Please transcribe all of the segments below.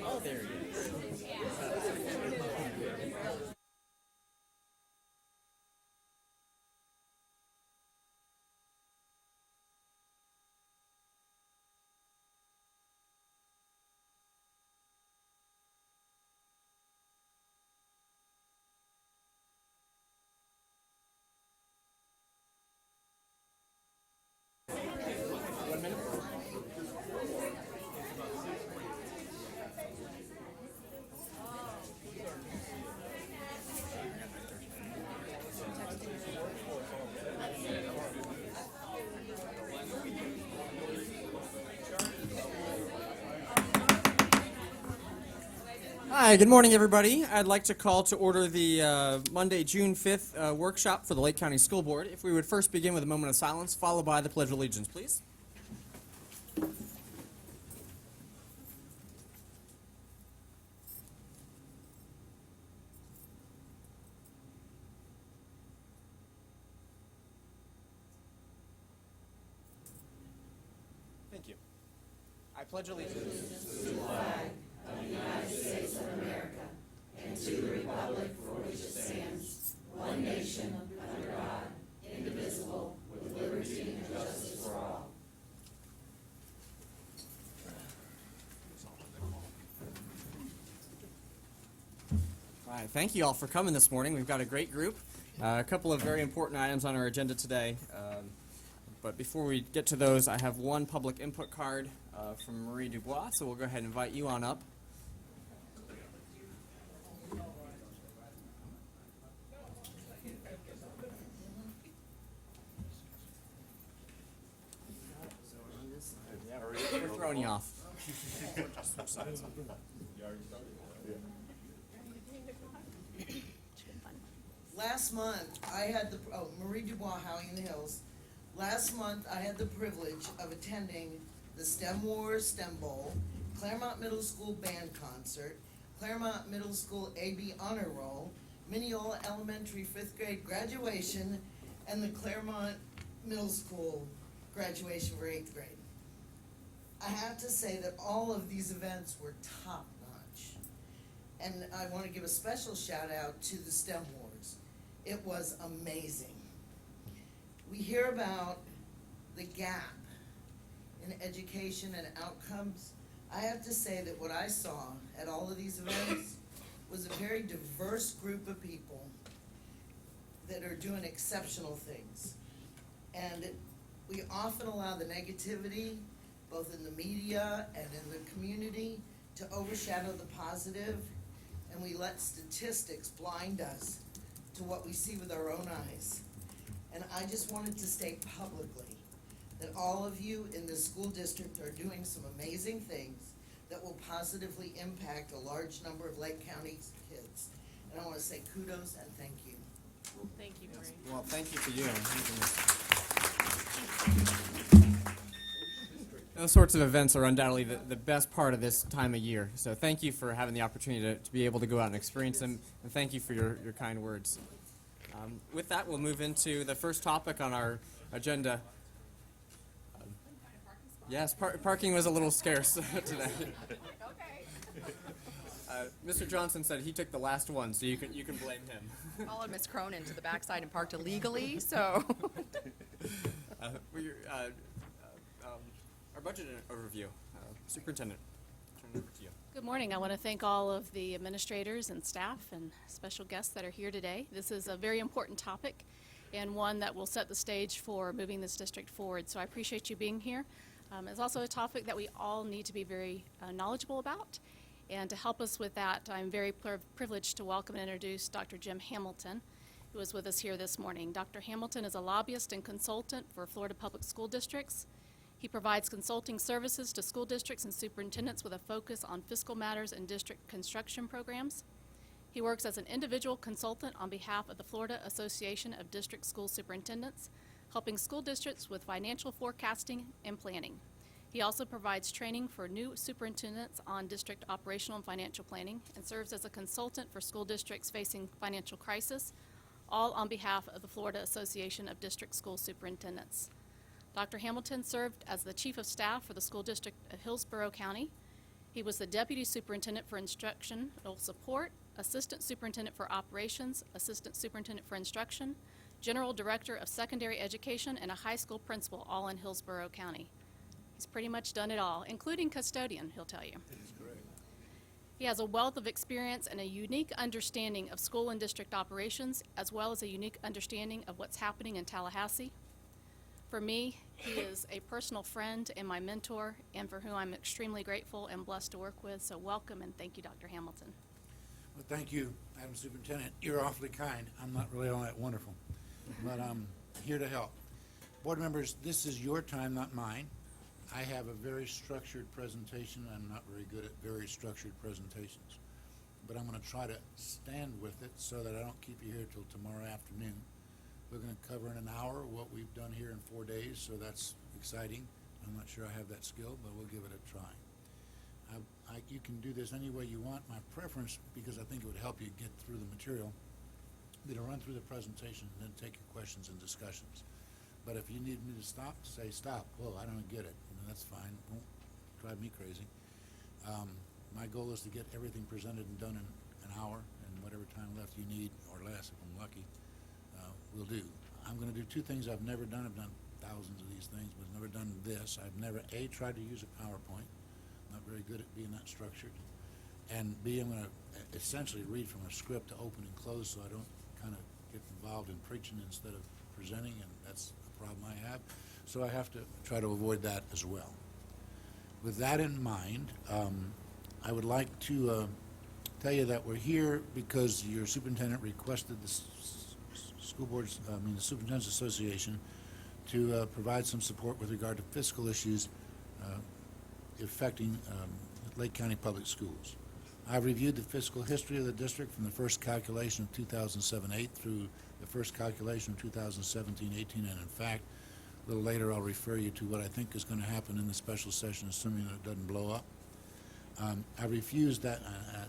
Oh, there he is. Hi, good morning, everybody. I'd like to call to order the Monday, June 5th workshop for the Lake County School Board. If we would first begin with a moment of silence, followed by the Pledge of Allegiance, please. Thank you. I pledge allegiance. All right, thank you all for coming this morning. We've got a great group. A couple of very important items on our agenda today. But before we get to those, I have one public input card from Marie Dubois, so we'll go ahead and invite you on up. Yeah, we're throwing you off. Last month, I had Marie Dubois, Howling in the Hills. Last month, I had the privilege of attending the STEM Wars STEM Bowl, Claremont Middle School Band Concert, Claremont Middle School AB Honor Roll, Mineola Elementary 5th grade graduation, and the Claremont Middle School graduation for 8th grade. I have to say that all of these events were top-notch. And I want to give a special shout out to the STEM Wars. It was amazing. We hear about the gap in education and outcomes. I have to say that what I saw at all of these events was a very diverse group of people that are doing exceptional things. And we often allow the negativity, both in the media and in the community, to overshadow the positive, and we let statistics blind us to what we see with our own eyes. And I just wanted to state publicly that all of you in this school district are doing some amazing things that will positively impact a large number of Lake County kids. And I want to say kudos and thank you. Thank you, Marie. Well, thank you for you. Those sorts of events are undoubtedly the best part of this time of year. So thank you for having the opportunity to be able to go out and experience them, and thank you for your kind words. With that, we'll move into the first topic on our agenda. Yes, parking was a little scarce today. Mr. Johnson said he took the last one, so you can blame him. Followed Miss Cronin to the backside and parked illegally, so. Our budget overview. Superintendent, turn it over to you. Good morning. I want to thank all of the administrators and staff and special guests that are here today. This is a very important topic and one that will set the stage for moving this district forward. So I appreciate you being here. It's also a topic that we all need to be very knowledgeable about. And to help us with that, I'm very privileged to welcome and introduce Dr. Jim Hamilton, who is with us here this morning. Dr. Hamilton is a lobbyist and consultant for Florida Public School Districts. He provides consulting services to school districts and superintendents with a focus on fiscal matters and district construction programs. He works as an individual consultant on behalf of the Florida Association of District School Superintendents, helping school districts with financial forecasting and planning. He also provides training for new superintendents on district operational and financial planning and serves as a consultant for school districts facing financial crisis, all on behalf of the Florida Association of District School Superintendents. Dr. Hamilton served as the Chief of Staff for the School District of Hillsborough County He was the Deputy Superintendent for Instructional Support, Assistant Superintendent for Operations, Assistant Superintendent for Instruction, General Director of Secondary Education, and a high school principal, all in Hillsborough County. He's pretty much done it all, including custodian, he'll tell you. He has a wealth of experience and a unique understanding of school and district operations, as well as a unique understanding of what's happening in Tallahassee. For me, he is a personal friend and my mentor, and for whom I'm extremely grateful and blessed to work with. So welcome and thank you, Dr. Hamilton. Well, thank you, Madam Superintendent. You're awfully kind. I'm not really all that wonderful, but I'm here to help. Board members, this is your time, not mine. I have a very structured presentation. I'm not very good at very structured presentations, but I'm going to try to stand with it so that I don't keep you here till tomorrow afternoon. We're going to cover in an hour what we've done here in 4 days, so that's exciting. I'm not sure I have that skill, but we'll give it a try. You can do this any way you want. My preference, because I think it would help you get through the material, be to run through the presentation and then take your questions and discussions. But if you need me to stop, say stop. Whoa, I don't get it. That's fine. Won't drive me crazy. My goal is to get everything presented and done in an hour, and whatever time left you need, or less if I'm lucky, we'll do. I'm going to do two things I've never done. I've done thousands of these things, but I've never done this. I've never, A, tried to use a PowerPoint. I'm not very good at being that structured. And B, I'm going to essentially read from a script to open and close so I don't kind of get involved in preaching instead of presenting, and that's a problem I have. So I have to try to avoid that as well. With that in mind, I would like to tell you that we're here because your superintendent requested the the Superintendent's Association to provide some support with regard to fiscal issues affecting Lake County Public Schools. I've reviewed the fiscal history of the district from the first calculation of 2007-8 through the first calculation of 2017-18, and in fact, a little later I'll refer you to what I think is going to happen in the special session, assuming that it doesn't blow up. I refused that,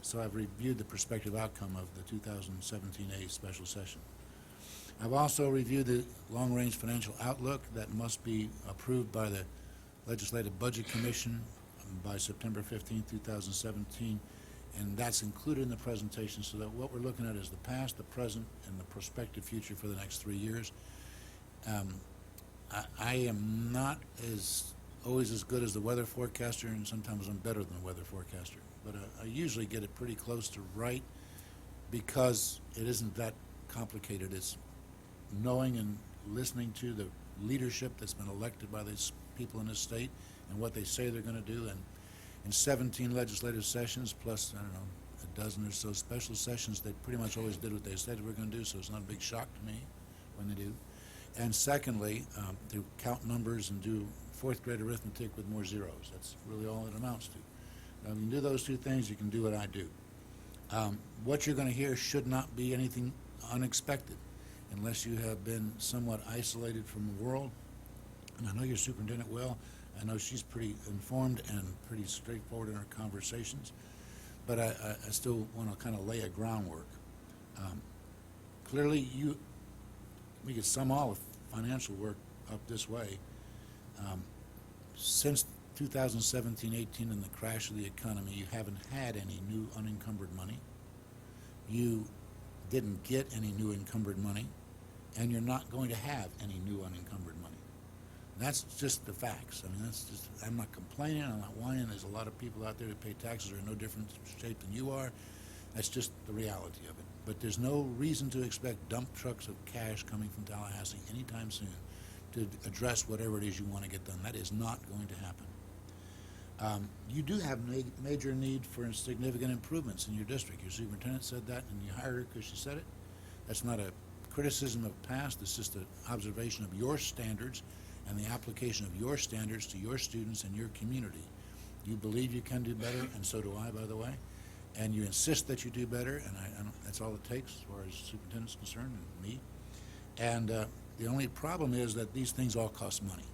so I've reviewed the prospective outcome of the 2017-A special session. I've also reviewed the long-range financial outlook that must be approved by the Legislative Budget Commission by September 15, 2017, and that's included in the presentation so that what we're looking at is the past, the present, and the prospective future for the next 3 years. I am not always as good as the weather forecaster, and sometimes I'm better than the weather forecaster, but I usually get it pretty close to right because it isn't that complicated. It's knowing and listening to the leadership that's been elected by these people in this state and what they say they're going to do. And in 17 legislative sessions, plus, I don't know, a dozen or so special sessions, they pretty much always did what they said they were going to do, so it's not a big shock to me when they do. And secondly, to count numbers and do fourth grade arithmetic with more zeros. That's really all it amounts to. Now, if you can do those two things, you can do what I do. What you're going to hear should not be anything unexpected unless you have been somewhat isolated from the world. And I know your superintendent well. I know she's pretty informed and pretty straightforward in her conversations. But I still want to kind of lay a groundwork. Clearly, we could sum all the financial work up this way. Since 2017-18 and the crash of the economy, you haven't had any new unencumbered money. You didn't get any new encumbered money, and you're not going to have any new unencumbered money. That's just the facts. I mean, that's just, I'm not complaining, I'm not whining. There's a lot of people out there that pay taxes are in no different shape than you are. That's just the reality of it. But there's no reason to expect dump trucks of cash coming from Tallahassee anytime soon to address whatever it is you want to get done. That is not going to happen. You do have major need for significant improvements in your district. Your superintendent said that, and you hired her because she said it. That's not a criticism of past. It's just an observation of your standards and the application of your standards to your students and your community. You believe you can do better, and so do I, by the way. And you insist that you do better, and that's all it takes as far as the superintendent's concerned, and me. And the only problem is that these things all cost money.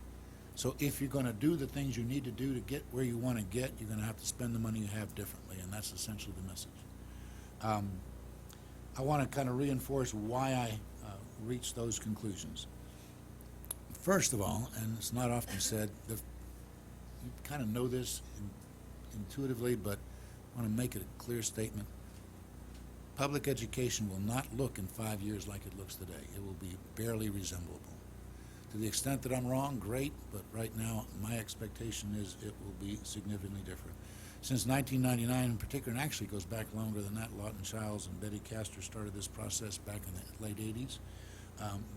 So if you're going to do the things you need to do to get where you want to get, you're going to have to spend the money you have differently, and that's essentially the message. I want to kind of reinforce why I reached those conclusions. First of all, and it's not often said, you kind of know this intuitively, but I want to make it a clear statement. Public education will not look in 5 years like it looks today. It will be barely resemblable. To the extent that I'm wrong, great, but right now my expectation is it will be significantly different. Since 1999 in particular, and actually goes back longer than that, Lawton Childs and Betty Castor started this process back in the late 80s.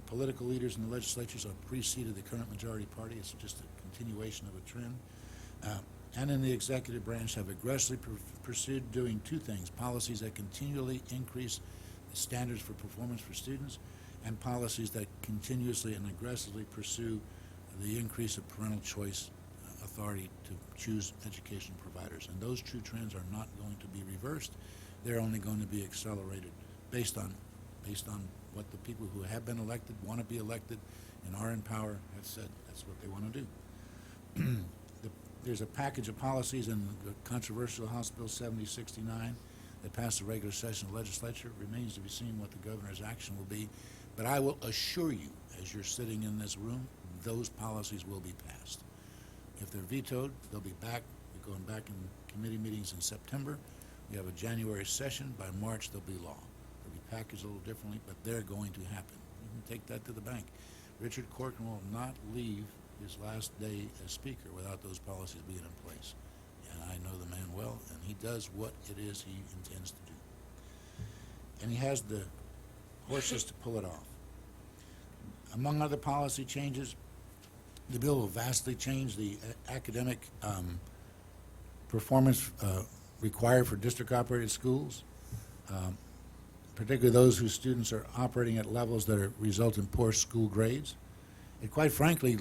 Political leaders in the legislatures have preceded the current majority party. It's just a continuation of a trend. And in the executive branch have aggressively pursued doing two things: policies that continually increase the standards for performance for students, and policies that continuously and aggressively pursue the increase of parental choice authority to choose education providers. And those two trends are not going to be reversed. They're only going to be accelerated based on what the people who have been elected, want to be elected, and are in power have said that's what they want to do. There's a package of policies in the controversial House Bill 7069 that passed the regular session of the legislature. It remains to be seen what the governor's action will be. But I will assure you, as you're sitting in this room, those policies will be passed. If they're vetoed, they'll be back. We're going back in committee meetings in September. We have a January session. By March, there'll be law. They'll be packaged a little differently, but they're going to happen. You can take that to the bank. Richard Corcoran will not leave his last day as Speaker without those policies being in place. And I know the man well, and he does what it is he intends to do. And he has the horses to pull it off. Among other policy changes, the bill will vastly change the academic performance required for district-operated schools, particularly those whose students are operating at levels that result in poor school grades. It quite frankly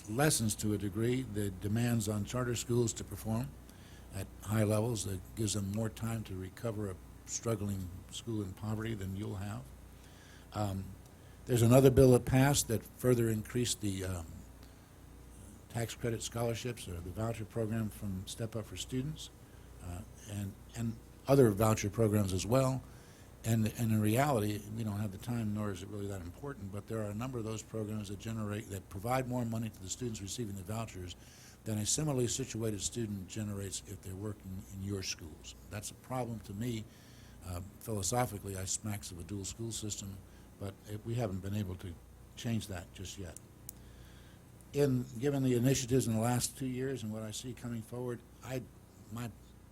lessens to a degree the demands on charter schools to perform at high levels. That gives them more time to recover a struggling school in poverty than you'll have. There's another bill that passed that further increased the tax credit scholarships or the voucher program from Step Up for Students and other voucher programs as well. And in reality, we don't have the time, nor is it really that important, but there are a number of those programs that provide more money to the students receiving the vouchers than a similarly situated student generates if they're working in your schools. That's a problem to me. Philosophically, I smacks of a dual school system, but we haven't been able to change that just yet. Given the initiatives in the last 2 years and what I see coming forward,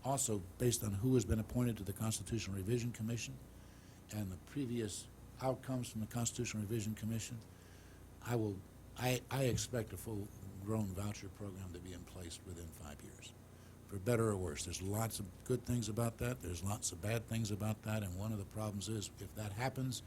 also based on who has been appointed to the Constitutional Revision Commission and the previous outcomes from the Constitutional Revision Commission, I expect a full-grown voucher program to be in place within 5 years, for better or worse. There's lots of good things about that. There's lots of bad things about that, and one of the problems is if that happens,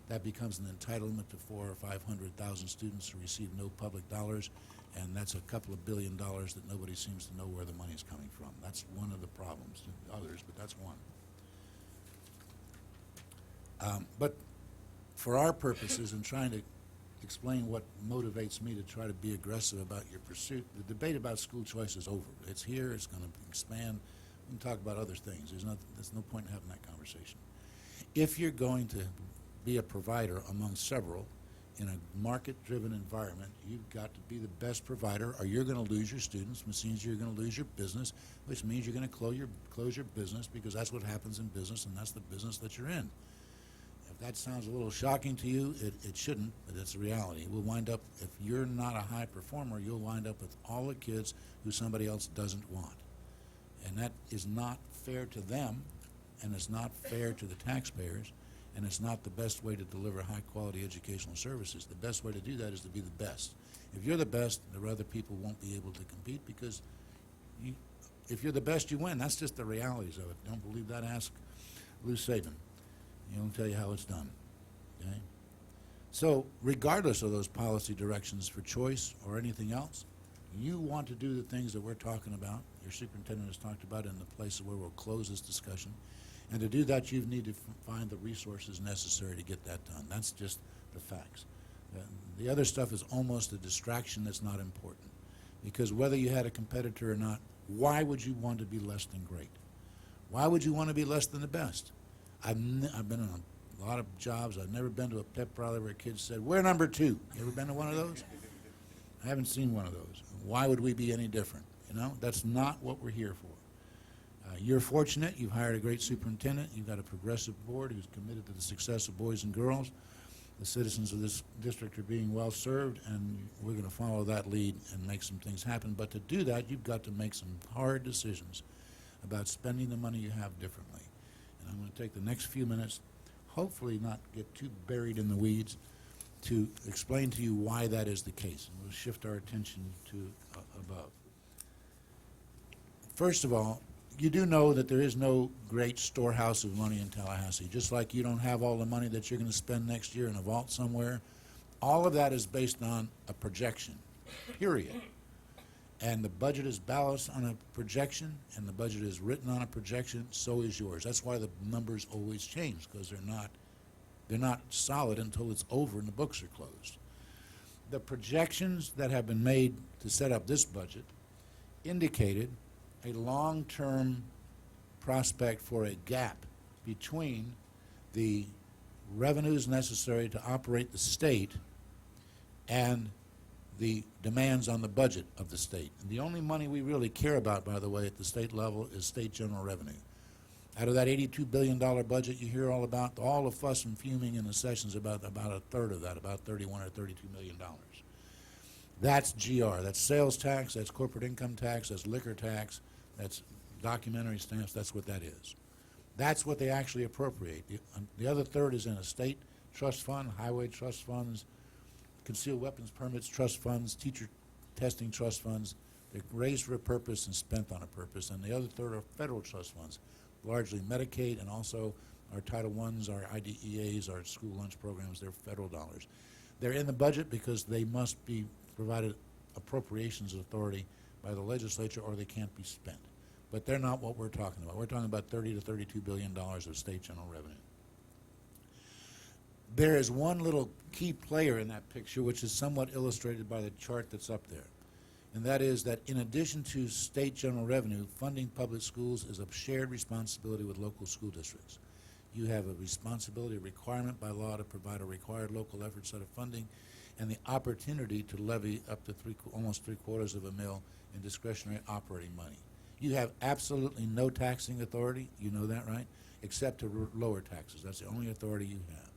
that becomes an entitlement to 400,000 or 500,000 students who receive no public dollars, and that's a couple of $1 billion that nobody seems to know where the money's coming from. That's one of the problems. Others, but that's one. But for our purposes in trying to explain what motivates me to try to be aggressive about your pursuit, the debate about school choice is over. It's here. It's going to expand. We can talk about other things. There's no point in having that conversation. If you're going to be a provider among several in a market-driven environment, you've got to be the best provider, or you're going to lose your students, which means you're going to lose your business, which means you're going to close your business, because that's what happens in business, and that's the business that you're in. If that sounds a little shocking to you, it shouldn't, but it's a reality. We'll wind up, if you're not a high performer, you'll wind up with all the kids who somebody else doesn't want. And that is not fair to them, and it's not fair to the taxpayers, and it's not the best way to deliver high-quality educational services. The best way to do that is to be the best. If you're the best, the other people won't be able to compete, because if you're the best, you win. That's just the realities of it. Don't believe that? Ask Lou Saban. He'll tell you how it's done. Okay? So regardless of those policy directions for choice or anything else, you want to do the things that we're talking about, your superintendent has talked about in the places where we'll close this discussion. And to do that, you need to find the resources necessary to get that done. That's just the facts. The other stuff is almost a distraction that's not important. Because whether you had a competitor or not, why would you want to be less than great? Why would you want to be less than the best? I've been in a lot of jobs. I've never been to a pep rally where kids said, "We're number 2." You ever been to one of those? I haven't seen one of those. Why would we be any different? You know, that's not what we're here for. You're fortunate. You've hired a great superintendent. You've got a progressive board who's committed to the success of boys and girls. The citizens of this district are being well served, and we're going to follow that lead and make some things happen. But to do that, you've got to make some hard decisions about spending the money you have differently. And I'm going to take the next few minutes, hopefully not get too buried in the weeds, to explain to you why that is the case. And we'll shift our attention to above. First of all, you do know that there is no great storehouse of money in Tallahassee. Just like you don't have all the money that you're going to spend next year in a vault somewhere, all of that is based on a projection, period. And the budget is balanced on a projection, and the budget is written on a projection, so is yours. That's why the numbers always change, because they're not solid until it's over and the books are closed. The projections that have been made to set up this budget indicated a long-term prospect for a gap between the revenues necessary to operate the state and the demands on the budget of the state. And the only money we really care about, by the way, at the state level is state general revenue. Out of that $82 billion budget you hear all about, all the fuss and fuming in the sessions about a third of that, about $31 or $32 million. That's GR. That's sales tax, that's corporate income tax, that's liquor tax, that's documentary stamps, that's what that is. That's what they actually appropriate. The other third is in a state trust fund, highway trust funds, concealed weapons permits trust funds, teacher testing trust funds. They're raised for a purpose and spent on a purpose. And the other third are federal trust funds, largely Medicaid and also our Title Is, our IDEAs, our school lunch programs. They're federal dollars. They're in the budget because they must be provided appropriations authority by the legislature or they can't be spent. But they're not what we're talking about. We're talking about $30 to $32 billion of state general revenue. There is one little key player in that picture which is somewhat illustrated by the chart that's up there. And that is that in addition to state general revenue, funding public schools is a shared responsibility with local school districts. You have a responsibility, a requirement by law to provide a required local effort set of funding and the opportunity to levy up to almost three-quarters of a mil in discretionary operating money. You have absolutely no taxing authority, you know that, right? Except to lower taxes. That's the only authority you have.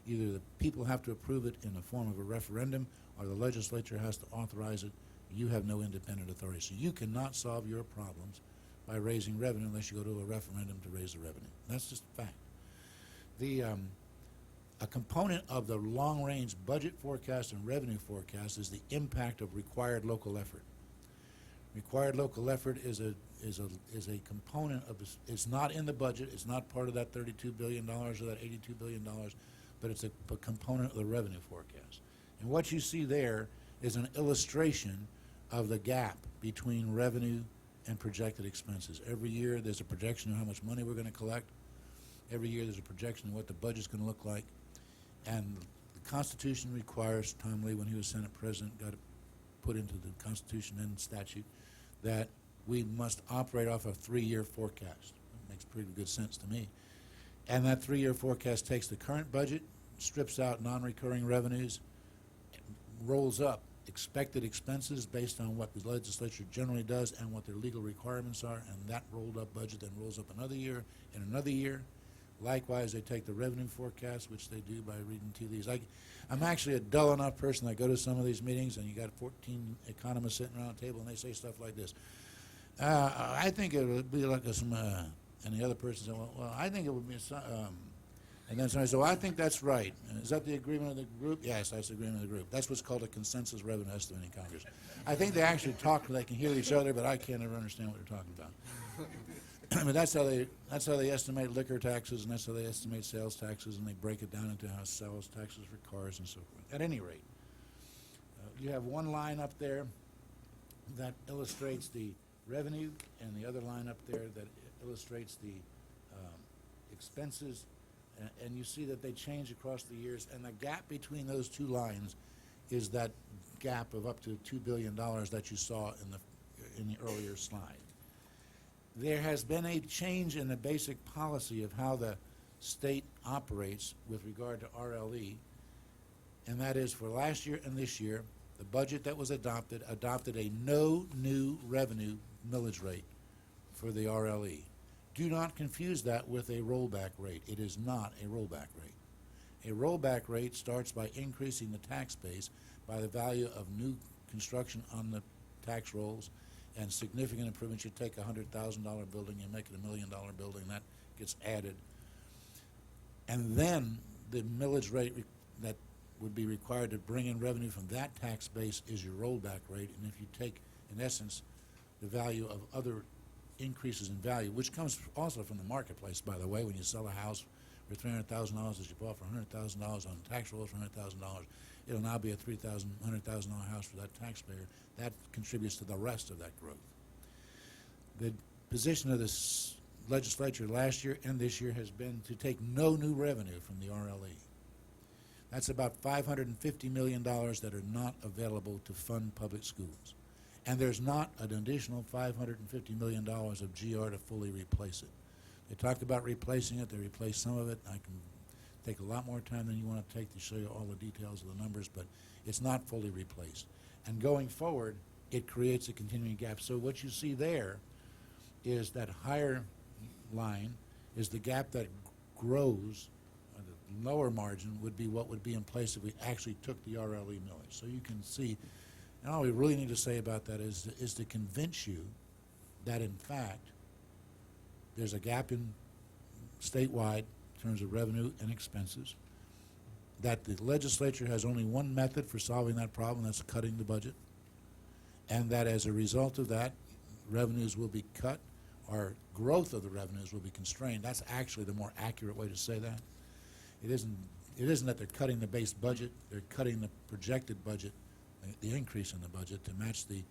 Either the people have to approve it in the form of a referendum or the legislature has to authorize it. You have no independent authority. So you cannot solve your problems by raising revenue unless you go to a referendum to raise the revenue. That's just a fact. A component of the long-range budget forecast and revenue forecast is the impact of required local effort. Required local effort is a component of this. It's not in the budget. It's not part of that $32 billion or that $82 billion, but it's a component of the revenue forecast. And what you see there is an illustration of the gap between revenue and projected expenses. Every year there's a projection of how much money we're going to collect. Every year there's a projection of what the budget's going to look like. And the Constitution requires, Tom Lee, when he was Senate President, got it put into the Constitution and statute, that we must operate off a 3-year forecast. That makes pretty good sense to me. And that 3-year forecast takes the current budget, strips out non-recurring revenues, rolls up expected expenses based on what the legislature generally does and what their legal requirements are, and that rolled up budget then rolls up another year and another year. Likewise, they take the revenue forecast, which they do by reading tea leaves. I'm actually a dull enough person. I go to some of these meetings, and you got 14 economists sitting around a table, and they say stuff like this. I think it would be like some, and the other person said, well, I think it would be and then somebody said, well, I think that's right. Is that the agreement of the group? Yes, that's the agreement of the group. That's what's called a consensus revenue estimate in Congress. I think they actually talk, they can hear each other, but I can't ever understand what they're talking about. But that's how they estimate liquor taxes, and that's how they estimate sales taxes, and they break it down into how sales taxes for cars and so forth. At any rate, you have one line up there that illustrates the revenue, and the other line up there that illustrates the expenses, and you see that they change across the years, and the gap between those two lines is that gap of up to $2 billion that you saw in the earlier slide. There has been a change in the basic policy of how the state operates with regard to RLE, and that is for last year and this year, the budget that was adopted a no new revenue millage rate for the RLE. Do not confuse that with a rollback rate. It is not a rollback rate. A rollback rate starts by increasing the tax base by the value of new construction on the tax rolls and significant improvements. You take a $100,000 building, you make it $1 million building, that gets added. And then the millage rate that would be required to bring in revenue from that tax base is your rollback rate. And if you take, in essence, the value of other increases in value, which comes also from the marketplace, by the way, when you sell a house for $300,000 that you bought for $100,000 on tax rolls for $100,000, it'll now be a $100,000 house for that taxpayer. That contributes to the rest of that growth. The position of this legislature last year and this year has been to take no new revenue from the RLE. That's about $550 million that are not available to fund public schools. And there's not an additional $550 million of GR to fully replace it. They talked about replacing it. They replaced some of it. I can take a lot more time than you want to take to show you all the details of the numbers, but it's not fully replaced. And going forward, it creates a continuing gap. So what you see there is that higher line is the gap that grows. The lower margin would be what would be in place if we actually took the RLE millage. So you can see, and all we really need to say about that is to convince you that, in fact, there's a gap in statewide in terms of revenue and expenses, that the legislature has only one method for solving that problem, that's cutting the budget, and that as a result of that, revenues will be cut, or growth of the revenues will be constrained. That's actually the more accurate way to say that. It isn't that they're cutting the base budget, they're cutting the projected budget, the increase in the budget to match the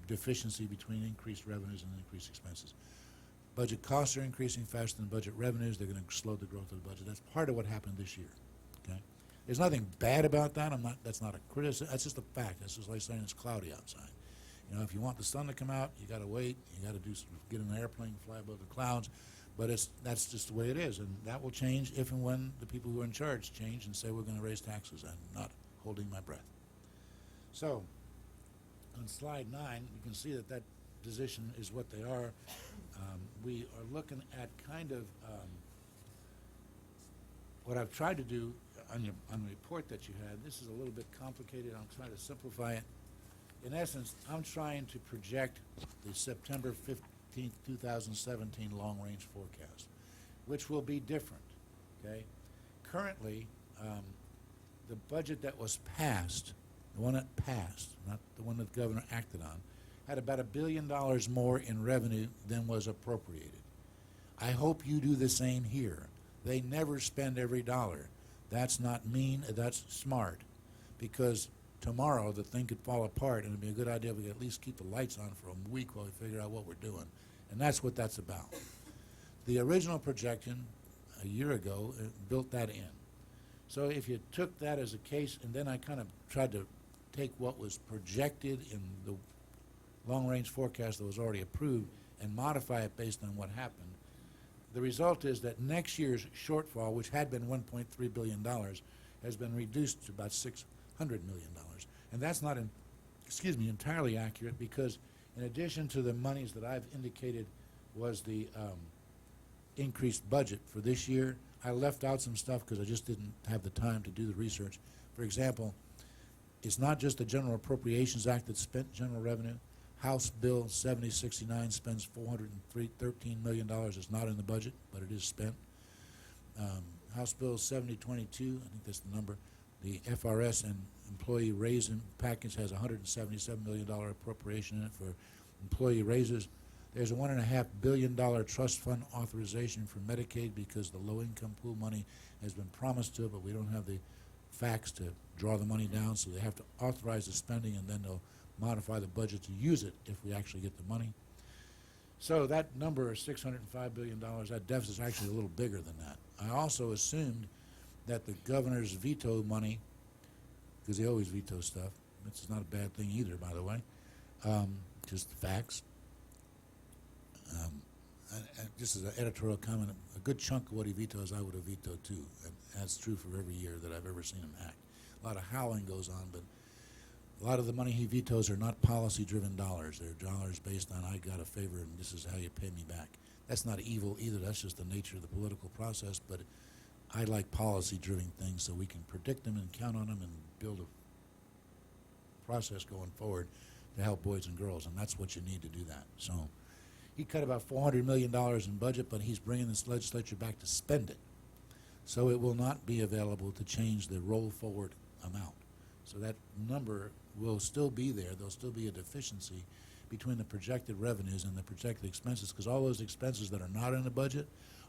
deficiency between increased revenues and increased expenses. Budget costs are increasing faster than budget revenues. They're going to slow the growth of the budget. That's part of what happened this year. Okay, there's nothing bad about that. That's not a criticism. That's just a fact. That's just like saying it's cloudy outside. You know, if you want the sun to come out, you got to wait. You got to get in an airplane, fly above the clouds. But that's just the way it is, and that will change if and when the people who are in charge change and say we're going to raise taxes. I'm not holding my breath. So, on slide 9, you can see that position is what they are. We are looking at kind of what I've tried to do on the report that you had. This is a little bit complicated. I'll try to simplify it. In essence, I'm trying to project the September 15th, 2017 long-range forecast, which will be different, okay? Currently, the budget that was passed, the one that passed, not the one that the governor acted on, had about $1 billion more in revenue than was appropriated. I hope you do the same here. They never spend every dollar. That's not mean, that's smart, because tomorrow the thing could fall apart, and it'd be a good idea if we could at least keep the lights on for a week while we figure out what we're doing. And that's what that's about. The original projection a year ago built that in. So if you took that as a case, and then I kind of tried to take what was projected in the long-range forecast that was already approved and modify it based on what happened, the result is that next year's shortfall, which had been $1.3 billion, has been reduced to about $600 million. And that's not, entirely accurate, because in addition to the monies that I've indicated was the increased budget for this year, I left out some stuff because I just didn't have the time to do the research. For example, it's not just the General Appropriations Act that spent general revenue. House Bill 7069 spends $413 million. It's not in the budget, but it is spent. House Bill 7022, I think that's the number, the FRS and employee raise package has $177 million appropriation in it for employee raises. There's a $1.5 billion trust fund authorization for Medicaid because the low-income pool money has been promised to it, but we don't have the facts to draw the money down, so they have to authorize the spending, and then they'll modify the budget to use it if we actually get the money. So that number is $605 billion. That deficit is actually a little bigger than that. I also assumed that the governor's veto money, because he always vetoes stuff, which is not a bad thing either, by the way, just the facts. And just as an editorial comment, a good chunk of what he vetoes I would have vetoed too. And that's true for every year that I've ever seen him act. A lot of howling goes on, but a lot of the money he vetoes are not policy-driven dollars. They're dollars based on I got a favor and this is how you pay me back. That's not evil either. That's just the nature of the political process. But I like policy-driven things so we can predict them and count on them and build a process going forward to help boys and girls, and that's what you need to do that. So he cut about $400 million in budget, but he's bringing this legislature back to spend it. So it will not be available to change the roll-forward amount. So that number will still be there. There'll still be a deficiency between the projected revenues and the projected expenses, because all those expenses that are not in the budget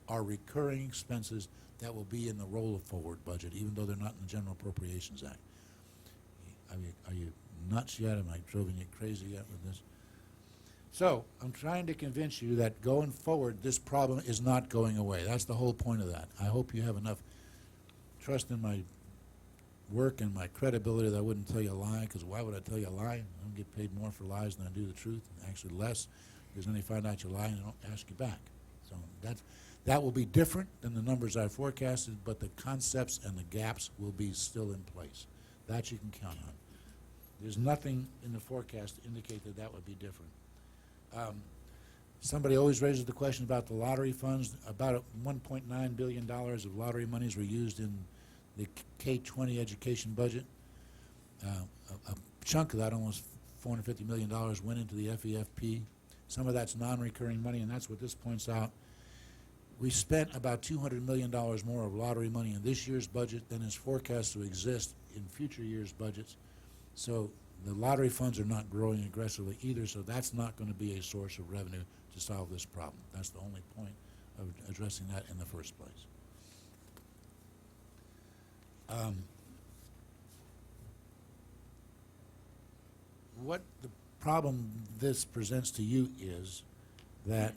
are recurring expenses that will be in the roll-forward budget, even though they're not in the General Appropriations Act. Are you nuts yet? Am I driving you crazy yet with this? So I'm trying to convince you that going forward, this problem is not going away. That's the whole point of that. I hope you have enough trust in my work and my credibility that I wouldn't tell you a lie, because why would I tell you a lie? I don't get paid more for lies than I do the truth, actually less, because then they find out you lie and they don't ask you back. So that will be different than the numbers I forecasted, but the concepts and the gaps will be still in place. That you can count on. There's nothing in the forecast to indicate that that would be different. Somebody always raises the question about the lottery funds. About $1.9 billion of lottery monies were used in the K-20 education budget. A chunk of that, almost $450 million, went into the FEFP. Some of that's non-recurring money, and that's what this points out. We spent about $200 million more of lottery money in this year's budget than is forecast to exist in future years' budgets. So the lottery funds are not growing aggressively either, so that's not going to be a source of revenue to solve this problem. That's the only point of addressing that in the first place. What the problem this presents to you is that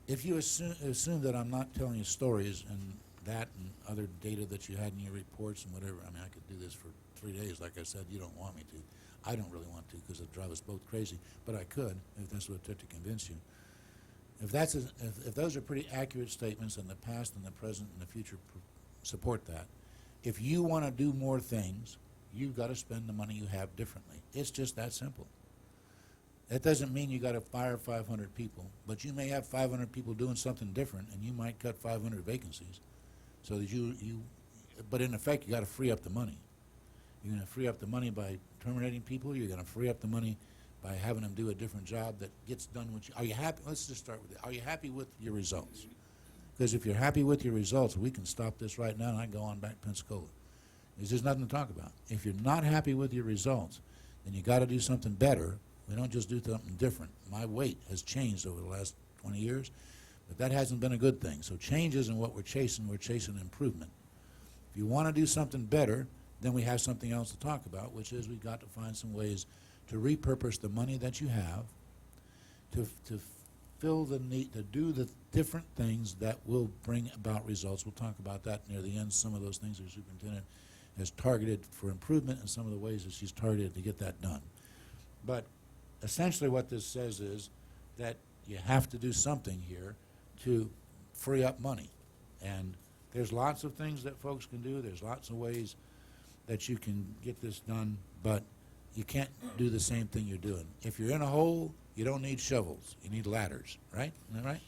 if you assume that I'm not telling you stories and that and other data that you had in your reports and whatever, I mean, I could do this for 3 days. Like I said, you don't want me to. I don't really want to because it'd drive us both crazy, but I could if that's what it took to convince you. If those are pretty accurate statements and the past and the present and the future support that, if you want to do more things, you've got to spend the money you have differently. It's just that simple. That doesn't mean you got to fire 500 people, but you may have 500 people doing something different, and you might cut 500 vacancies. So that but in effect, you got to free up the money. You're going to free up the money by terminating people. You're going to free up the money by having them do a different job that gets done with you. Are you happy? Let's just start with it. Are you happy with your results? Because if you're happy with your results, we can stop this right now and I can go on back to Pensacola. There's just nothing to talk about. If you're not happy with your results, then you got to do something better. We don't just do something different. My weight has changed over the last 20 years, but that hasn't been a good thing. So change isn't what we're chasing improvement. If you want to do something better, then we have something else to talk about, which is we've got to find some ways to repurpose the money that you have to fill the need, to do the different things that will bring about results. We'll talk about that near the end, some of those things the superintendent has targeted for improvement and some of the ways that she's targeted to get that done. But essentially what this says is that you have to do something here to free up money. And there's lots of things that folks can do. There's lots of ways that you can get this done, but you can't do the same thing you're doing. If you're in a hole, you don't need shovels. You need ladders, right? Isn't that right?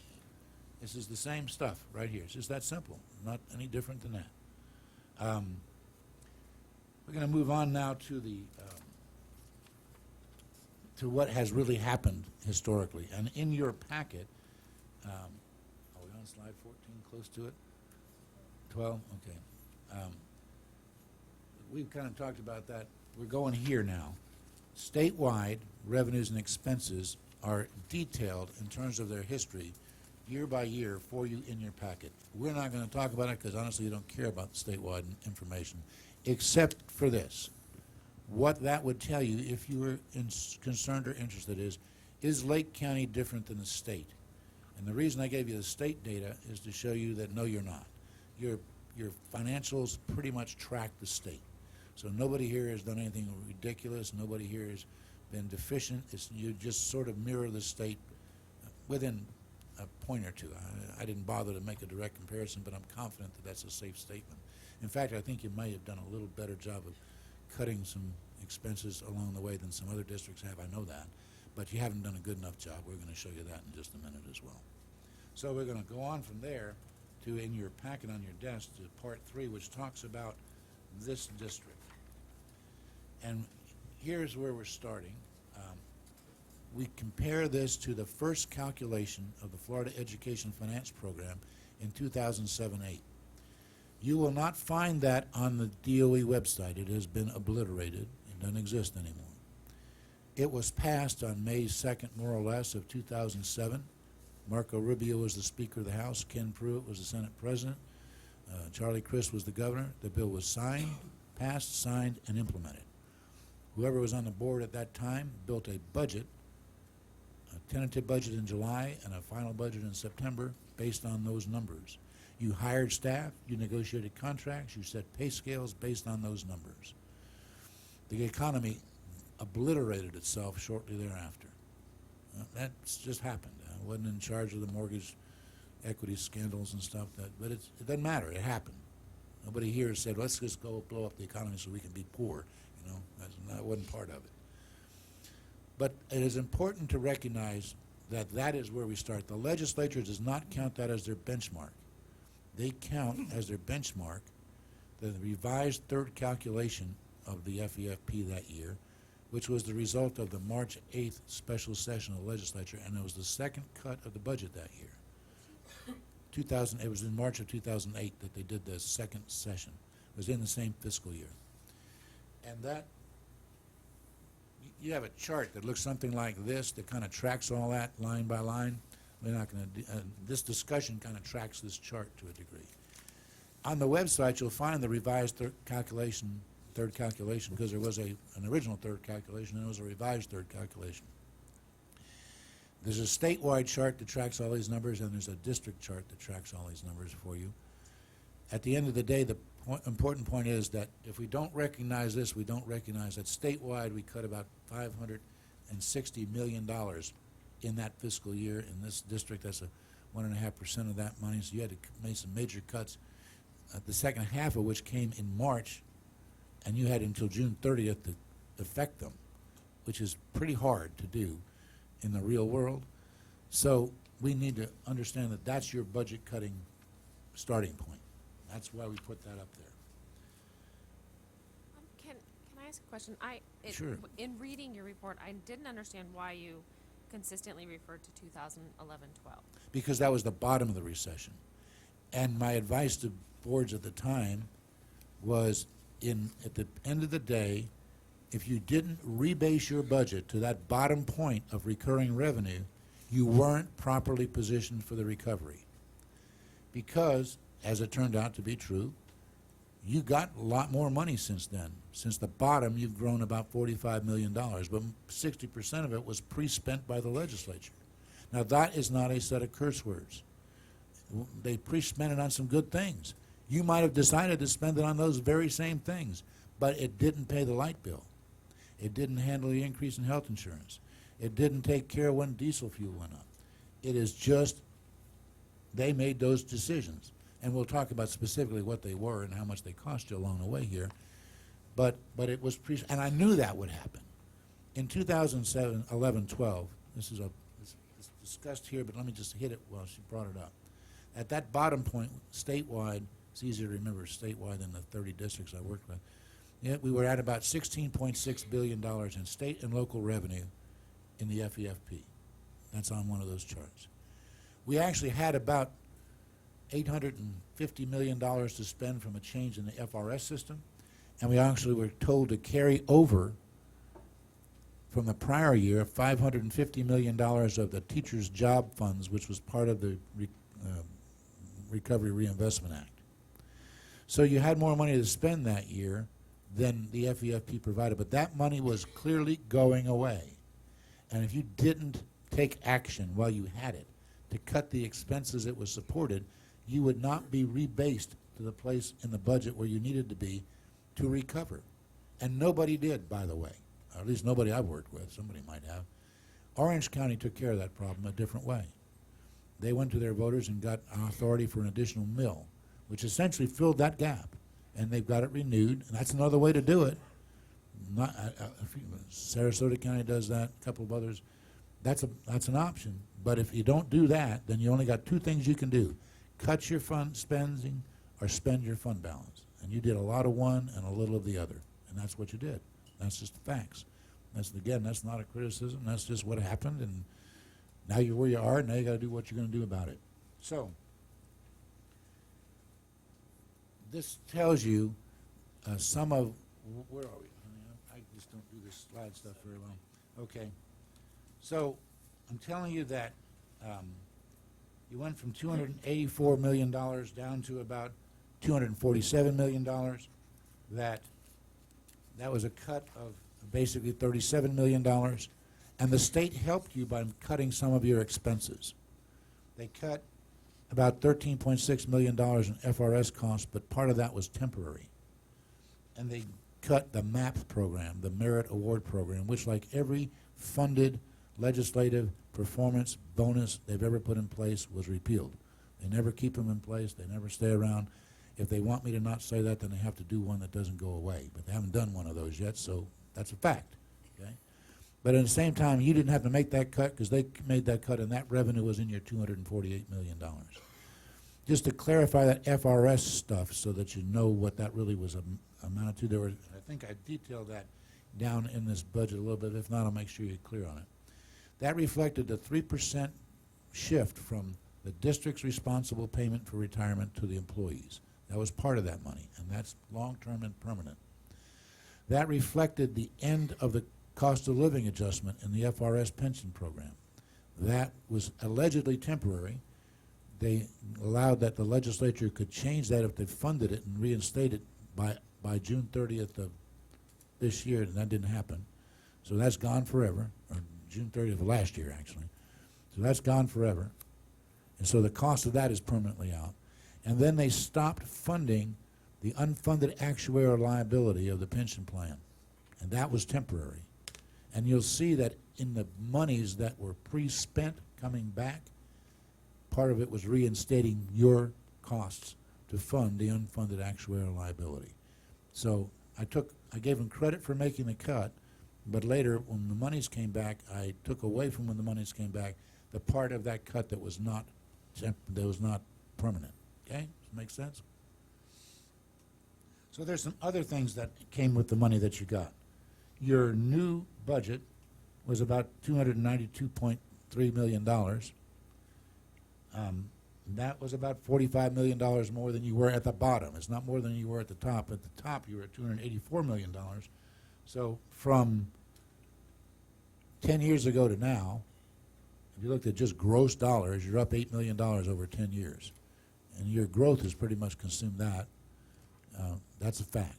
This is the same stuff right here. It's just that simple, not any different than that. We're going to move on now to what has really happened historically. And in your packet, are we on slide 14, close to it? 12? Okay. We've kind of talked about that. We're going here now. Statewide revenues and expenses are detailed in terms of their history year by year for you in your packet. We're not going to talk about it because honestly you don't care about the statewide information, except for this. What that would tell you, if you were concerned or interested, is Lake County different than the state? And the reason I gave you the state data is to show you that no, you're not. Your financials pretty much track the state. So nobody here has done anything ridiculous. Nobody here has been deficient. You just sort of mirror the state within a point or two. I didn't bother to make a direct comparison, but I'm confident that that's a safe statement. In fact, I think you might have done a little better job of cutting some expenses along the way than some other districts have. I know that. but you haven't done a good enough job. We're going to show you that in just a minute as well. So we're going to go on from there to, in your packet on your desk, to part 3, which talks about this district. And here's where we're starting. We compare this to the first calculation of the Florida Education Finance Program in 2007-8. You will not find that on the DOE website. It has been obliterated. It doesn't exist anymore. It was passed on May 2nd, more or less, of 2007. Marco Rubio was the Speaker of the House. Ken Pruitt was the Senate President. Charlie Crist was the governor. The bill was signed, passed, signed, and implemented. Whoever was on the board at that time built a budget, a tentative budget in July and a final budget in September based on those numbers. You hired staff, you negotiated contracts, you set pay scales based on those numbers. The economy obliterated itself shortly thereafter. That's just happened. I wasn't in charge of the mortgage equity scandals and stuff, but it doesn't matter. It happened. Nobody here said, let's just go blow up the economy so we can be poor. You know, that wasn't part of it. But it is important to recognize that that is where we start. The legislature does not count that as their benchmark. They count as their benchmark the revised third calculation of the FEFP that year, which was the result of the March 8th special session of the legislature, and it was the second cut of the budget that year. It was in March of 2008 that they did the second session. It was in the same fiscal year. And that, you have a chart that looks something like this that kind of tracks all that line by line. We're not going to, this discussion kind of tracks this chart to a degree. On the website, you'll find the revised third calculation, because there was an original third calculation and there was a revised third calculation. There's a statewide chart that tracks all these numbers, and there's a district chart that tracks all these numbers for you. At the end of the day, the important point is that if we don't recognize this, we don't recognize that statewide we cut about $560 million in that fiscal year. In this district, that's a 1.5% of that money, so you had to make some major cuts, the second half of which came in March, and you had until June 30th to affect them, which is pretty hard to do in the real world. So we need to understand that that's your budget cutting starting point. That's why we put that up there. Can I ask a question? Sure. In reading your report, I didn't understand why you consistently referred to 2011-12. Because that was the bottom of the recession. And my advice to boards at the time was, at the end of the day, if you didn't rebase your budget to that bottom point of recurring revenue, you weren't properly positioned for the recovery. Because, as it turned out to be true, you got a lot more money since then. Since the bottom, you've grown about $45 million, but 60% of it was pre-spent by the legislature. Now, that is not a set of curse words. They pre-spent it on some good things. You might have decided to spend it on those very same things, but it didn't pay the light bill. It didn't handle the increase in health insurance. It didn't take care when diesel fuel went up. It is just, they made those decisions. And we'll talk about specifically what they were and how much they cost you along the way here. But it was and I knew that would happen. In 2007, 11, 12, this is it's discussed here, but let me just hit it while she brought it up. At that bottom point, statewide, it's easier to remember statewide than the 30 districts I worked with. Yeah, we were at about $16.6 billion in state and local revenue in the FEFP. That's on one of those charts. We actually had about $850 million to spend from a change in the FRS system, and we actually were told to carry over from the prior year $550 million of the teachers' job funds, which was part of the Recovery Reinvestment Act. So you had more money to spend that year than the FEFP provided, but that money was clearly going away. And if you didn't take action while you had it to cut the expenses it was supported, you would not be rebased to the place in the budget where you needed to be to recover. And nobody did, by the way, or at least nobody I've worked with. Somebody might have. Orange County took care of that problem a different way. They went to their voters and got authority for an additional mill, which essentially filled that gap. And they've got it renewed, and that's another way to do it. Sarasota County does that, a couple of others. That's an option. But if you don't do that, then you only got two things you can do: cut your fund spending or spend your fund balance. And you did a lot of one and a little of the other, and that's what you did. That's just the facts. That's not a criticism. That's just what happened, and now you're where you are, and now you got to do what you're going to do about it. So this tells you some of where are we? I just don't do this slide stuff very well. Okay, so I'm telling you that you went from $284 million down to about $247 million. That was a cut of basically $37 million. And the state helped you by cutting some of your expenses. They cut about $13.6 million in FRS costs, but part of that was temporary. And they cut the MAP program, the Merit Award Program, which, like every funded legislative performance bonus they've ever put in place, was repealed. They never keep them in place. They never stay around. If they want me to not say that, then they have to do one that doesn't go away. But they haven't done one of those yet, so that's a fact. Okay? But at the same time, you didn't have to make that cut because they made that cut, and that revenue was in your $248 million. Just to clarify that FRS stuff so that you know what that really was amounted to. There were, I think I detailed that down in this budget a little bit. If not, I'll make sure you're clear on it. That reflected the 3% shift from the district's responsible payment for retirement to the employees. That was part of that money, and that's long-term and permanent. That reflected the end of the cost of living adjustment in the FRS pension program. That was allegedly temporary. They allowed that the legislature could change that if they funded it and reinstate it by June 30th of this year, and that didn't happen. So that's gone forever, or June 30th of last year, actually. So that's gone forever. And so the cost of that is permanently out. And then they stopped funding the unfunded actuarial liability of the pension plan. And that was temporary. And you'll see that in the monies that were pre-spent coming back, part of it was reinstating your costs to fund the unfunded actuarial liability. So I gave them credit for making the cut, but later when the monies came back, I took away from when the monies came back the part of that cut that was not permanent. Okay? Does that make sense? So there's some other things that came with the money that you got. Your new budget was about $292.3 million. That was about $45 million more than you were at the bottom. It's not more than you were at the top. At the top, you were at $284 million. So from 10 years ago to now, if you looked at just gross dollars, you're up $8 million over 10 years. And your growth has pretty much consumed that. That's a fact.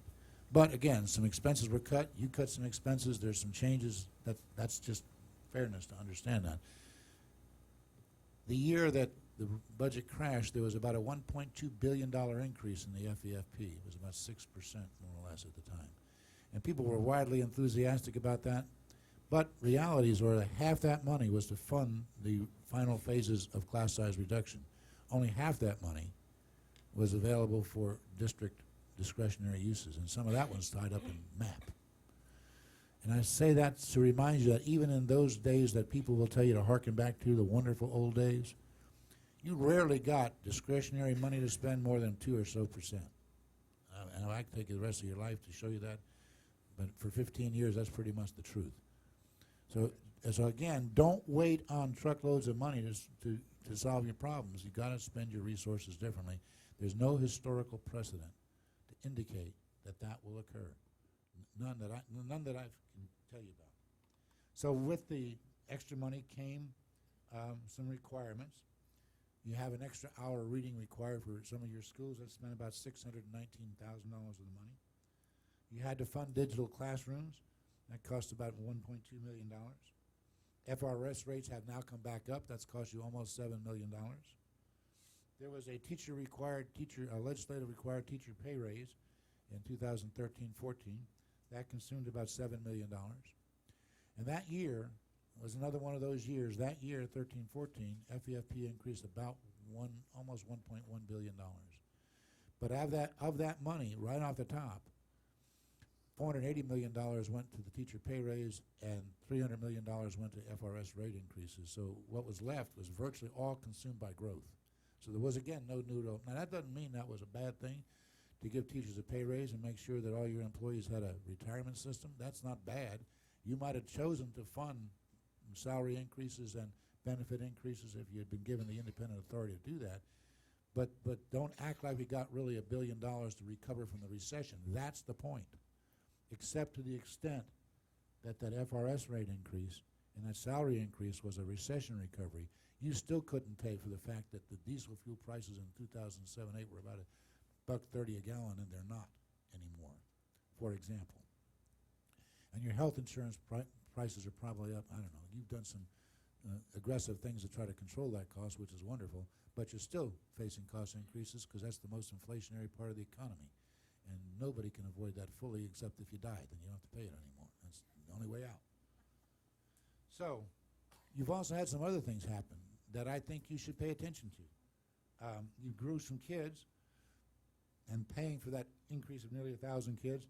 But again, some expenses were cut. You cut some expenses. There's some changes. That's just fairness to understand that. The year that the budget crashed, there was about a $1.2 billion increase in the FEFP. It was about 6% more or less at the time. And people were widely enthusiastic about that. But realities were that half that money was to fund the final phases of class size reduction. Only half that money was available for district discretionary uses, and some of that was tied up in MAP. And I say that to remind you that even in those days that people will tell you to harken back to, the wonderful old days, you rarely got discretionary money to spend more than 2% or so. And I can take you the rest of your life to show you that, but for 15 years, that's pretty much the truth. So again, don't wait on truckloads of money to solve your problems. You've got to spend your resources differently. There's no historical precedent to indicate that that will occur. None that I can tell you about. So with the extra money came some requirements. You have an extra hour reading required for some of your schools. That spent about $619,000 of the money. You had to fund digital classrooms. That cost about $1.2 million. FRS rates have now come back up. That's cost you almost $7 million. There was a legislative required teacher pay raise in 2013-14. That consumed about $7 million. And that year was another one of those years. That year, 13-14, FEFP increased about almost $1.1 billion. But of that money, right off the top, $480 million went to the teacher pay raise, and $300 million went to FRS rate increases. So what was left was virtually all consumed by growth. So there was, again, no new. Now, that doesn't mean that was a bad thing to give teachers a pay raise and make sure that all your employees had a retirement system. That's not bad. You might have chosen to fund salary increases and benefit increases if you had been given the independent authority to do that. But don't act like we got really $1 billion to recover from the recession. That's the point. Except to the extent that that FRS rate increase and that salary increase was a recession recovery, you still couldn't pay for the fact that the diesel fuel prices in 2007-8 were about $1.30 a gallon, and they're not anymore, for example. And your health insurance prices are probably up. I don't know. You've done some aggressive things to try to control that cost, which is wonderful, but you're still facing cost increases because that's the most inflationary part of the economy. And nobody can avoid that fully except if you die. Then you don't have to pay it anymore. That's the only way out. So you've also had some other things happen that I think you should pay attention to. You grew some kids, and paying for that increase of nearly 1,000 kids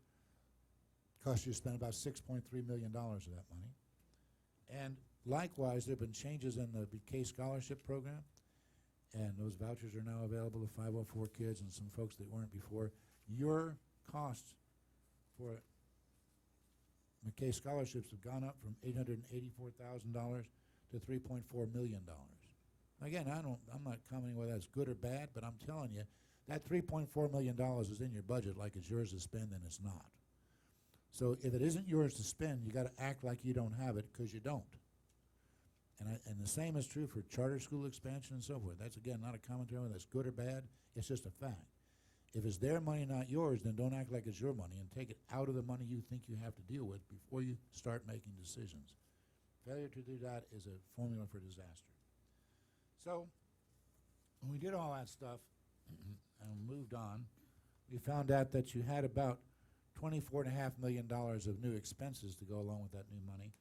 cost you to spend about $6.3 million of that money. And likewise, there have been changes in the BK scholarship program, and those vouchers are now available to 504 kids and some folks that weren't before. Your costs for McKay scholarships have gone up from $884,000 to $3.4 million. Again, I'm not commenting whether that's good or bad, but I'm telling you, that $3.4 million is in your budget like it's yours to spend, and it's not. So if it isn't yours to spend, you got to act like you don't have it, because you don't. And the same is true for charter school expansion and so forth. That's, again, not a commentary on whether that's good or bad. It's just a fact. If it's their money, not yours, then don't act like it's your money and take it out of the money you think you have to deal with before you start making decisions. Failure to do that is a formula for disaster. So when we did all that stuff and moved on, we found out that you had about $24.5 million of new expenses to go along with that new money,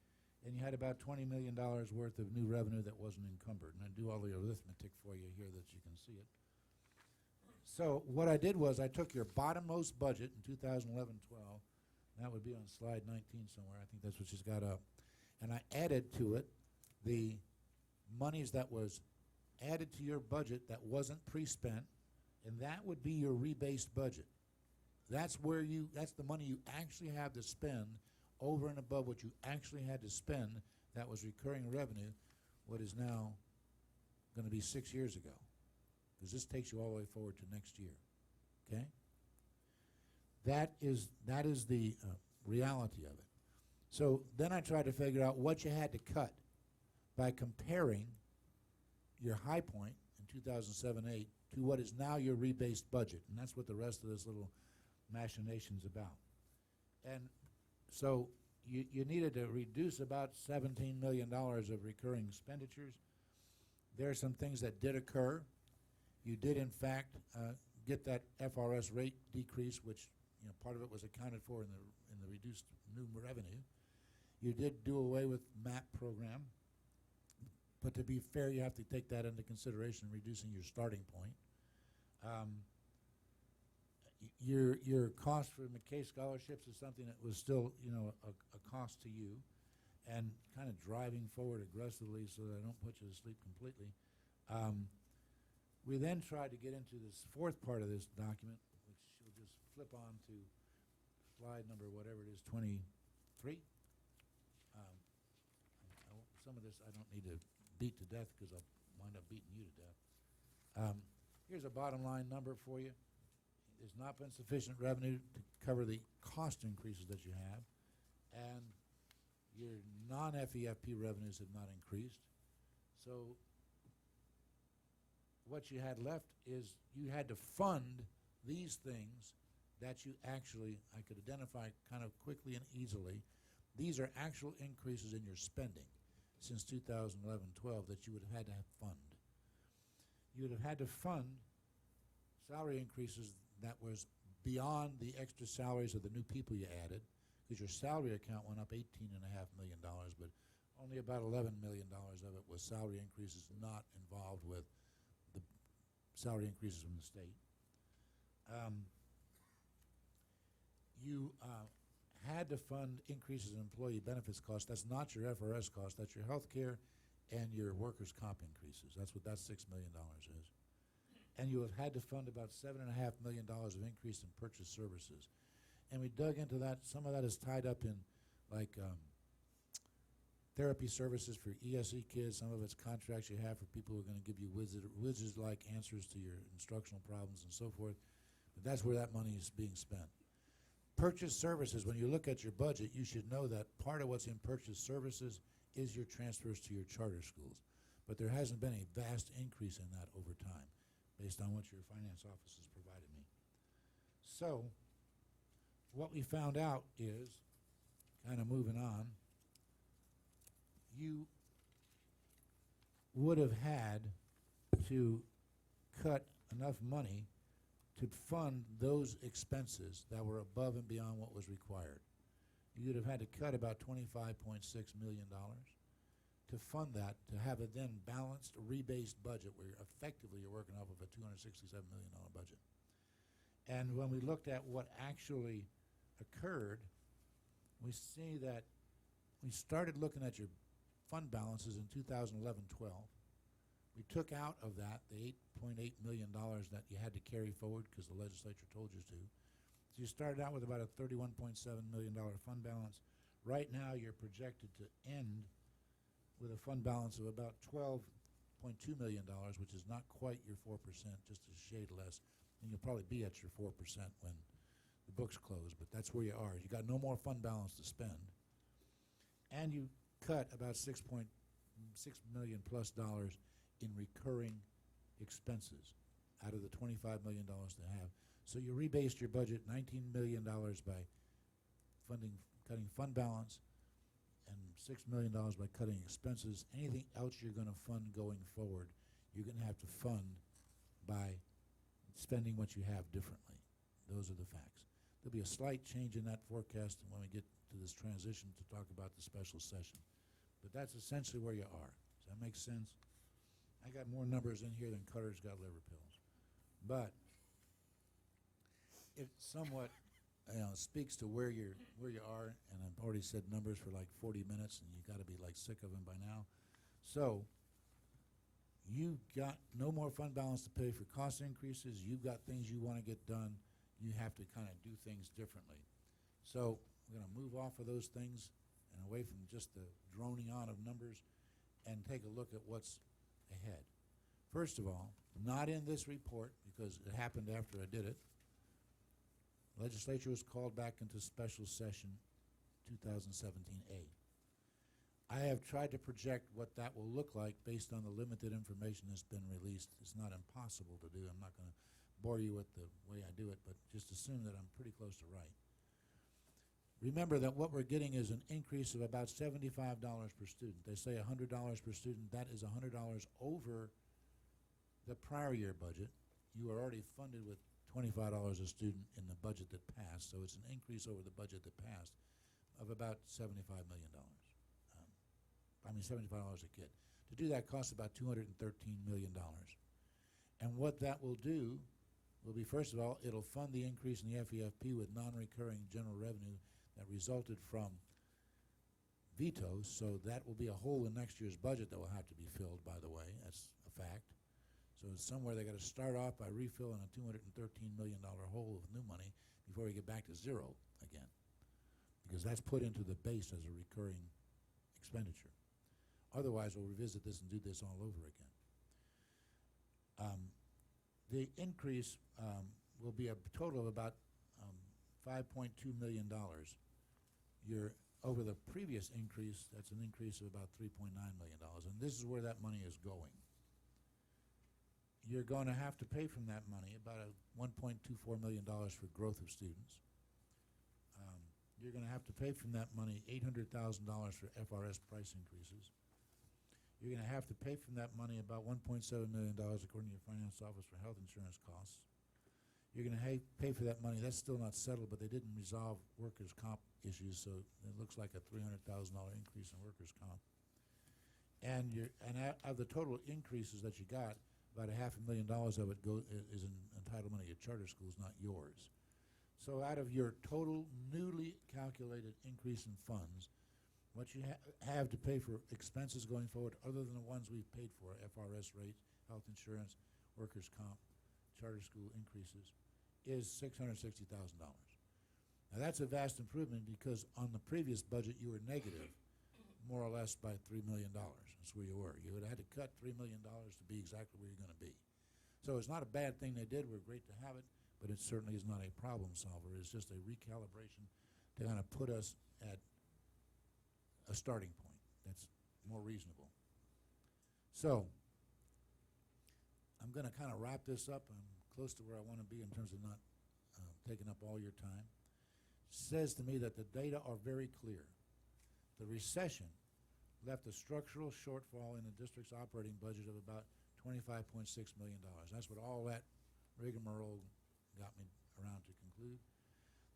and you had about $20 million worth of new revenue that wasn't encumbered. And I do all the arithmetic for you here that you can see it. So what I did was I took your bottommost budget in 2011-12, that would be on slide 19 somewhere, I think that's what she's got up, and I added to it the monies that was added to your budget that wasn't pre-spent, and that would be your rebased budget. That's the money you actually have to spend over and above what you actually had to spend that was recurring revenue, what is now going to be 6 years ago. Because this takes you all the way forward to next year, okay? That is the reality of it. So then I tried to figure out what you had to cut by comparing your high point in 2007-8 to what is now your rebased budget, and that's what the rest of this little machination's about. And so you needed to reduce about $17 million of recurring expenditures. There are some things that did occur. You did, in fact, get that FRS rate decrease, which part of it was accounted for in the reduced new revenue. You did do away with MAP program, but to be fair, you have to take that into consideration in reducing your starting point. Your cost for McKay scholarships is something that was still a cost to you, and kind of driving forward aggressively so that I don't put you to sleep completely. We then tried to get into this fourth part of this document, which you'll just flip on to slide number whatever it is, 23. Some of this I don't need to beat to death because I'll wind up beating you to death. Here's a bottom line number for you. There's not been sufficient revenue to cover the cost increases that you have, and your non-FEFP revenues have not increased. So what you had left is you had to fund these things that you actually, I could identify kind of quickly and easily. These are actual increases in your spending since 2011-12 that you would have had to fund. You would have had to fund salary increases that was beyond the extra salaries of the new people you added, because your salary account went up $18.5 million, but only about $11 million of it was salary increases not involved with the salary increases from the state. You had to fund increases in employee benefits costs. That's not your FRS cost, that's your health care and your workers' comp increases. That's what that $6 million is. And you have had to fund about $7.5 million of increase in purchase services. And we dug into that. Some of that is tied up in like therapy services for ESE kids. Some of it's contracts you have for people who are going to give you wizard-like answers to your instructional problems and so forth. But that's where that money is being spent. Purchase services, when you look at your budget, you should know that part of what's in purchase services is your transfers to your charter schools. But there hasn't been a vast increase in that over time, based on what your finance office has provided me. So, what we found out is, kind of moving on, you would have had to cut enough money to fund those expenses that were above and beyond what was required. You'd have had to cut about $25.6 million to fund that, to have a then balanced, rebased budget where effectively you're working off of a $267 million budget. And when we looked at what actually occurred, we see that we started looking at your fund balances in 2011-12. We took out of that the $8.8 million that you had to carry forward because the legislature told you to. So you started out with about a $31.7 million fund balance. Right now you're projected to end with a fund balance of about $12.2 million, which is not quite your 4%, just a shade less. And you'll probably be at your 4% when the books close, but that's where you are. You got no more fund balance to spend. And you cut about $6.6 million plus in recurring expenses out of the $25 million to have. So you rebased your budget $19 million by cutting fund balance and $6 million by cutting expenses. Anything else you're going to fund going forward, you're going to have to fund by spending what you have differently. Those are the facts. There'll be a slight change in that forecast when we get to this transition to talk about the special session. But that's essentially where you are. Does that make sense? I got more numbers in here than Cutter's got liver pills. But it somewhat speaks to where you are, and I've already said numbers for like 40 minutes, and you got to be like sick of them by now. So you've got no more fund balance to pay for cost increases. You've got things you want to get done. You have to kind of do things differently. So we're going to move off of those things and away from just the droning on of numbers and take a look at what's ahead. First of all, not in this report because it happened after I did it. Legislature was called back into special session 2017A. I have tried to project what that will look like based on the limited information that's been released. It's not impossible to do. I'm not going to bore you with the way I do it, but just assume that I'm pretty close to right. Remember that what we're getting is an increase of about $75 per student. They say $100 per student. That is $100 over the prior year budget. You are already funded with $25 a student in the budget that passed, so it's an increase over the budget that passed of about $75 million. $75 a kid. To do that costs about $213 million. And what that will do will be, first of all, it'll fund the increase in the FEFP with non-recurring general revenue that resulted from vetoes, so that will be a hole in next year's budget that will have to be filled, by the way. That's a fact. So somewhere they got to start off by refilling a $213 million hole of new money before we get back to zero again, because that's put into the base as a recurring expenditure. Otherwise, we'll revisit this and do this all over again. The increase will be a total of about $5.2 million. You're over the previous increase, that's an increase of about $3.9 million, and this is where that money is going. You're going to have to pay from that money about $1.24 million for growth of students. You're going to have to pay from that money $800,000 for FRS price increases. You're going to have to pay from that money about $1.7 million, according to your finance office, for health insurance costs. You're going to pay for that money. That's still not settled, but they didn't resolve workers' comp issues, so it looks like a $300,000 increase in workers' comp. And out of the total increases that you got, about $500,000 of it is in entitlement of your charter schools, not yours. So out of your total newly calculated increase in funds, what you have to pay for expenses going forward, other than the ones we've paid for, FRS rates, health insurance, workers' comp, charter school increases, is $660,000. Now that's a vast improvement because on the previous budget you were negative, more or less by $3 million. That's where you were. You would have had to cut $3 million to be exactly where you're going to be. So it's not a bad thing they did. We're great to have it, but it certainly is not a problem solver. It's just a recalibration to kind of put us at a starting point that's more reasonable. So I'm going to kind of wrap this up. I'm close to where I want to be in terms of not taking up all your time. Says to me that the data are very clear. The recession left a structural shortfall in the district's operating budget of about $25.6 million. That's what all that rigmarole got me around to conclude.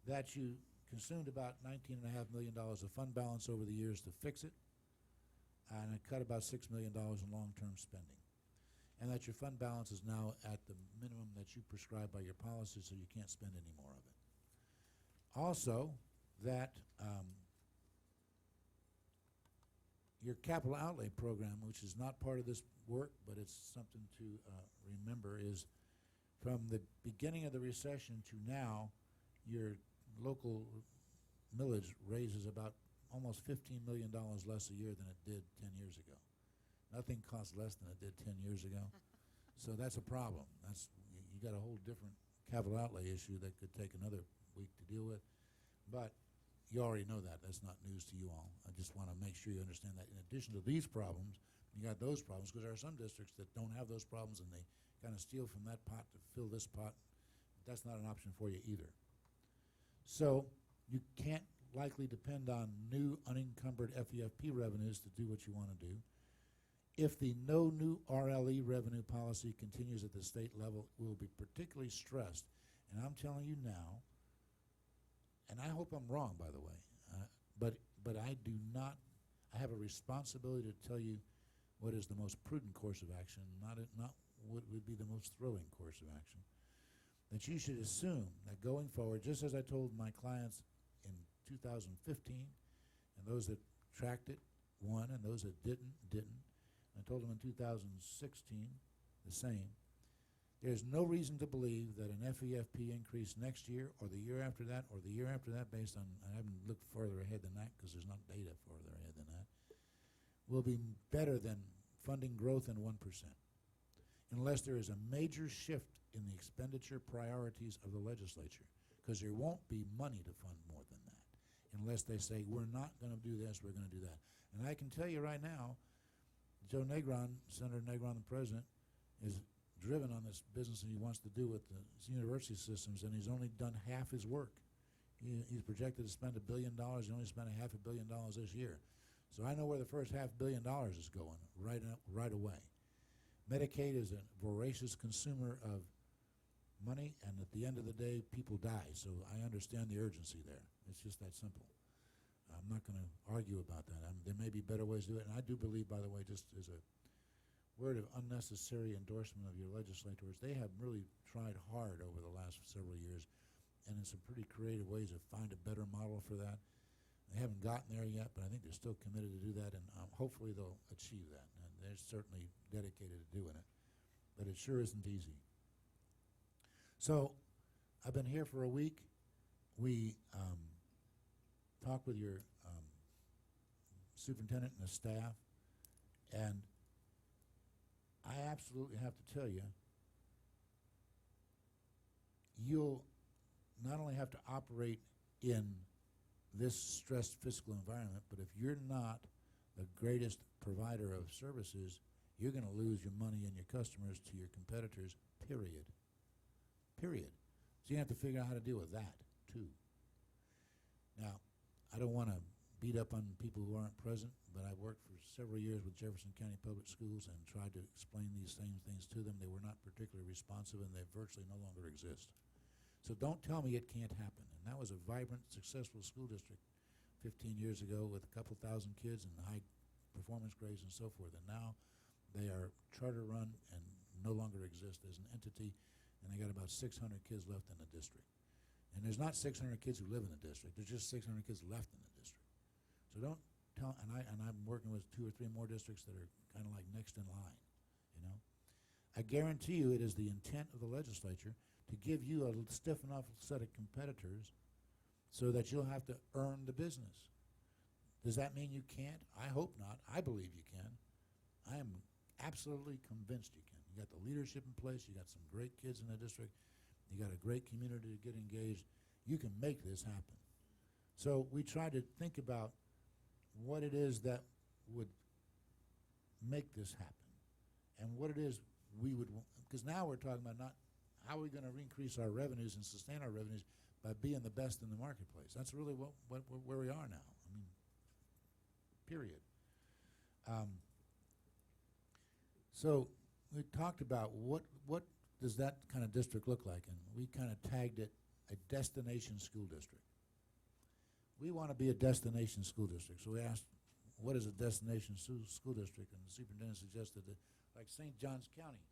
That you consumed about $19.5 million of fund balance over the years to fix it, and it cut about $6 million in long-term spending. And that your fund balance is now at the minimum that you prescribe by your policy, so you can't spend any more of it. Also, that your capital outlay program, which is not part of this work, but it's something to remember, is from the beginning of the recession to now, your local millage raises about almost $15 million less a year than it did 10 years ago. Nothing costs less than it did 10 years ago. So that's a problem. You got a whole different capital outlay issue that could take another week to deal with. But you already know that. That's not news to you all. I just want to make sure you understand that in addition to these problems, you got those problems, because there are some districts that don't have those problems and they kind of steal from that pot to fill this pot. That's not an option for you either. So you can't likely depend on new unencumbered FEFP revenues to do what you want to do. If the no new RLE revenue policy continues at the state level, we'll be particularly stressed. And I'm telling you now, and I hope I'm wrong, by the way, but I do not, I have a responsibility to tell you what is the most prudent course of action, not what would be the most thrilling course of action. That you should assume that going forward, just as I told my clients in 2015, and those that tracked it won, and those that didn't. I told them in 2016 the same. There's no reason to believe that an FEFP increase next year or the year after that or the year after that, based on, I haven't looked further ahead than that because there's not data further ahead than that, will be better than funding growth in 1%, unless there is a major shift in the expenditure priorities of the legislature, because there won't be money to fund more than that unless they say, we're not going to do this, we're going to do that. And I can tell you right now, Joe Negron, Senator Negron, the president, is driven on this business that he wants to do with the university systems, and he's only done half his work. He's projected to spend $1 billion. He only spent $500 million this year. So I know where the first $500 million is going right away. Medicaid is a voracious consumer of money, and at the end of the day, people die. So I understand the urgency there. It's just that simple. I'm not going to argue about that. There may be better ways to do it. And I do believe, by the way, just as a word of unnecessary endorsement of your legislators, they have really tried hard over the last several years, and in some pretty creative ways to find a better model for that. They haven't gotten there yet, but I think they're still committed to do that, and hopefully they'll achieve that. And they're certainly dedicated to doing it. But it sure isn't easy. So I've been here for a week. We talked with your superintendent and the staff, and I absolutely have to tell you, you'll not only have to operate in this stressed fiscal environment, but if you're not the greatest provider of services, you're going to lose your money and your customers to your competitors, period. Period. So you have to figure out how to deal with that, too. Now, I don't want to beat up on people who aren't present, but I worked for several years with Jefferson County Public Schools and tried to explain these same things to them. They were not particularly responsive, and they virtually no longer exist. So don't tell me it can't happen. And that was a vibrant, successful school district 15 years ago with a couple thousand kids and high performance grades and so forth. And now they are charter run and no longer exist as an entity, and they got about 600 kids left in the district. And there's not 600 kids who live in the district. There's just 600 kids left in the district. So don't tell, and I'm working with 2 or 3 more districts that are kind of like next in line, you know. I guarantee you it is the intent of the legislature to give you a stiff enough set of competitors so that you'll have to earn the business. Does that mean you can't? I hope not. I believe you can. I am absolutely convinced you can. You got the leadership in place. You got some great kids in the district. You got a great community to get engaged. You can make this happen. So we try to think about what it is that would make this happen and what it is we would want. Because now we're talking about not how are we going to increase our revenues and sustain our revenues by being the best in the marketplace. That's really where we are now. I mean, period. So we talked about what does that kind of district look like, and we kind of tagged it a destination school district. We want to be a destination school district, so we asked, what is a destination school district? And the superintendent suggested that, like St. Johns County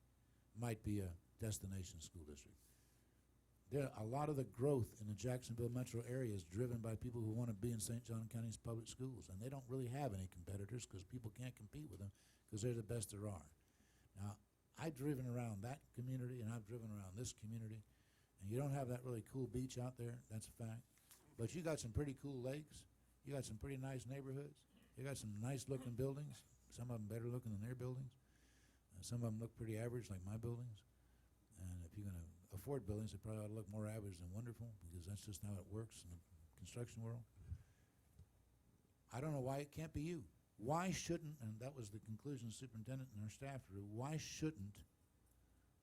might be a destination school district. A lot of the growth in the Jacksonville metro area is driven by people who want to be in St. John County's public schools, and they don't really have any competitors because people can't compete with them because they're the best there are. Now, I've driven around that community, and I've driven around this community, and you don't have that really cool beach out there, that's a fact, but you got some pretty cool lakes, you got some pretty nice neighborhoods, you got some nice-looking buildings, some of them better looking than their buildings, some of them look pretty average like my buildings, and if you're going to afford buildings, they probably ought to look more average than wonderful, because that's just how it works in the construction world. I don't know why it can't be you. Why shouldn't, and that was the conclusion the superintendent and her staff drew, why shouldn't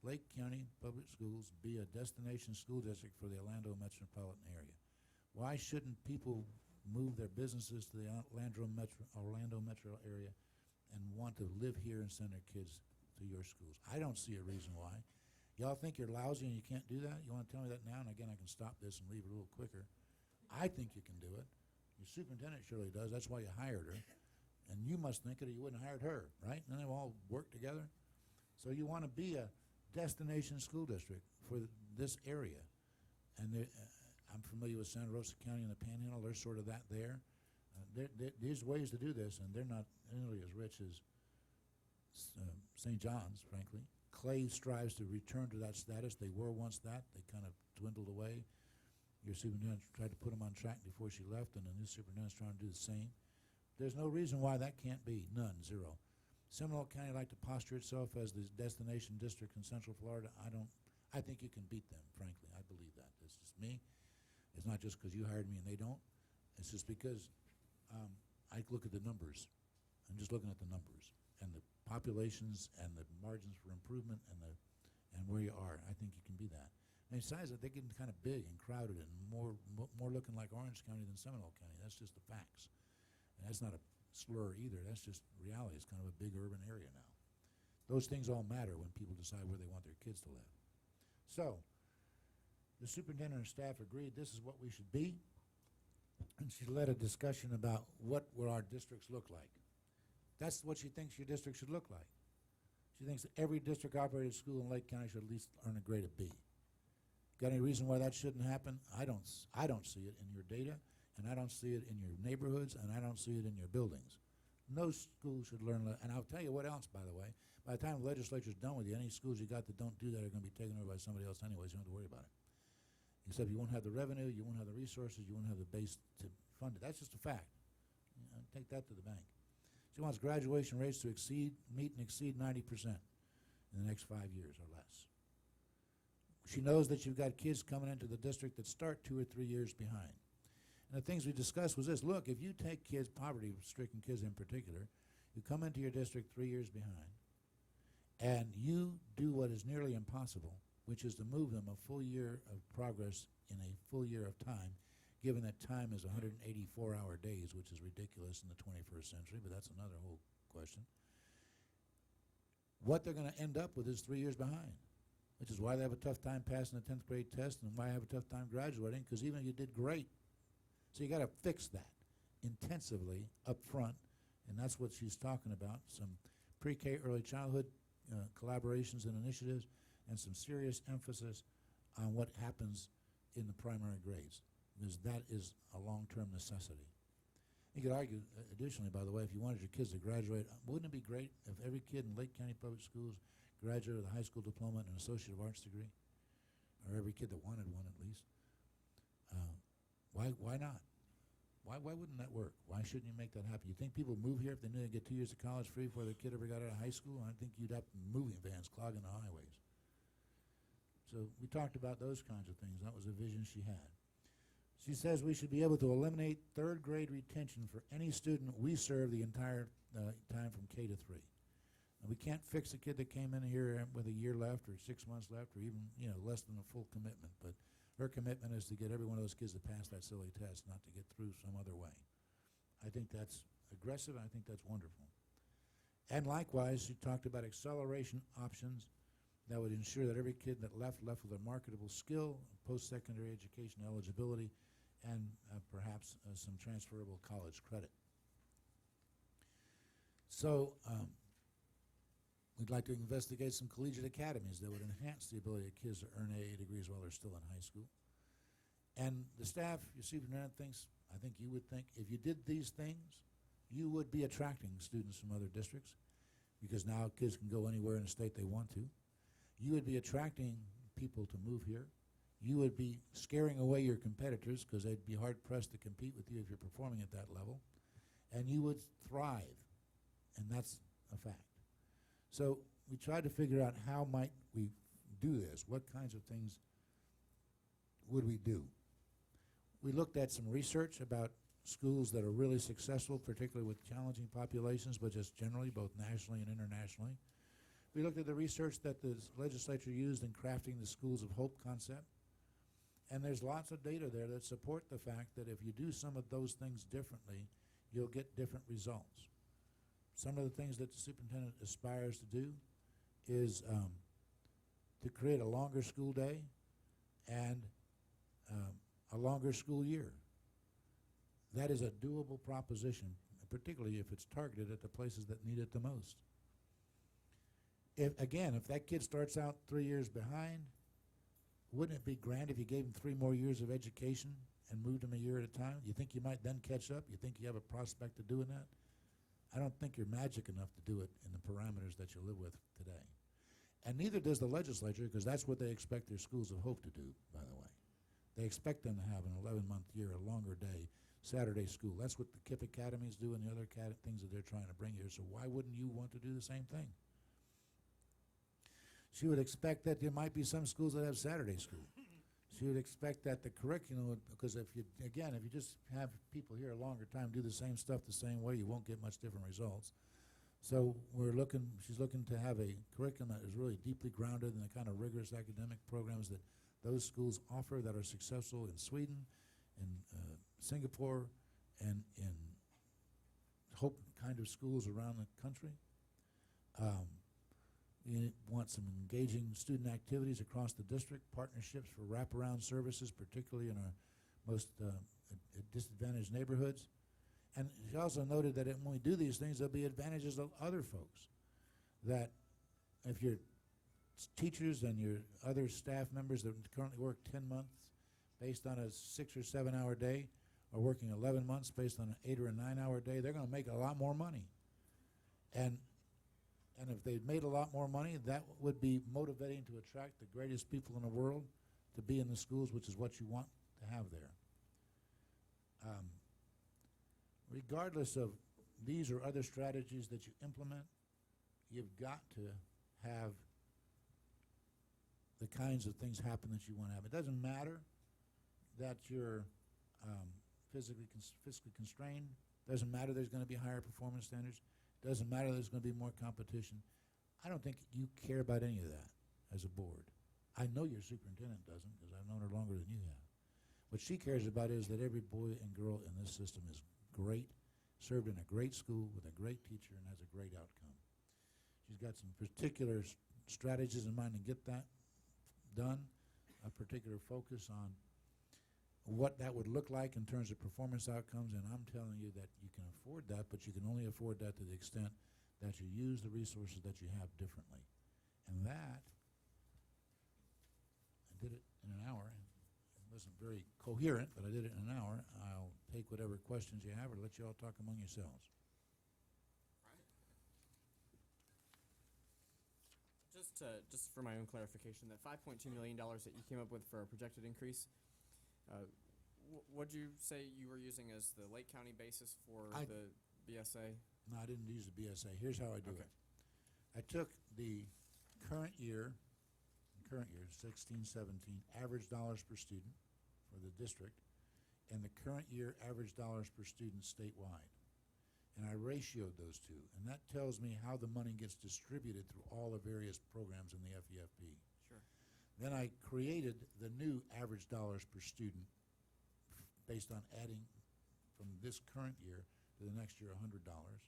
Lake County Public Schools be a destination school district for the Orlando metropolitan area? Why shouldn't people move their businesses to the Orlando metro area and want to live here and send their kids to your schools? I don't see a reason why. Y'all think you're lousy and you can't do that? You want to tell me that now? And again, I can stop this and leave it a little quicker. I think you can do it. Your superintendent surely does. That's why you hired her. And you must think it or you wouldn't have hired her, right? And they all work together. So you want to be a destination school district for this area. And I'm familiar with Santa Rosa County and the Panhandle. They're sort of that there. There's ways to do this, and they're not nearly as rich as St. John's, frankly. Clay strives to return to that status. They were once that. They kind of dwindled away. Your superintendent tried to put them on track before she left, and the new superintendent's trying to do the same. There's no reason why that can't be. None. Zero. Seminole County like to posture itself as the destination district in Central Florida. I think you can beat them, frankly. I believe that. It's just me. It's not just because you hired me and they don't. It's just because I look at the numbers. I'm just looking at the numbers and the populations and the margins for improvement and where you are. I think you can be that. And besides that, they're getting kind of big and crowded and more looking like Orange County than Seminole County. That's just the facts. And that's not a slur either. That's just reality. It's kind of a big urban area now. Those things all matter when people decide where they want their kids to live. So the superintendent and staff agreed this is what we should be, and she led a discussion about what will our districts look like. That's what she thinks your district should look like. She thinks that every district-operated school in Lake County should at least earn a grade of B. Got any reason why that shouldn't happen? I don't see it in your data, and I don't see it in your neighborhoods, and I don't see it in your buildings. No school should learn, and I'll tell you what else, by the way. By the time the legislature's done with you, any schools you got that don't do that are going to be taken over by somebody else anyways. You don't have to worry about it. Except you won't have the revenue, you won't have the resources, you won't have the base to fund it. That's just a fact. You know, take that to the bank. She wants graduation rates to meet and exceed 90% in the next 5 years or less. She knows that you've got kids coming into the district that start 2 or 3 years behind. And the things we discussed was this. Look, if you take kids, poverty-stricken kids in particular, who come into your district 3 years behind, and you do what is nearly impossible, which is to move them a full year of progress in a full year of time, given that time is 184-hour days, which is ridiculous in the 21st century, but that's another whole question. What they're going to end up with is 3 years behind, which is why they have a tough time passing the 10th grade test and why I have a tough time graduating, because even if you did great. So you got to fix that intensively up front, and that's what she's talking about, some pre-K early childhood collaborations and initiatives, and some serious emphasis on what happens in the primary grades, because that is a long-term necessity. You could argue, additionally, by the way, if you wanted your kids to graduate, wouldn't it be great if every kid in Lake County Public Schools graduated with a high school diploma and an Associate of Arts degree? Or every kid that wanted one, at least. Why not? Why wouldn't that work? Why shouldn't you make that happen? You think people move here if they knew they'd get 2 years of college free before their kid ever got out of high school? I think you'd have moving vans clogging the highways. So we talked about those kinds of things. That was a vision she had. She says we should be able to eliminate third grade retention for any student we serve the entire time from K to 3. And we can't fix a kid that came in here with a year left or 6 months left or even less than a full commitment. But her commitment is to get every one of those kids to pass that silly test, not to get through some other way. I think that's aggressive, and I think that's wonderful. And likewise, she talked about acceleration options that would ensure that every kid that left with a marketable skill, post-secondary education eligibility, and perhaps some transferable college credit. So we'd like to investigate some collegiate academies that would enhance the ability of kids to earn AA degrees while they're still in high school. And the staff, your superintendent thinks, I think you would think, if you did these things, you would be attracting students from other districts, because now kids can go anywhere in the state they want to. You would be attracting people to move here. You would be scaring away your competitors, because they'd be hard-pressed to compete with you if you're performing at that level. And you would thrive, and that's a fact. So we tried to figure out how might we do this. What kinds of things would we do? We looked at some research about schools that are really successful, particularly with challenging populations, but just generally, both nationally and internationally. We looked at the research that the legislature used in crafting the Schools of Hope concept. And there's lots of data there that support the fact that if you do some of those things differently, you'll get different results. Some of the things that the superintendent aspires to do is to create a longer school day and a longer school year. That is a doable proposition, particularly if it's targeted at the places that need it the most. If that kid starts out 3 years behind, wouldn't it be grand if you gave him 3 more years of education and moved him a year at a time? You think you might then catch up? You think you have a prospect of doing that? I don't think you're magic enough to do it in the parameters that you live with today. And neither does the legislature, because that's what they expect their Schools of Hope to do, by the way. They expect them to have an 11-month year, a longer day, Saturday school. That's what the KIPP academies do and the other things that they're trying to bring here. So why wouldn't you want to do the same thing? She would expect that there might be some schools that have Saturday school. She would expect that the curriculum would, because if you just have people here a longer time do the same stuff the same way, you won't get much different results. So she's looking to have a curriculum that is really deeply grounded in the kind of rigorous academic programs that those schools offer that are successful in Sweden, in Singapore, and in Hope kind of schools around the country. We want some engaging student activities across the district, partnerships for wraparound services, particularly in our most disadvantaged neighborhoods. And she also noted that when we do these things, there'll be advantages of other folks. That if your teachers and your other staff members that currently work 10 months based on a 6 or 7 hour day are working 11 months based on an 8 or a 9 hour day, they're going to make a lot more money. And if they'd made a lot more money, that would be motivating to attract the greatest people in the world to be in the schools, which is what you want to have there. Regardless of these or other strategies that you implement, you've got to have the kinds of things happen that you want to have. It doesn't matter that you're fiscally constrained. It doesn't matter there's going to be higher performance standards. Doesn't matter there's going to be more competition. I don't think you care about any of that as a board. I know your superintendent doesn't, because I've known her longer than you have. What she cares about is that every boy and girl in this system is great, served in a great school with a great teacher, and has a great outcome. She's got some particular strategies in mind to get that done, a particular focus on what that would look like in terms of performance outcomes, and I'm telling you that you can afford that, but you can only afford that to the extent that you use the resources that you have differently. And that, I did it in an hour, wasn't very coherent, but I did it in an hour. I'll take whatever questions you have or let you all talk among yourselves. Just for my own clarification, that $5.2 million that you came up with for a projected increase, what'd you say you were using as the Lake County basis for I- the BSA? No, I didn't use the BSA. Here's how I do Okay. it. I took the current year, 16, 17, average dollars per student for the district, and the current year average dollars per student statewide. And I ratioed those two, and that tells me how the money gets distributed through all the various programs in the FEFP. Sure. Then I created the new average dollars per student based on adding from this current year to the next year $100.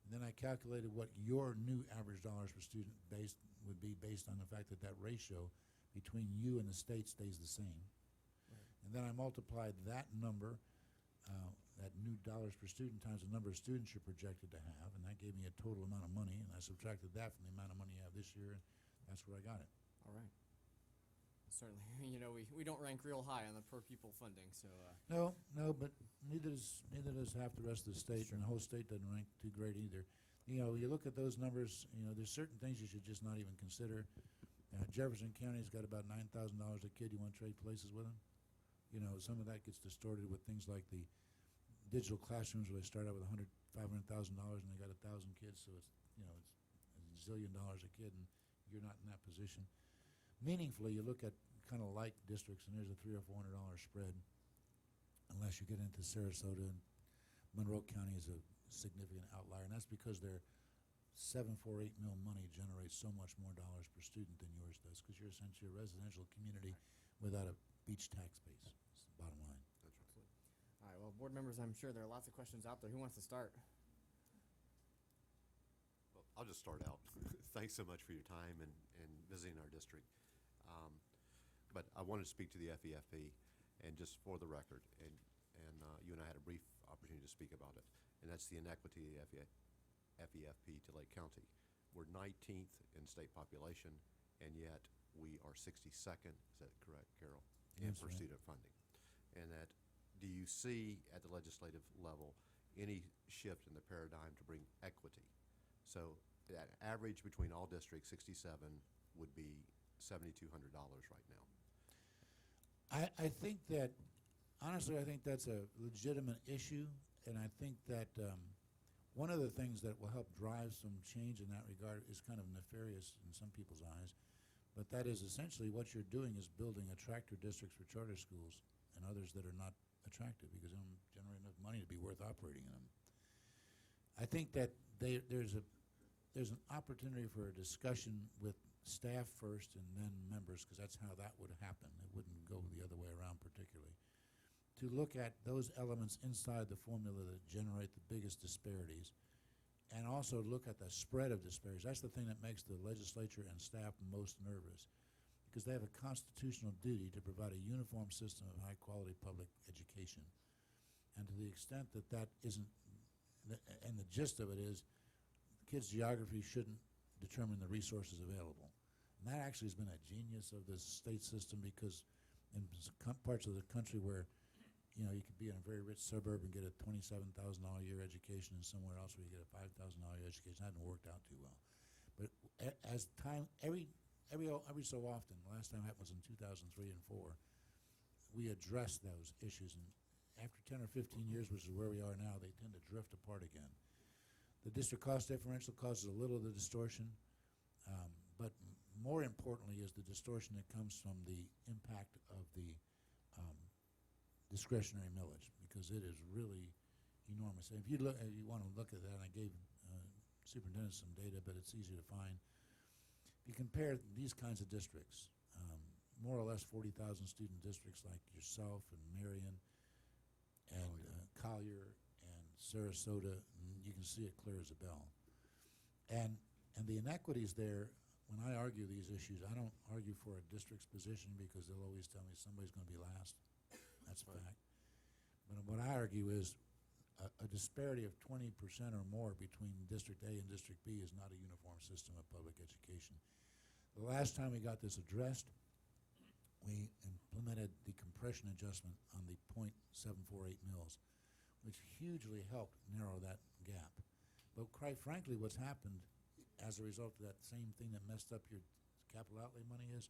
And then I calculated what your new average dollars per student would be based on the fact that that ratio between you and the state stays the same. Right. And then I multiplied that number, that new dollars per student times the number of students you're projected to have, and that gave me a total amount of money, and I subtracted that from the amount of money you have this year, and that's where I got it. All right. Certainly, we don't rank real high on the per pupil funding, so No, but neither does half the rest of the state, and the whole state doesn't rank too great either. You look at those numbers, there's certain things you should just not even consider. Jefferson County's got about $9,000 a kid. You want to trade places with them? Some of that gets distorted with things like the digital classrooms where they start out with $500,000 and they got 1,000 kids, so it's a zillion dollars a kid, and you're not in that position. Meaningfully, you look at kind of like districts, and there's a $300 or $400 spread, unless you get into Sarasota, and Monroe County is a significant outlier, and that's because their 748 mil money generates so much more dollars per student than yours does, because you're essentially a residential community without a beach tax base. That's the bottom line. That's right. all right. Well, board members, I'm sure there are lots of questions out there. Who wants to start? Well, I'll just start out. Thanks so much for your time and visiting our district. But I wanted to speak to the FEFP, and just for the record, and you and I had a brief opportunity to speak about it, and that's the inequity of the FEFP to Lake County. We're 19th in state population, and yet we are 62nd, is that correct, Carol? In That's per right. student funding. And that, do you see at the legislative level any shift in the paradigm to bring equity? So that average between all districts, 67, would be $7,200 right now. I think that, honestly, I think that's a legitimate issue, and I think that one of the things that will help drive some change in that regard is kind of nefarious in some people's eyes, but that is essentially what you're doing is building attractor districts for charter schools and others that are not attractive because they don't generate enough money to be worth operating in them. I think that there's an opportunity for a discussion with staff first and then members, because that's how that would happen. It wouldn't go the other way around particularly. To look at those elements inside the formula that generate the biggest disparities, and also look at the spread of disparities. That's the thing that makes the legislature and staff most nervous, because they have a constitutional duty to provide a uniform system of high-quality public education. And to the extent that that isn't, and the gist of it is, kids' geography shouldn't determine the resources available. And that actually has been a genius of this state system, because in parts of the country where you could be in a very rich suburb and get a $27,000 a year education, and somewhere else where you get a $5,000 a year education, that hasn't worked out too well. But as time, every so often, the last time it happened was in 2003 and 4, we addressed those issues, and after 10 or 15 years, which is where we are now, they tend to drift apart again. The district cost differential causes a little of the distortion, but more importantly is the distortion that comes from the impact of the discretionary millage, because it is really enormous. And if you want to look at that, and I gave superintendent some data, but it's easy to find. If you compare these kinds of districts, more or less 40,000 student districts like yourself and Marion and Collier and Sarasota, and you can see it clear as a bell. And the inequities there, when I argue these issues, I don't argue for a district's position, because they'll always tell me somebody's going to be last. That's a fact. But what I argue is a disparity of 20% or more between District A and District B is not a uniform system of public education. The last time we got this addressed, we implemented the compression adjustment on the .748 mils, which hugely helped narrow that gap. But quite frankly, what's happened as a result of that same thing that messed up your capital outlay money is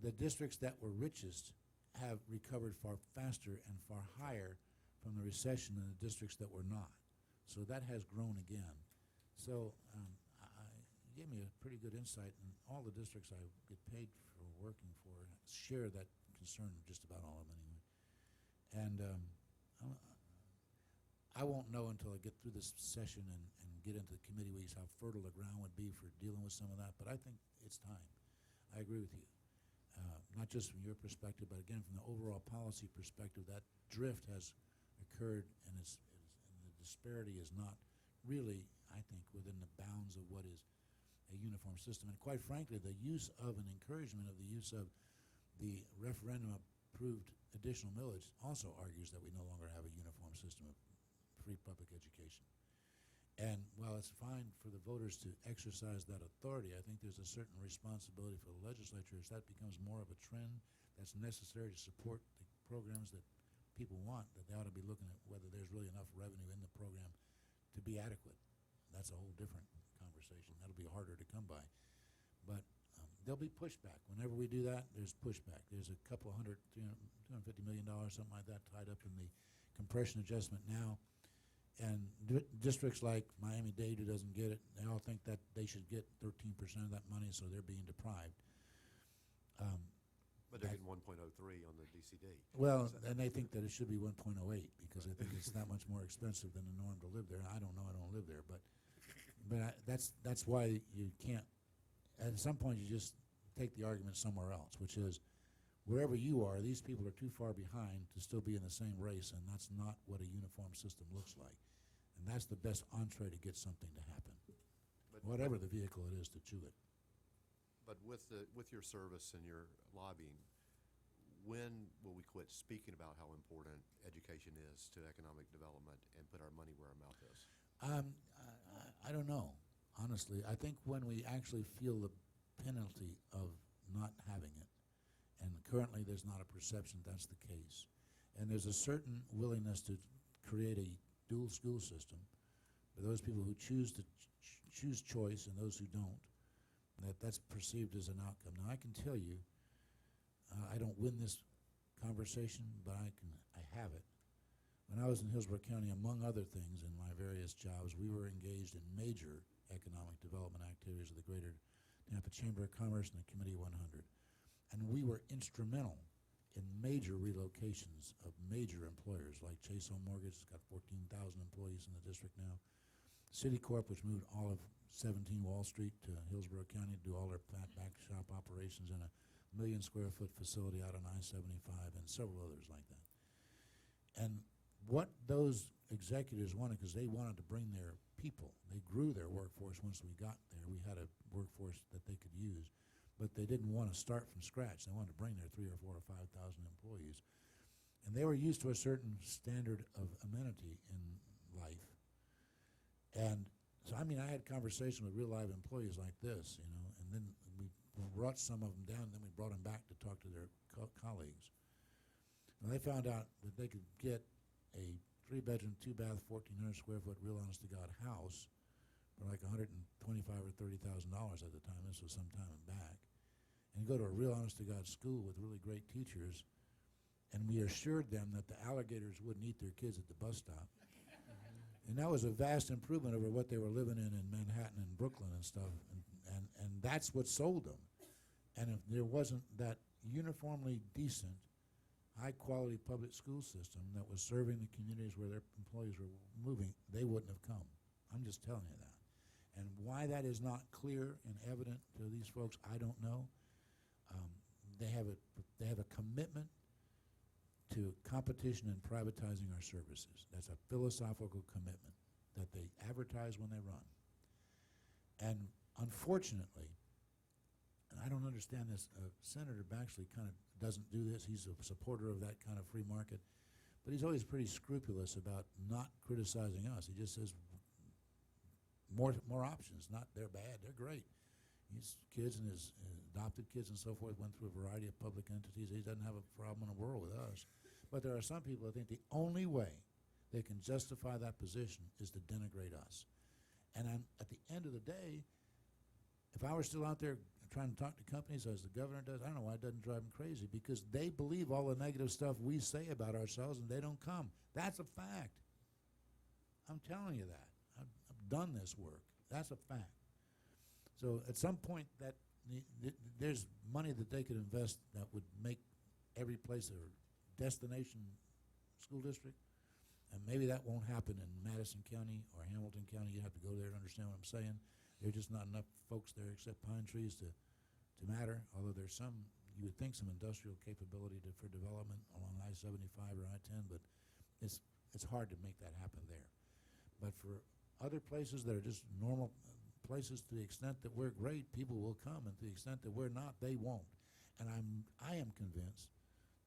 the districts that were richest have recovered far faster and far higher from the recession than the districts that were not. So that has grown again. So you gave me a pretty good insight, and all the districts I get paid for working for share that concern, just about all of them anyway. And I won't know until I get through this session and get into the committee weeks how fertile the ground would be for dealing with some of that, but I think it's time. I agree with you. Not just from your perspective, but again from the overall policy perspective, that drift has occurred, and the disparity is not really, I think, within the bounds of what is a uniform system. And quite frankly, the use of and encouragement of the use of the referendum-approved additional millage also argues that we no longer have a uniform system of free public education. And while it's fine for the voters to exercise that authority, I think there's a certain responsibility for the legislature as that becomes more of a trend that's necessary to support the programs that people want, that they ought to be looking at whether there's really enough revenue in the program to be adequate. That's a whole different conversation. That'll be harder to come by. But there'll be pushback. Whenever we do that, there's pushback. There's a couple $250 million, something like that, tied up in the compression adjustment now. And districts like Miami-Dade, who doesn't get it, they all think that they should get 13% of that money, so they're being deprived. But they're getting 1.03 on the DCD. Well, and they think that it should be 1.08 because they think it's that much more expensive than the norm to live there. I don't know, I don't live there, but that's why you can't. At some point, you just take the argument somewhere else, which is wherever you are, these people are too far behind to still be in the same race, and that's not what a uniform system looks like. And that's the best entree to get something to happen, whatever the vehicle it is to chew it. But with your service and your lobbying, when will we quit speaking about how important education is to economic development and put our money where our mouth is? I don't know, honestly. I think when we actually feel the penalty of not having it, and currently there's not a perception that's the case, and there's a certain willingness to create a dual school system for those people who choose to choose choice and those who don't, that's perceived as an outcome. Now I can tell you, I don't win this conversation, but I have it. When I was in Hillsborough County, among other things in my various jobs, we were engaged in major economic development activities of the Greater Tampa Chamber of Commerce and the Committee 100. And we were instrumental in major relocations of major employers like Chase Home Mortgage, has got 14,000 employees in the district now. Citicorp, which moved all of 17 Wall Street to Hillsborough County to do all their back shop operations in a 1 million square foot facility out on I-75, and several others like that. And what those executives wanted, because they wanted to bring their people, they grew their workforce once we got there. We had a workforce that they could use, but they didn't want to start from scratch. They wanted to bring their 3,000 or 4,000 or 5,000 employees. And they were used to a certain standard of amenity in life. And so, I mean, I had conversations with real live employees like this, you know, and then we brought some of them down, and then we brought them back to talk to their colleagues. And they found out that they could get a 3-bedroom, 2-bath, 1,400 square foot real honest-to-God house for like $125,000 or $30,000 at the time. This was some time back. And go to a real honest-to-God school with really great teachers, and we assured them that the alligators wouldn't eat their kids at the bus stop. And that was a vast improvement over what they were living in Manhattan and Brooklyn and stuff. And that's what sold them. And if there wasn't that uniformly decent, high-quality public school system that was serving the communities where their employees were moving, they wouldn't have come. I'm just telling you that. And why that is not clear and evident to these folks, I don't know. They have a commitment to competition and privatizing our services. That's a philosophical commitment that they advertise when they run. And unfortunately, and I don't understand this, Senator Baxley kind of doesn't do this. He's a supporter of that kind of free market. But he's always pretty scrupulous about not criticizing us. He just says more options. Not they're bad, they're great. His kids and his adopted kids and so forth, went through a variety of public entities. He doesn't have a problem in the world with us. But there are some people that think the only way they can justify that position is to denigrate us. And at the end of the day, if I were still out there trying to talk to companies as the governor does, I don't know why it doesn't drive them crazy, because they believe all the negative stuff we say about ourselves and they don't come. That's a fact. I'm telling you that. I've done this work. That's a fact. So at some point, there's money that they could invest that would make every place a destination school district. And maybe that won't happen in Madison County or Hamilton County. You have to go there to understand what I'm saying. There's just not enough folks there except pine trees to matter, although there's some, you would think, some industrial capability for development along I-75 or I-10, but it's hard to make that happen there. But for other places that are just normal places, to the extent that we're great, people will come, and to the extent that we're not, they won't. And I am convinced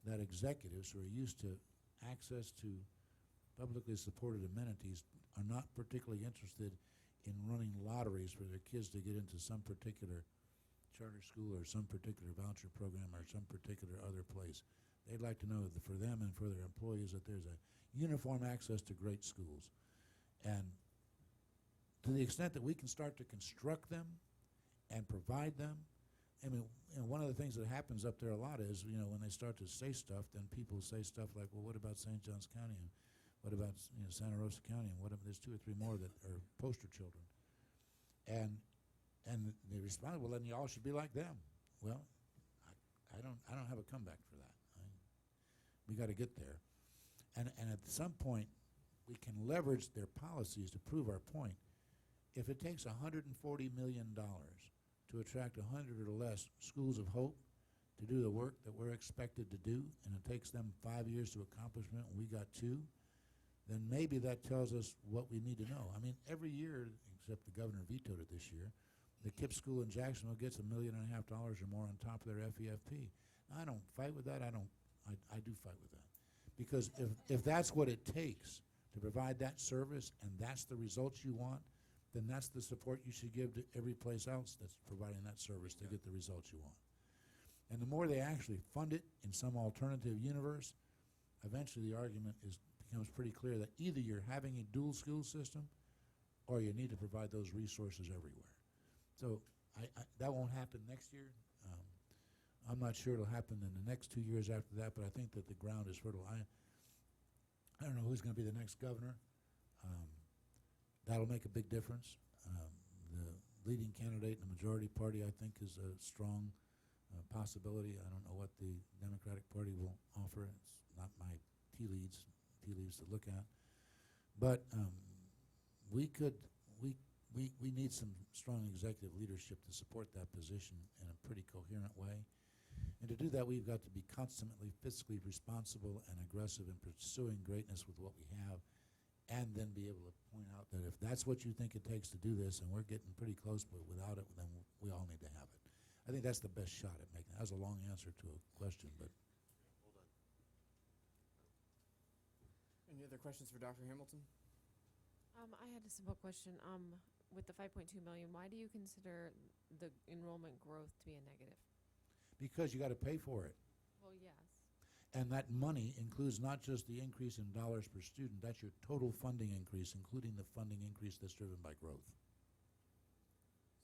that executives who are used to access to publicly supported amenities are not particularly interested in running lotteries for their kids to get into some particular charter school or some particular voucher program or some particular other place. They'd like to know that for them and for their employees that there's a uniform access to great schools. And to the extent that we can start to construct them and provide them, I mean, one of the things that happens up there a lot is, when they start to say stuff, then people say stuff like, well, what about St. Johns County, and what about Santa Rosa County, and what if there's 2 or 3 more that are poster children? And they respond, well, then y'all should be like them. Well, I don't have a comeback for that. We got to get there. And at some point, we can leverage their policies to prove our point. If it takes $140 million to attract 100 or less schools of hope to do the work that we're expected to do, and it takes them 5 years to accomplishment, and we got 2, then maybe that tells us what we need to know. I mean, every year, except the governor vetoed it this year, the KIPP school in Jacksonville gets $1.5 million or more on top of their FEFP. I don't fight with that. I do fight with that. Because if that's what it takes to provide that service and that's the results you want, then that's the support you should give to every place else that's providing that service to get the results you want. And the more they actually fund it in some alternative universe, eventually the argument becomes pretty clear that either you're having a dual school system or you need to provide those resources everywhere. So that won't happen next year. I'm not sure it'll happen in the next 2 years after that, but I think that the ground is fertile. I don't know who's going to be the next governor. That'll make a big difference. The leading candidate in the majority party, I think, is a strong possibility. I don't know what the Democratic Party will offer. It's not my tea leaves to look at. But we need some strong executive leadership to support that position in a pretty coherent way. And to do that, we've got to be constantly fiscally responsible and aggressive in pursuing greatness with what we have, and then be able to point out that if that's what you think it takes to do this, and we're getting pretty close, but without it, then we all need to have it. I think that's the best shot at making it. That was a long answer to a question, but. Well done. Any other questions for Dr. Hamilton? I had a simple question. With the 5.2 million, why do you consider the enrollment growth to be a negative? Because you got to pay for it. Well, yes. And that money includes not just the increase in dollars per student, that's your total funding increase, including the funding increase that's driven by growth.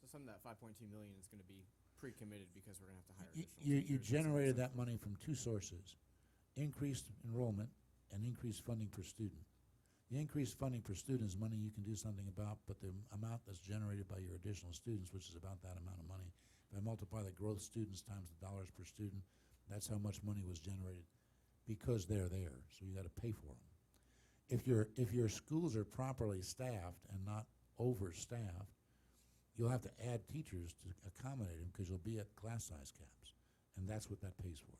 So some of that 5.2 million is going to be pre-committed because we're going to have to hire additional You teachers. generated that money from 2 sources, increased enrollment and increased funding per student. The increased funding per student is money you can do something about, but the amount that's generated by your additional students, which is about that amount of money, if I multiply the growth students times the dollars per student, that's how much money was generated because they're there, so you got to pay for them. If your schools are properly staffed and not overstaffed, you'll have to add teachers to accommodate them because you'll be at class size caps, and that's what that pays for.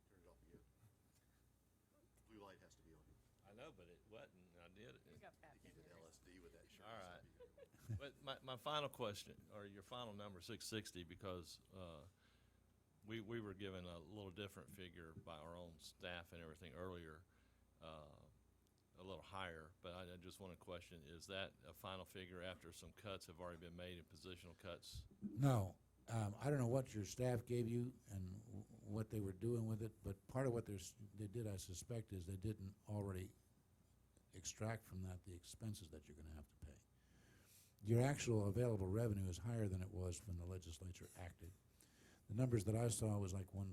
Turn it off again. Blue light has to be on. I know, but it wasn't. I did it. You did LSD with that shirt. All right. But my final question, or your final number, 660, because we were given a little different figure by our own staff and everything earlier, a little higher, but I just want to question, is that a final figure after some cuts have already been made in positional cuts? No, I don't know what your staff gave you and what they were doing with it, but part of what they did, I suspect, is they didn't already extract from that the expenses that you're gonna have to pay. Your actual available revenue is higher than it was when the legislature acted. The numbers that I saw was like $1.2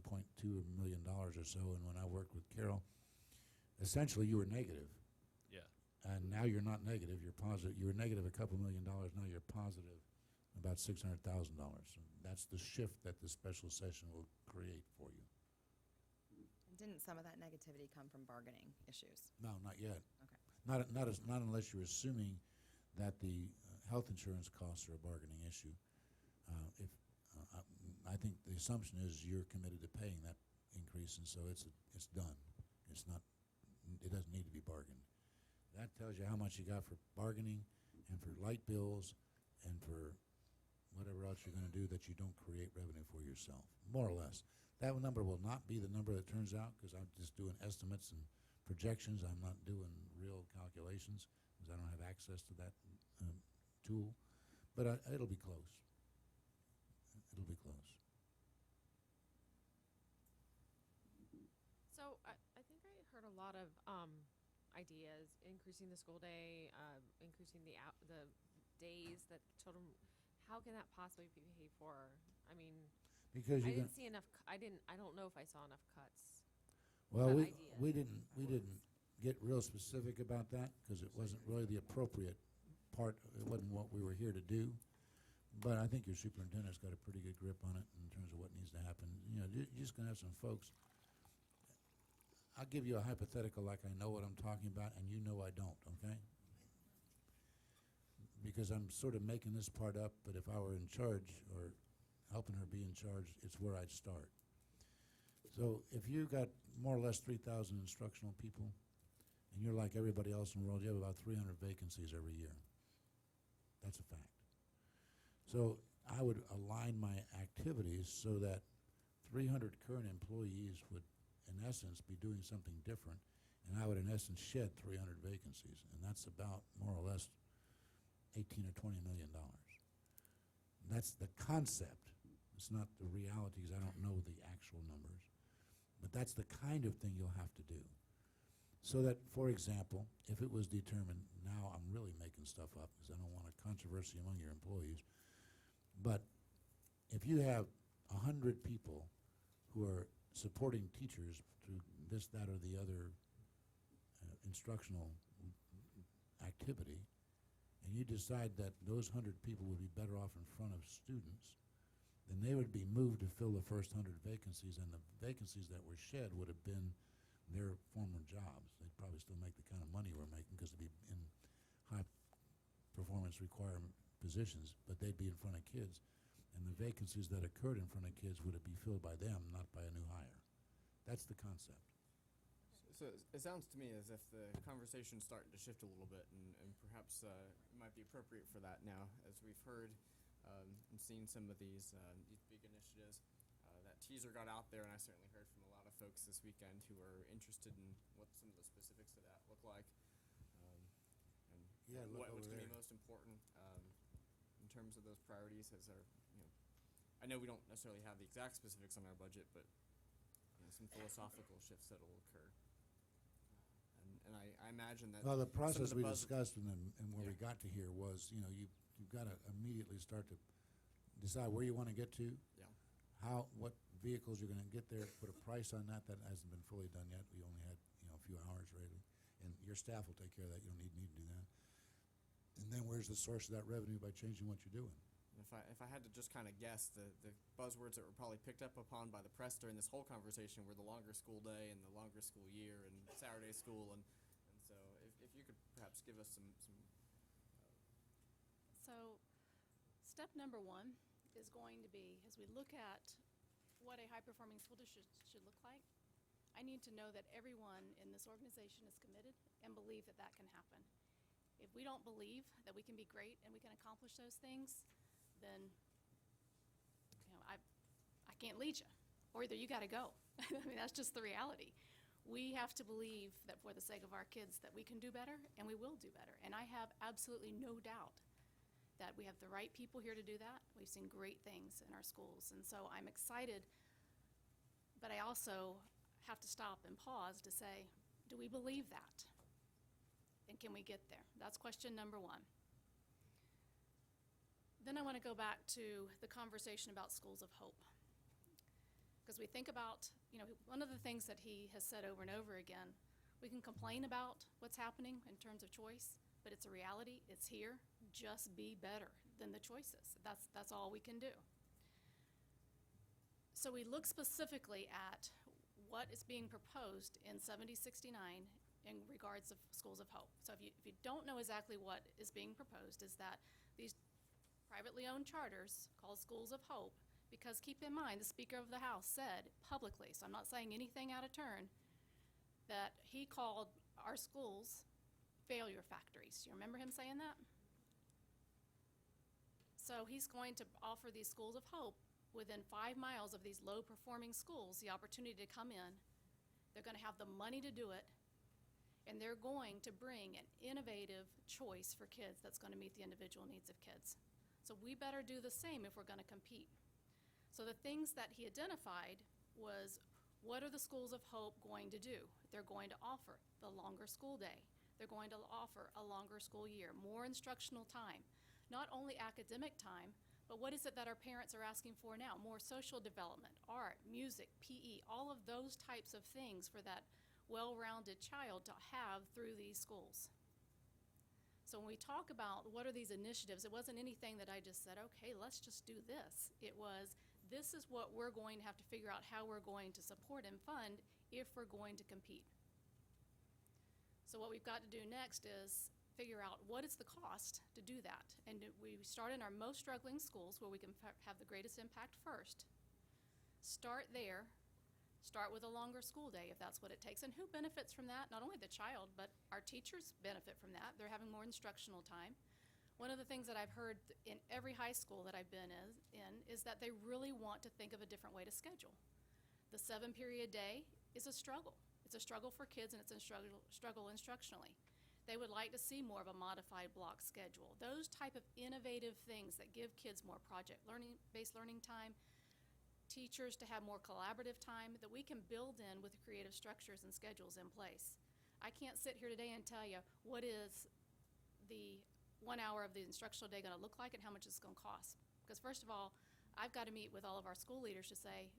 million or so, and when I worked with Carol, essentially you were negative. Yeah. And now you're not negative, you're positive. You were negative a couple $1 million, now you're positive about $600,000. So that's the shift that the special session will create for you. And didn't some of that negativity come from bargaining issues? No, not yet. Okay. Not unless you're assuming that the health insurance costs are a bargaining issue. I think the assumption is you're committed to paying that increase, and so it's done. It's not. It doesn't need to be bargained. That tells you how much you got for bargaining and for light bills and for whatever else you're going to do that you don't create revenue for yourself, more or less. That number will not be the number that turns out because I'm just doing estimates and projections. I'm not doing real calculations because I don't have access to that tool. But it'll be close. It'll be close. So I think I heard a lot of ideas, increasing the school day, increasing the days that children. How can that possibly be paid for? I mean, Because I you didn't see enough. I don't know if I saw enough cuts. well, that we idea. we didn't get real specific about that because it wasn't really the appropriate part. It wasn't what we were here to do. But I think your superintendent's got a pretty good grip on it in terms of what needs to happen. You know, you're just going to have some folks. I'll give you a hypothetical like I know what I'm talking about, and you know I don't, okay? Because I'm sort of making this part up, but if I were in charge or helping her be in charge, it's where I'd start. So if you got more or less 3,000 instructional people, and you're like everybody else in the world, you have about 300 vacancies every year. That's a fact. So I would align my activities so that 300 current employees would, in essence, be doing something different, and I would, in essence, shed 300 vacancies, and that's about more or less 18 or 20 $million. That's the concept. It's not the reality because I don't know the actual numbers, but that's the kind of thing you'll have to do. So that, for example, if it was determined, now I'm really making stuff up because I don't want a controversy among your employees, but if you have 100 people who are supporting teachers through this, that, or the other instructional activity, and you decide that those 100 people would be better off in front of students, then they would be moved to fill the first 100 vacancies, and the vacancies that were shed would have been their former jobs. They'd probably still make the kind of money we're making because they'd be in high performance requirement positions, but they'd be in front of kids, and the vacancies that occurred in front of kids would be filled by them, not by a new hire. That's the concept. So it sounds to me as if the conversation's starting to shift a little bit, and perhaps it might be appropriate for that now, as we've heard and seen some of these big initiatives. That teaser got out there, and I certainly heard from a lot of folks this weekend who are interested in what some of the specifics of that look like, and Yeah, look what's over going to be there. most important in terms of those priorities. As our, I know we don't necessarily have the exact specifics on our budget, but some philosophical shifts that will occur. And I imagine that. Well, the some of process the we buzz- discussed and where we Yeah. got to here was, you've got to immediately start to decide where you want to get to, Yeah. what vehicles you're going to get there, put a price on that. That hasn't been fully done yet. We only had, a few hours really, and your staff will take care of that. You don't need me to do that. And then where's the source of that revenue by changing what you're doing? If I had to just kind of guess, the buzzwords that were probably picked up upon by the press during this whole conversation were the longer school day and the longer school year and Saturday school, and so if you could perhaps give us some So, step number one is going to be, as we look at what a high-performing school district should look like, I need to know that everyone in this organization is committed and believe that that can happen. If we don't believe that we can be great and we can accomplish those things, then I can't lead you. or either you got to go. I mean, that's just the reality. We have to believe that for the sake of our kids that we can do better, and we will do better. And I have absolutely no doubt that we have the right people here to do that. We've seen great things in our schools, and so I'm excited, but I also have to stop and pause to say, do we believe that? And can we get there? That's question number one. Then I want to go back to the conversation about schools of hope. Because we think about, one of the things that he has said over and over again, we can complain about what's happening in terms of choice, but it's a reality, it's here. Just be better than the choices. That's all we can do. So we look specifically at what is being proposed in 7069 in regards of schools of hope. So if you don't know exactly what is being proposed, is that these privately owned charters called schools of hope, because keep in mind, the Speaker of the House said publicly, so I'm not saying anything out of turn, that he called our schools failure factories. You remember him saying that? So he's going to offer these schools of hope within 5 miles of these low-performing schools the opportunity to come in. They're going to have the money to do it, and they're going to bring an innovative choice for kids that's going to meet the individual needs of kids. So we better do the same if we're going to compete. So the things that he identified was, what are the schools of hope going to do? They're going to offer the longer school day. They're going to offer a longer school year, more instructional time, not only academic time, but what is it that our parents are asking for now? More social development, art, music, PE, all of those types of things for that well-rounded child to have through these schools. So when we talk about what are these initiatives, it wasn't anything that I just said, okay, let's just do this. It was, this is what we're going to have to figure out how we're going to support and fund if we're going to compete. So what we've got to do next is figure out what is the cost to do that. And we start in our most struggling schools where we can have the greatest impact first. Start there. Start with a longer school day if that's what it takes. And who benefits from that? Not only the child, but our teachers benefit from that. They're having more instructional time. One of the things that I've heard in every high school that I've been in is that they really want to think of a different way to schedule. The 7-period day is a struggle. It's a struggle for kids, and it's a struggle instructionally. They would like to see more of a modified block schedule. Those type of innovative things that give kids more project-based learning time, teachers to have more collaborative time that we can build in with creative structures and schedules in place. I can't sit here today and tell you what is the 1 hour of the instructional day going to look like and how much it's going to cost. Because first of all, I've got to meet with all of our school leaders to say,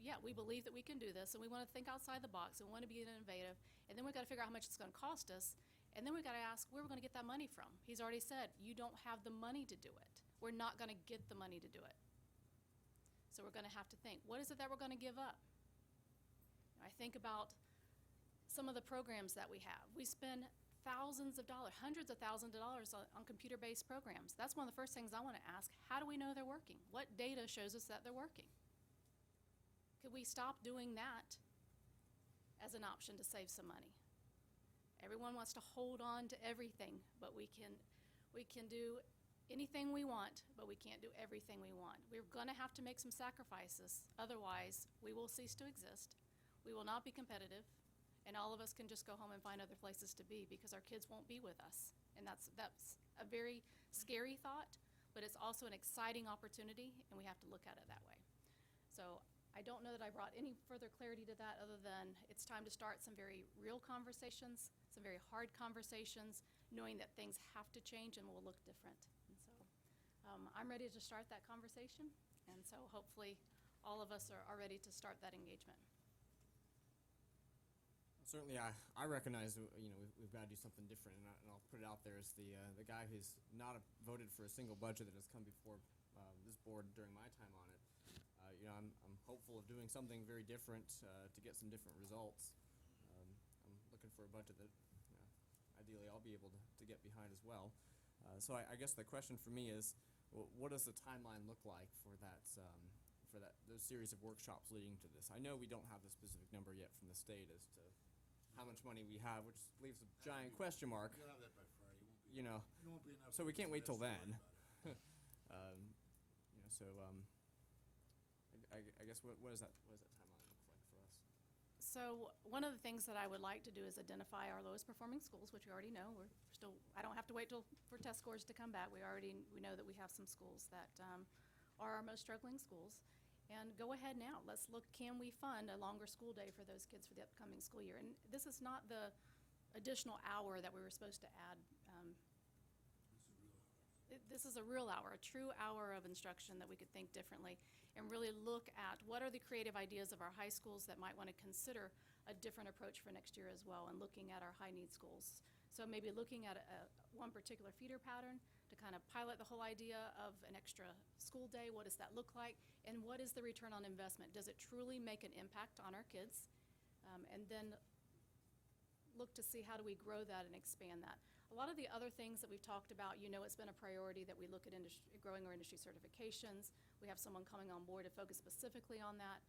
yeah, we believe that we can do this, and we want to think outside the box, and we want to be innovative, and then we've got to figure out how much it's going to cost us, and then we've got to ask where we're going to get that money from. He's already said, you don't have the money to do it. We're not going to get the money to do it. So we're going to have to think, what is it that we're going to give up? I think about some of the programs that we have. We spend thousands of dollars, hundreds of thousands of dollars on computer-based programs. That's one of the first things I want to ask. How do we know they're working? What data shows us that they're working? Could we stop doing that as an option to save some money? Everyone wants to hold on to everything, but we can do anything we want, but we can't do everything we want. We're going to have to make some sacrifices. Otherwise, we will cease to exist. We will not be competitive, and all of us can just go home and find other places to be because our kids won't be with us. And that's a very scary thought, but it's also an exciting opportunity, and we have to look at it that way. So I don't know that I brought any further clarity to that other than it's time to start some very real conversations, some very hard conversations, knowing that things have to change and will look different. And so I'm ready to start that conversation, and so hopefully all of us are ready to start that engagement. Certainly, I recognize we've got to do something different, and I'll put it out there as the guy who's not voted for a single budget that has come before this board during my time on it. I'm hopeful of doing something very different to get some different results. I'm looking for a budget that ideally I'll be able to get behind as well. So I guess the question for me is, what does the timeline look like for those series of workshops leading to this? I know we don't have the specific number yet from the state as to how much money we have, which leaves a giant question mark. You'll have that by Friday. You know, It won't be enough. so we can't wait till That's then. the word about it. I guess what is that timeline So one of the things that I would like to do is identify our lowest performing schools, which we already know. We're still, I don't have to wait for test scores to come back. We know that we have some schools that are our most struggling schools. And go ahead now. Let's look, can we fund a longer school day for those kids for the upcoming school year? And this is not the additional hour that we were supposed to add. This is a real hour, a true hour of instruction that we could think differently and really look at what are the creative ideas of our high schools that might want to consider a different approach for next year as well, and looking at our high-need schools. So maybe looking at one particular feeder pattern to kind of pilot the whole idea of an extra school day. What does that look like? And what is the return on investment? Does it truly make an impact on our kids? And then look to see how do we grow that and expand that. A lot of the other things that we've talked about, you know, it's been a priority that we look at growing our industry certifications. We have someone coming on board to focus specifically on that.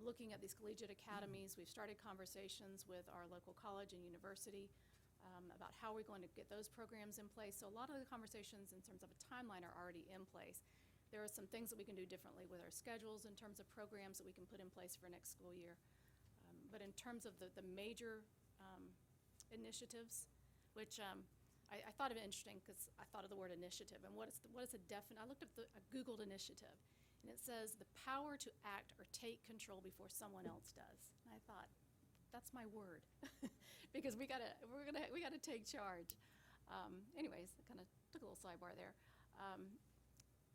Looking at these collegiate academies, we've started conversations with our local college and university about how we're going to get those programs in place. So a lot of the conversations in terms of a timeline are already in place. There are some things that we can do differently with our schedules in terms of programs that we can put in place for next school year. But in terms of the major initiatives, which I thought of it interesting because I thought of the word initiative. And what is a definite, I looked up, I Googled initiative, and it says the power to act or take control before someone else does. And I thought, that's my word, because we gotta take charge. Anyways, I kind of took a little sidebar there.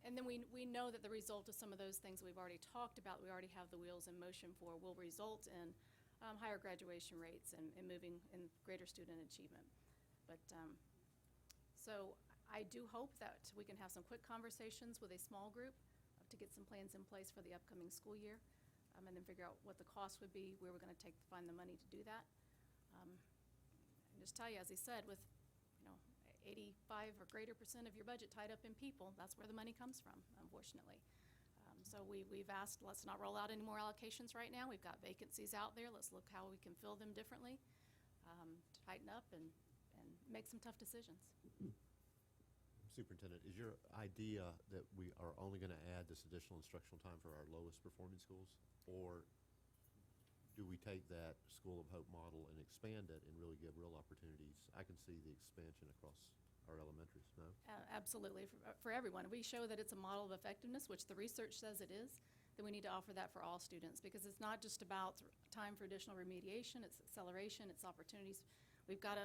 And then we know that the result of some of those things we've already talked about, we already have the wheels in motion for, will result in higher graduation rates and moving in greater student achievement. But so I do hope that we can have some quick conversations with a small group to get some plans in place for the upcoming school year, and then figure out what the cost would be, where we're going to find the money to do that. And just tell you, as he said, with 85 or greater % of your budget tied up in people, that's where the money comes from, unfortunately. So we've asked, let's not roll out any more allocations right now. We've got vacancies out there. Let's look how we can fill them differently, tighten up, and make some tough decisions. Superintendent, is your idea that we are only going to add this additional instructional time for our lowest performing schools? Or do we take that School of Hope model and expand it and really give real opportunities? I can see the expansion across our elementaries, no? Absolutely, for everyone. We show that it's a model of effectiveness, which the research says it is, then we need to offer that for all students, because it's not just about time for additional remediation, it's acceleration, it's opportunities. We've got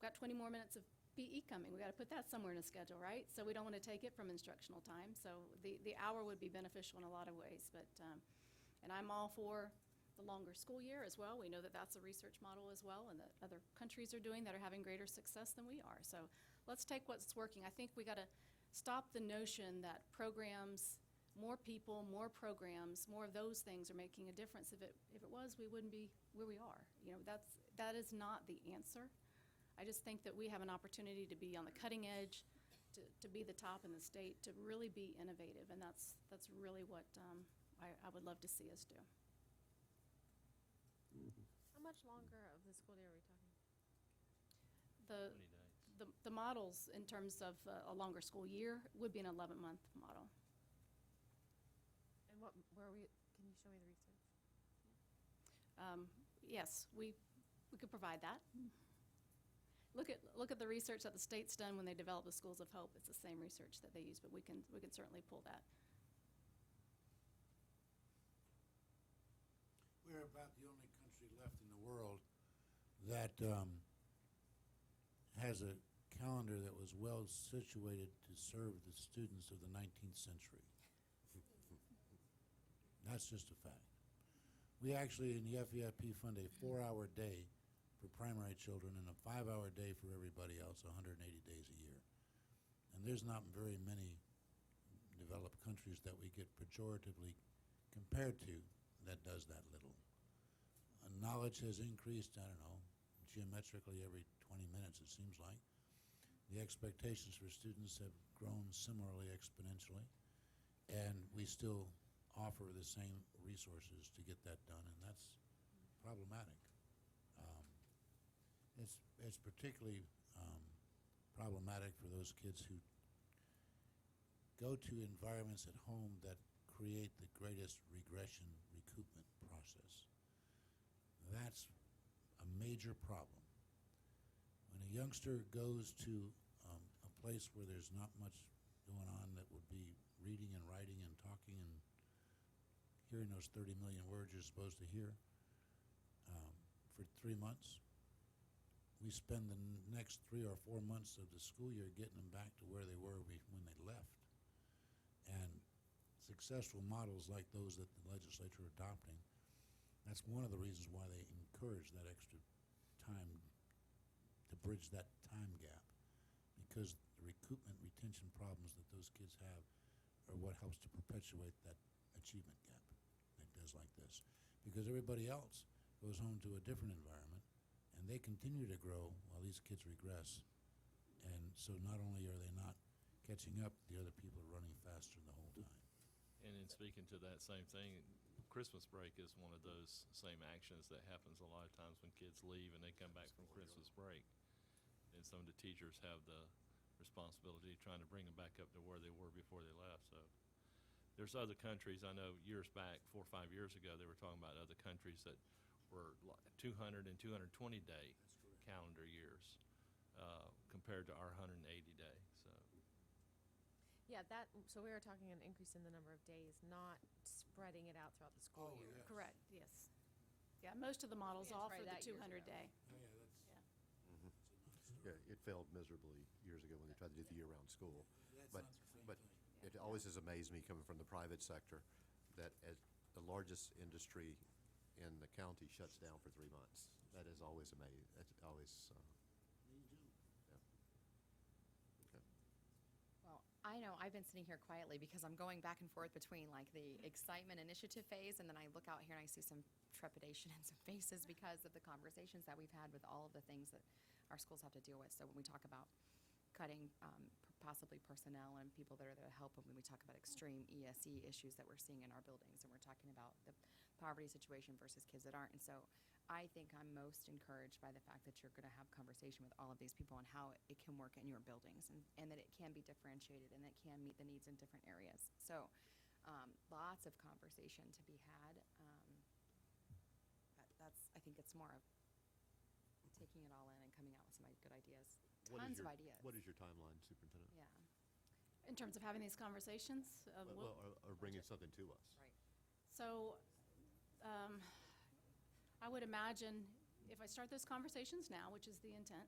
20 more minutes of PE coming. We've got to put that somewhere in a schedule, right? So we don't want to take it from instructional time. So the hour would be beneficial in a lot of ways. But and I'm all for the longer school year as well. We know that that's a research model as well, and that other countries are doing that are having greater success than we are. So let's take what's working. I think we got to stop the notion that programs, more people, more programs, more of those things are making a difference. If it was, we wouldn't be where we are. That is not the answer. I just think that we have an opportunity to be on the cutting edge, to be the top in the state, to really be innovative, and that's really what I would love to see us do. How much longer of the school day are we talking? The 20 days. the models in terms of a longer school year would be an 11-month model. And where are we, can you show me the research? Yes, we could provide that. Look at the research that the state's done when they developed the Schools of Hope. It's the same research that they use, but we can certainly pull that. We're about the only country left in the world that has a calendar that was well situated to serve the students of the 19th century. That's just a fact. We actually, in the FEFP, fund a 4-hour day for primary children and a 5-hour day for everybody else, 180 days a year. And there's not very many developed countries that we get pejoratively compared to that does that little. Knowledge has increased, I don't know, geometrically every 20 minutes it seems like. The expectations for students have grown similarly exponentially, and we still offer the same resources to get that done, and that's problematic. It's particularly problematic for those kids who go to environments at home that create the greatest regression recoupment process. that's a major problem. When a youngster goes to a place where there's not much going on that would be reading and writing and talking and hearing those 30 million words you're supposed to hear for 3 months, we spend the next 3 or 4 months of the school year getting them back to where they were when they left. And successful models like those that the legislature are adopting, that's one of the reasons why they encourage that extra time to bridge that time gap, because the recoupment retention problems that those kids have are what helps to perpetuate that achievement gap that does like this. Because everybody else goes home to a different environment, and they continue to grow while these kids regress. And so not only are they not catching up, the other people are running faster the whole time. And in speaking to that same thing, Christmas break is one of those same actions that happens a lot of times when kids leave and they come back from Christmas break. And some of the teachers have the responsibility of trying to bring them back up to where they were before they left. So there's other countries, I know years back, 4 or 5 years ago, they were talking about other countries that were 200 and 220 day calendar years compared to our 180 day. So Yeah, so we were talking an increase in the number of days, not spreading it out throughout the school Oh, year. yeah. Correct, yes. Yeah, most of the models We had offer tried the that years 200 ago. day. Oh, yeah, that's Yeah. Yeah, it failed miserably years ago when they tried to do the year-round school. that's But, not the same but thing. it always has amazed me coming from the private sector that as the largest industry in the county shuts down for 3 months. That is always amazing. That's always, yeah. Okay. Well, I know I've been sitting here quietly because I'm going back and forth between like the excitement initiative phase, and then I look out here and I see some trepidation in some faces because of the conversations that we've had with all of the things that our schools have to deal with. So when we talk about cutting possibly personnel and people that are there to help, and when we talk about extreme ESE issues that we're seeing in our buildings, and we're talking about the poverty situation versus kids that aren't. And so I think I'm most encouraged by the fact that you're going to have conversation with all of these people on how it can work in your buildings, and that it can be differentiated and it can meet the needs in different areas. So lots of conversation to be had. I think it's more of taking it all in and coming out with some good ideas. Tons of ideas. What is your timeline, Superintendent? Yeah, In terms of having these conversations, Or bringing something to us? right. so I would imagine if I start those conversations now, which is the intent,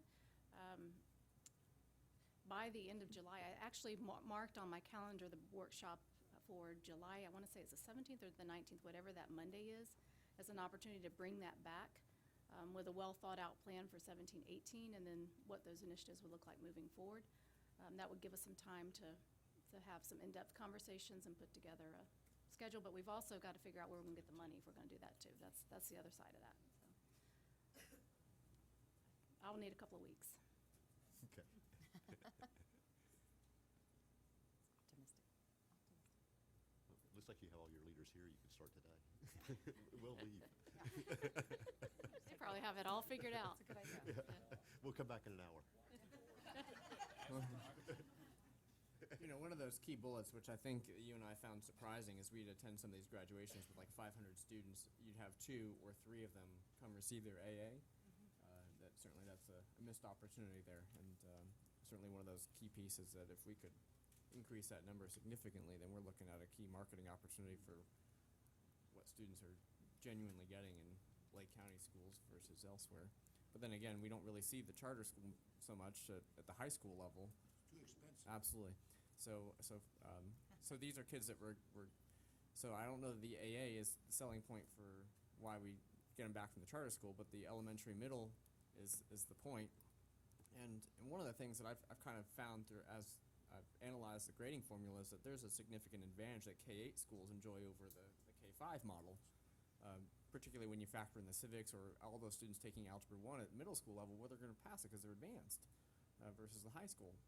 by the end of July, I actually marked on my calendar the workshop for July, I want to say it's the 17th or the 19th, whatever that Monday is, as an opportunity to bring that back with a well-thought-out plan for 17-18, and then what those initiatives would look like moving forward. That would give us some time to have some in-depth conversations and put together a schedule, but we've also got to figure out where we're going to get the money if we're going to do that too. That's the other side of that. So. I'll need a couple of weeks. Okay. Optimistic. Looks like you have all your leaders here. You can start today. We'll leave. They probably have it all figured out. That's a good idea. We'll come back in an hour. You know, one of those key bullets, which I think you and I found surprising, is we'd attend some of these graduations with like 500 students. You'd have 2 or 3 of them come receive their AA. That's a missed opportunity there, and certainly one of those key pieces that if we could increase that number significantly, then we're looking at a key marketing opportunity for what students are genuinely getting in Lake County schools versus elsewhere. But then again, we don't really see the charter school so much at the high school level. Too expensive. Absolutely. So these are kids that so I don't know that the AA is the selling point for why we get them back from the charter school, but the elementary middle is the point. And one of the things that I've kind of found as I've analyzed the grading formula is that there's a significant advantage that K-8 schools enjoy over the K-5 model, particularly when you factor in the civics or all those students taking Algebra 1 at middle school level, where they're going to pass it because they're advanced versus the high school.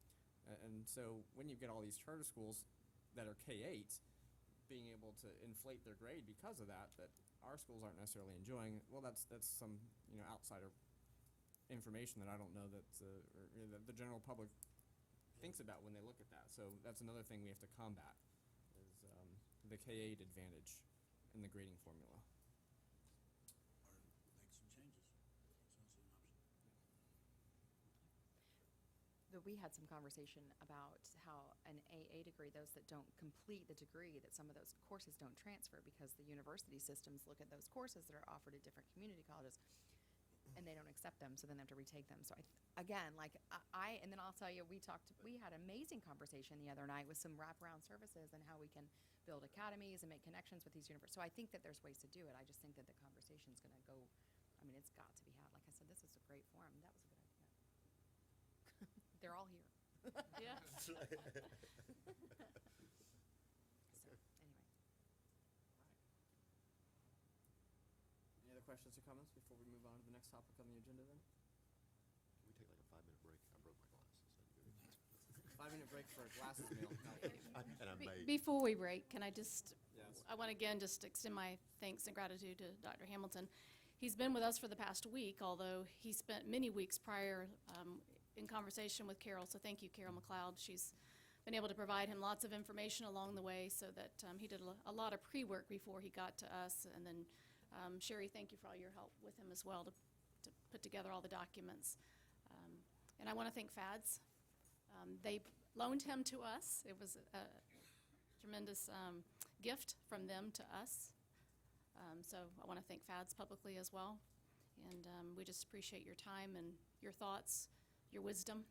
And so when you get all these charter schools that are K-8 being able to inflate their grade because of that our schools aren't necessarily enjoying, well, that's some outsider information that I don't know that the general public thinks about when they look at that. So that's another thing we have to combat is the K-8 advantage in the grading formula. Or make some changes. but we had some conversation about how an AA degree, those that don't complete the degree, that some of those courses don't transfer because the university systems look at those courses that are offered at different community colleges and they don't accept them, so then they have to retake them. So again, like and then I'll tell you, we had an amazing conversation the other night with some wraparound services and how we can build academies and make connections with these universities. So I think that there's ways to do it. I just think that the conversation's gonna go, I mean, it's got to be had. Like I said, this is a great forum. That was a good idea. They're all here. Yeah. So, anyway. Any other questions or comments before we move on to the next topic on the agenda then? Can we take like a 5-minute break? I broke my glasses. 5-minute break for a glasses meal. No. And I may. Before we break, can I just, Yes. I want to again just extend my thanks and gratitude to Dr. Hamilton. He's been with us for the past week, although he spent many weeks prior in conversation with Carol. So thank you, Carol McLeod. She's been able to provide him lots of information along the way so that he did a lot of pre-work before he got to us. And then Sherry, thank you for all your help with him as well to put together all the documents. And I want to thank FADS. They loaned him to us. It was a tremendous gift from them to us. So I want to thank FADS publicly as well. And we just appreciate your time and your thoughts, your wisdom.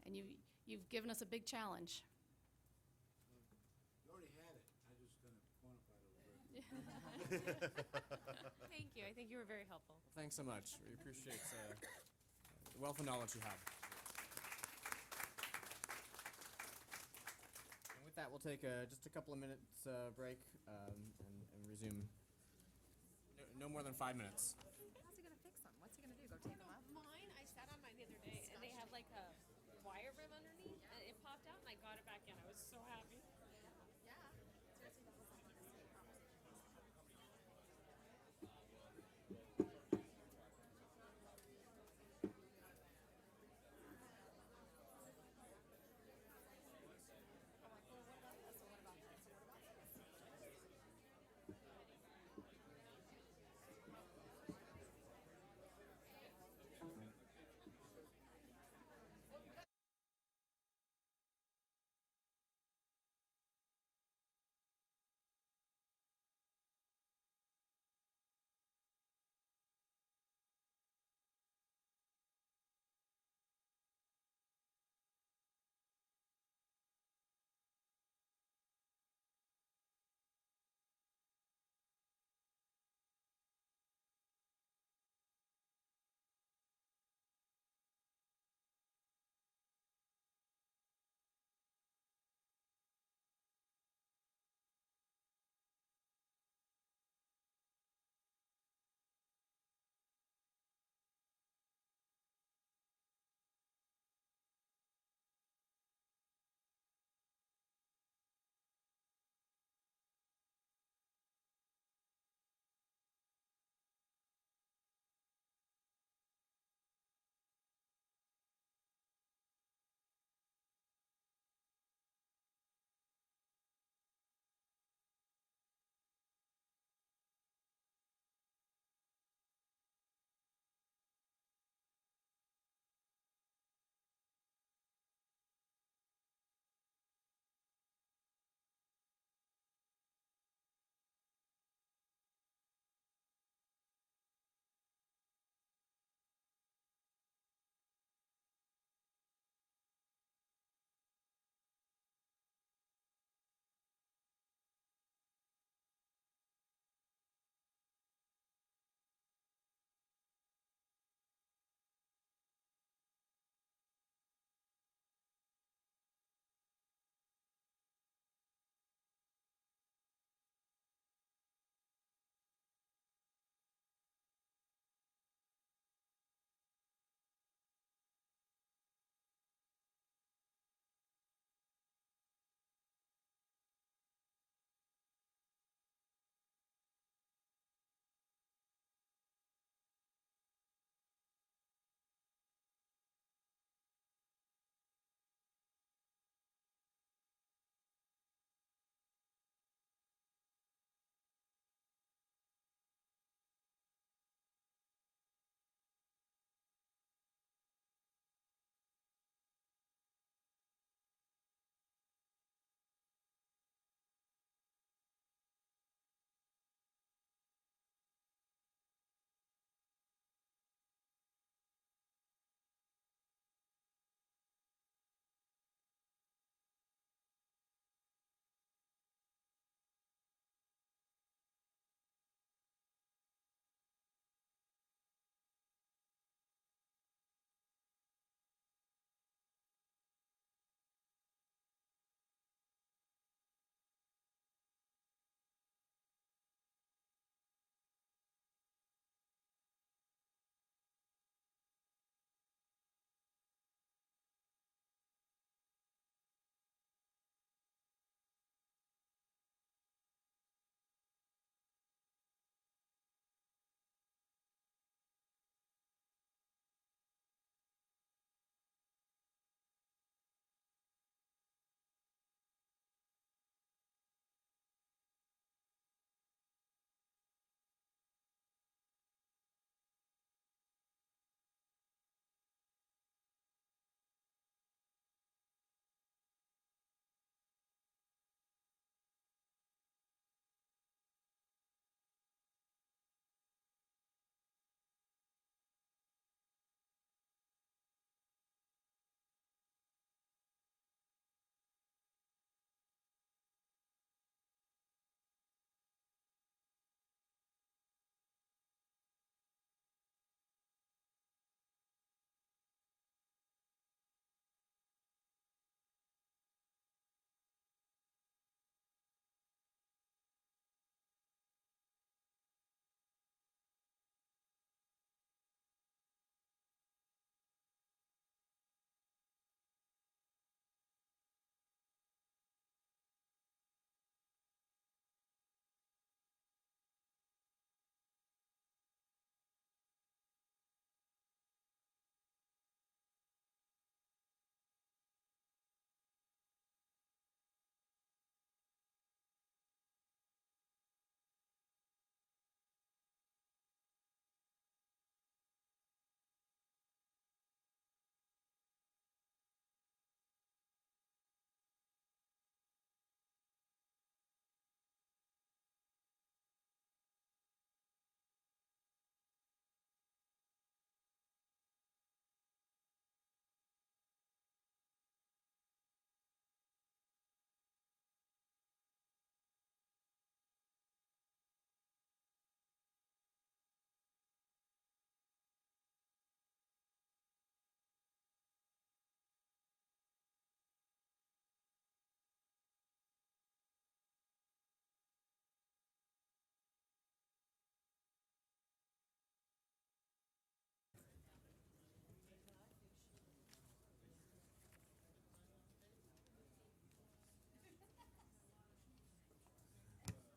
And you've given us a big challenge. You already had it. I just going to quantify it a little bit. Thank you. I think you were very helpful. Well, thanks so much. We appreciate the wealth of knowledge you have. And with that, we'll take just a couple of minutes break and resume. No more than 5 minutes. How's he gonna fix them? What's he gonna do? Go take them up? Mine, I sat on mine the other day, and they had like a wire rib underneath, and it popped out, and I got it back in. I was so happy.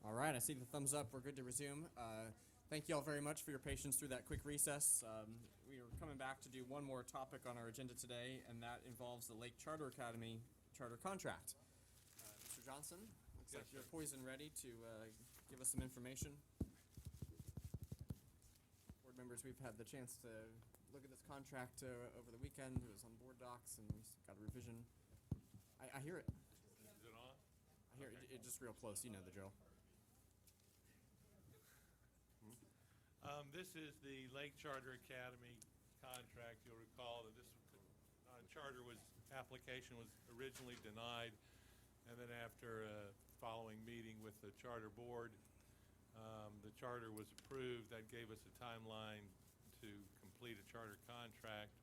All right, I see the thumbs up. We're good to resume. Thank you all very much for your patience through that quick recess. We are coming back to do one more topic on our agenda today, and that involves the Lake Charter Academy charter contract. Mr. Johnson, looks like you're poised and ready to give us some information. Board members, we've had the chance to look at this contract over the weekend. It was on board docs, and we got a revision. I hear it. Is it on? I hear it just real close. You know the drill. This is the Lake Charter Academy contract. You'll recall that this application was originally denied, and then after a following meeting with the charter board, the charter was approved. That gave us a timeline to complete a charter contract.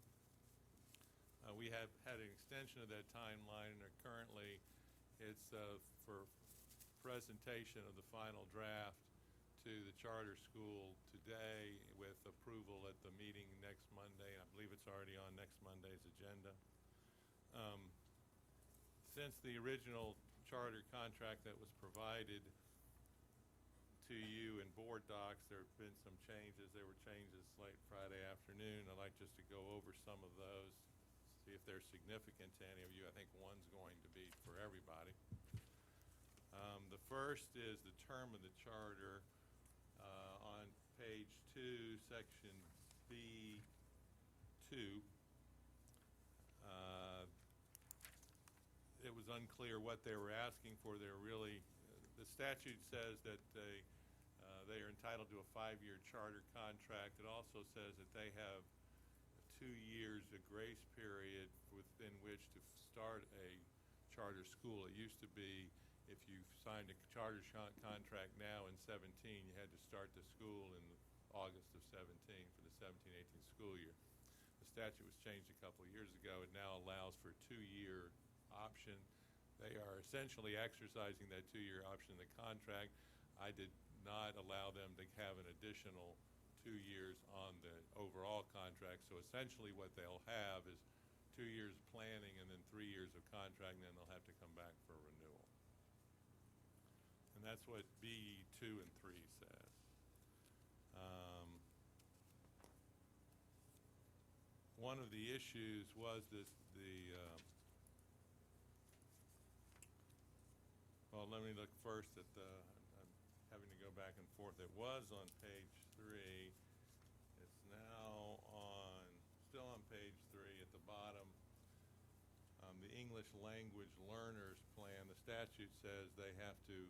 We have had an extension of that timeline, and currently it's for presentation of the final draft to the charter school today with approval at the meeting next Monday. I believe it's already on next Monday's agenda. Since the original charter contract that was provided to you in board docs, there have been some changes. There were changes late Friday afternoon. I'd like just to go over some of those, see if they're significant to any of you. I think one's going to be for everybody. The first is the term of the charter. On page 2, section B2, it was unclear what they were asking for. They're really, the statute says that they are entitled to a 5-year charter contract. It also says that they have 2 years of grace period within which to start a charter school. It used to be if you signed a charter contract now in 17, you had to start the school in August of 17 for the 17-18 school year. The statute was changed a couple of years ago. It now allows for a 2-year option. They are essentially exercising that 2-year option in the contract. I did not allow them to have an additional 2 years on the overall contract. So essentially what they'll have is 2 years of planning and then 3 years of contract, and then they'll have to come back for renewal. And that's what B2 and 3 says. One of the issues was well, let me look first at I'm having to go back and forth. It was on page 3. It's now still on page 3 at the bottom. The English language learners plan, the statute says they have to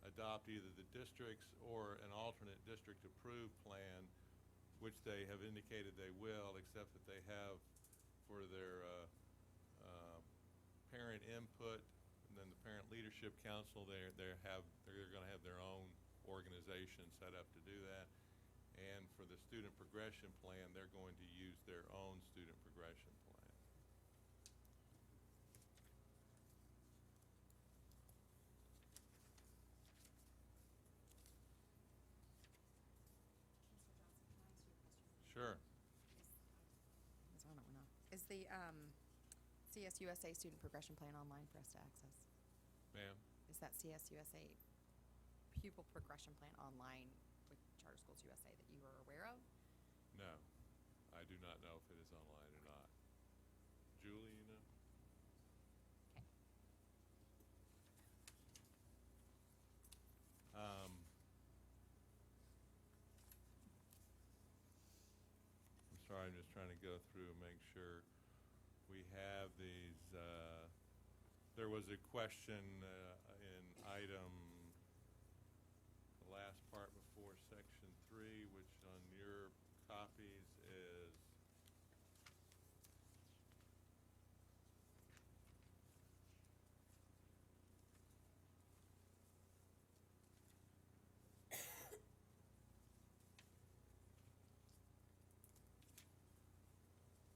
adopt either the district's or an alternate district approved plan, which they have indicated they will, except that they have for their parent input and then the Parent Leadership Council, they're going to have their own organization set up to do that. And for the student progression plan, they're going to use their own student progression plan. Sure. Is the CSUSA student progression plan online for us to access? Ma'am? Is that CSUSA pupil progression plan online with Charter Schools USA that you are aware of? No. I do not know if it is online or not. Julie, you know? Okay. I'm sorry, I'm just trying to go through and make sure we have these. There was a question in item, the last part before section 3, which on your copies is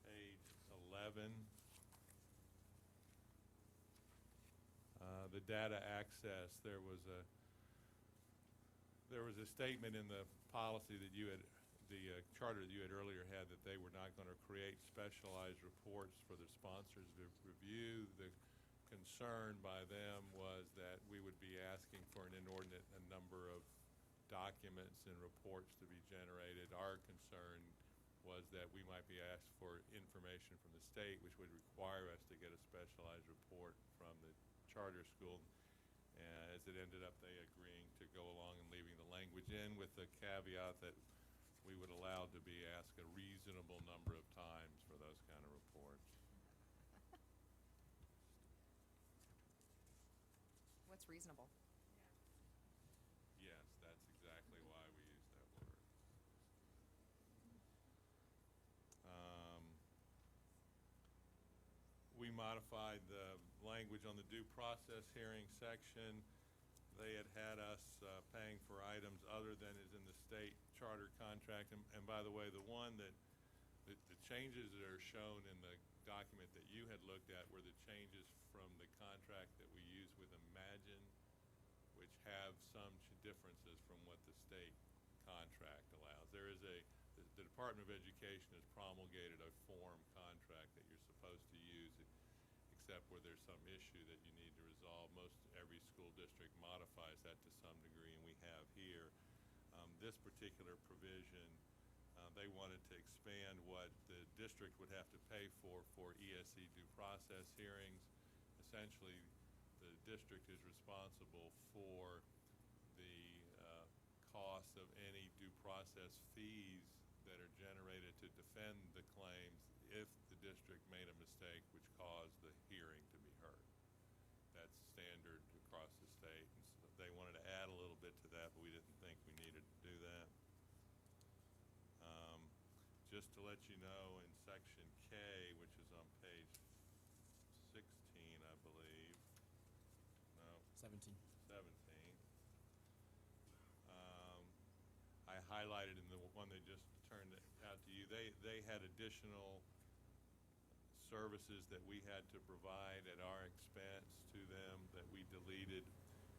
page 11. The data access, there was a statement in the policy that you had, the charter that you had earlier had, that they were not going to create specialized reports for the sponsors to review. The concern by them was that we would be asking for an inordinate number of documents and reports to be generated. Our concern was that we might be asked for information from the state, which would require us to get a specialized report from the charter school. And as it ended up, they agreeing to go along and leaving the language in with the caveat that we would allow to be asked a reasonable number of times for those kind of reports. What's reasonable? Yes, that's exactly why we use that word. We modified the language on the due process hearing section. They had had us paying for items other than is in the state charter contract. And by the way, the one that, the changes that are shown in the document that you had looked at were the changes from the contract that we use with Imagine, which have some differences from what the state contract allows. There is the Department of Education has promulgated a form contract that you're supposed to use, except where there's some issue that you need to resolve. Most every school district modifies that to some degree, and we have here. This particular provision, they wanted to expand what the district would have to pay for ESE due process hearings. Essentially, the district is responsible for the cost of any due process fees that are generated to defend the claims if the district made a mistake which caused the hearing to be heard. That's standard across the state. And so they wanted to add a little bit to that, but we didn't think we needed to do that. Just to let you know, in section K, which is on page 16, I believe. No, 17. 17. I highlighted in the one they just turned out to you, they had additional services that we had to provide at our expense to them that we deleted.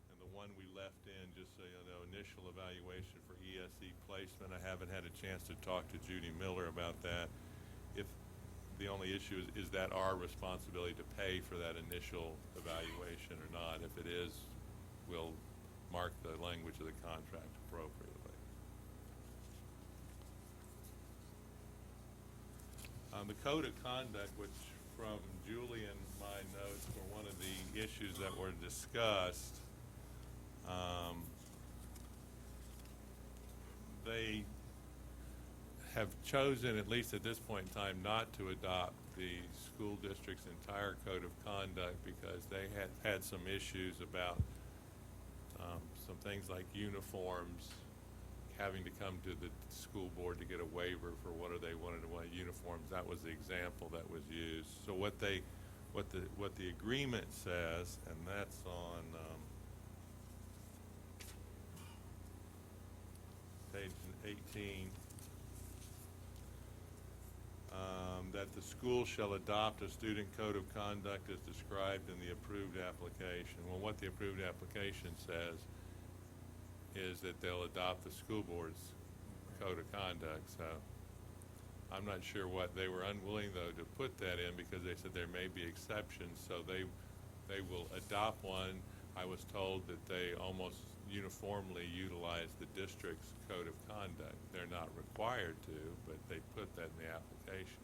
And the one we left in, just so you know, initial evaluation for ESE placement. I haven't had a chance to talk to Judy Miller about that. If the only issue is that our responsibility to pay for that initial evaluation or not. If it is, we'll mark the language of the contract appropriately. The code of conduct, which from Julie and my notes were one of the issues that were discussed, they have chosen, at least at this point in time, not to adopt the school district's entire code of conduct because they had some issues about some things like uniforms, having to come to the school board to get a waiver for what they wanted to want uniforms. That was the example that was used. So what the agreement says, and that's on page 18, that the school shall adopt a student code of conduct as described in the approved application. Well, what the approved application says is that they'll adopt the school board's code of conduct. So I'm not sure what they were unwilling, though, to put that in because they said there may be exceptions. So they will adopt one. I was told that they almost uniformly utilize the district's code of conduct. They're not required to, but they put that in the application.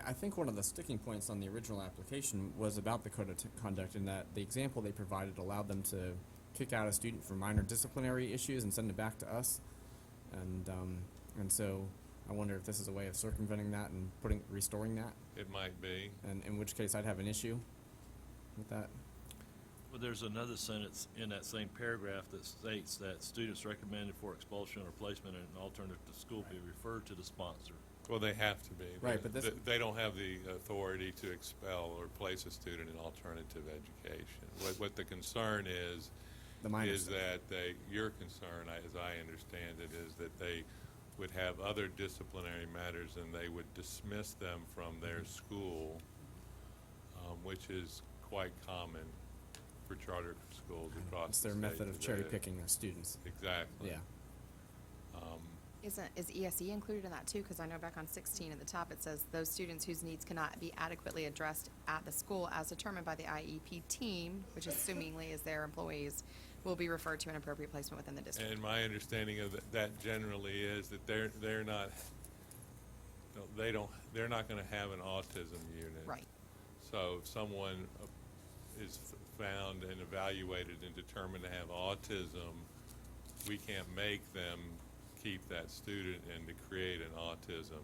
I think one of the sticking points on the original application was about the code of conduct in that the example they provided allowed them to kick out a student for minor disciplinary issues and send it back to us. And so I wonder if this is a way of circumventing that and restoring that, It might be. and in which case I'd have an issue with that. Well, there's another sentence in that same paragraph that states that students recommended for expulsion or placement in an alternative to school be referred to the sponsor. Well, they have to be. Right, but this- They don't have the authority to expel or place a student in alternative education. What the concern is The minor is stuff. that your concern, as I understand it, is that they would have other disciplinary matters and they would dismiss them from their school, which is quite common for charter schools across It's the their state method of today. cherry picking their students. Exactly. Yeah. Is ESE included in that too? Because I know back on 16 at the top, it says those students whose needs cannot be adequately addressed at the school as determined by the IEP team, which assumingly is their employees, will be referred to an appropriate placement within the district. And my understanding of that generally is that they're not, they're not gonna have an autism unit. Right. So if someone is found and evaluated and determined to have autism, we can't make them keep that student and to create an autism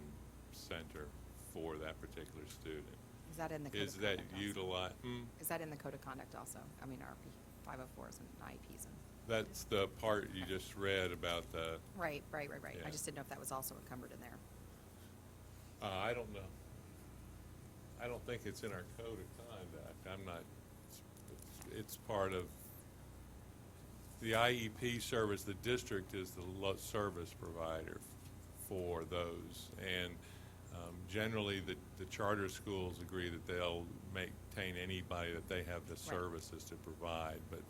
center for that particular student. Is that in the code Is of that conduct also? Is Is that in the code of conduct also? I mean, our 504s and IEPs and. that's the part you just read about the, Right. I Yeah. just didn't know if that was also encumbered in there. I don't know. I don't think it's in our code of conduct. I'm not, it's part of the IEP service. The district is the service provider for those. And generally, the charter schools agree that they'll maintain anybody that they have the services to provide. But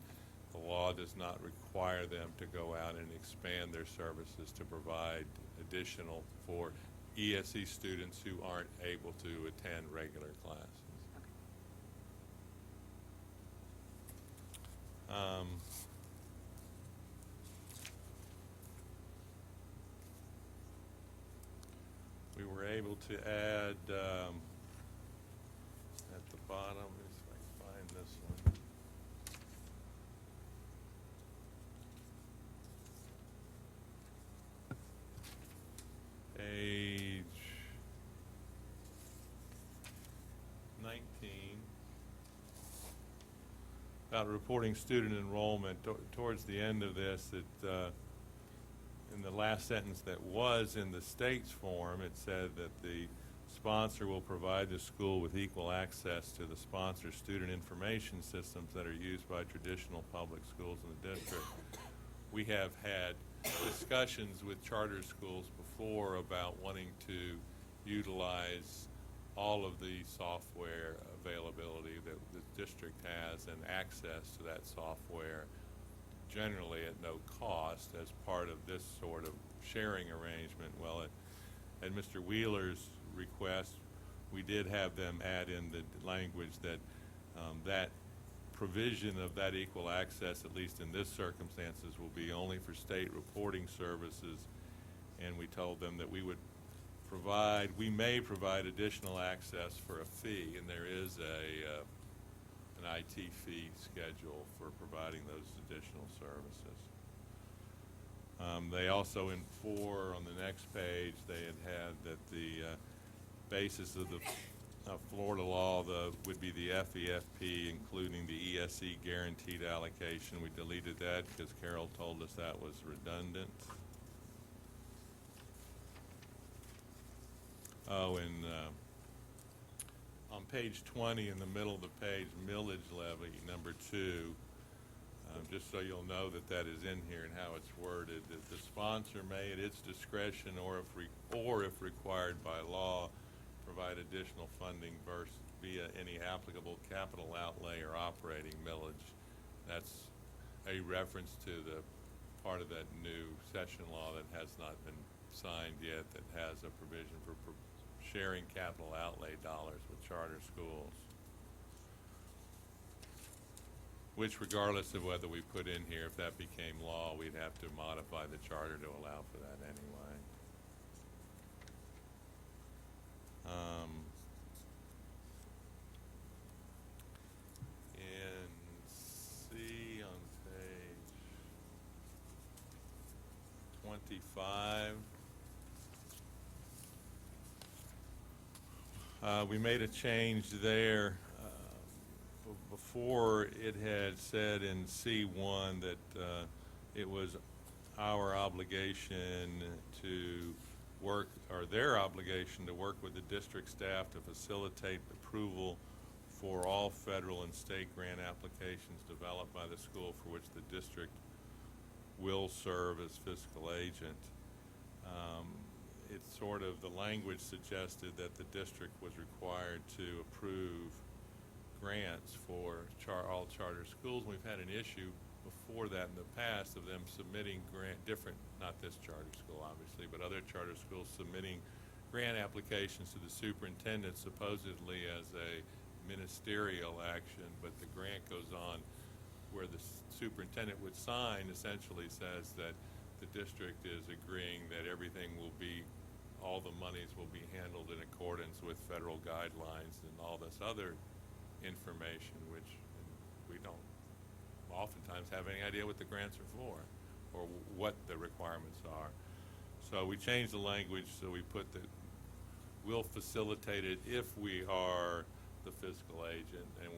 the law does not require them to go out and expand their services to provide additional for ESE students who aren't able to attend regular classes. We were able to add at the bottom, let me see if I can find this one. Page 19, about reporting student enrollment. Towards the end of this, in the last sentence that was in the state's form, it said that the sponsor will provide the school with equal access to the sponsor's student information systems that are used by traditional public schools in the district. We have had discussions with charter schools before about wanting to utilize all of the software availability that the district has and access to that software generally at no cost as part of this sort of sharing arrangement. Well, at Mr. Wheeler's request, we did have them add in the language that that provision of that equal access, at least in this circumstances, will be only for state reporting services. And we told them that we would provide, we may provide additional access for a fee, and there is an IT fee schedule for providing those additional services. They also, in 4 on the next page, they had that the basis of the Florida law would be the FEFP, including the ESE guaranteed allocation. We deleted that because Carol told us that was redundant. Oh, and on page 20 in the middle of the page, millage levy number 2, just so you'll know that that is in here and how it's worded, that the sponsor may at its discretion or if required by law provide additional funding via any applicable capital outlay or operating millage. That's a reference to the part of that new session law that has not been signed yet that has a provision for sharing capital outlay dollars with charter schools, which regardless of whether we put in here, if that became law, we'd have to modify the charter to allow for that anyway. In C on page 25, we made a change there. Before it had said in C1 that it was our obligation to work, or their obligation to work with the district staff to facilitate approval for all federal and state grant applications developed by the school for which the district will serve as fiscal agent. It's sort of, the language suggested that the district was required to approve grants for all charter schools. We've had an issue before that in the past of them submitting different, not this charter school obviously, but other charter schools submitting grant applications to the superintendent supposedly as a ministerial action, but the grant goes on where the superintendent would sign essentially says that the district is agreeing that everything will be, all the monies will be handled in accordance with federal guidelines and all this other information, which we don't oftentimes have any idea what the grants are for or what the requirements are. So we changed the language, so we put that we'll facilitate it if we are the fiscal agent, and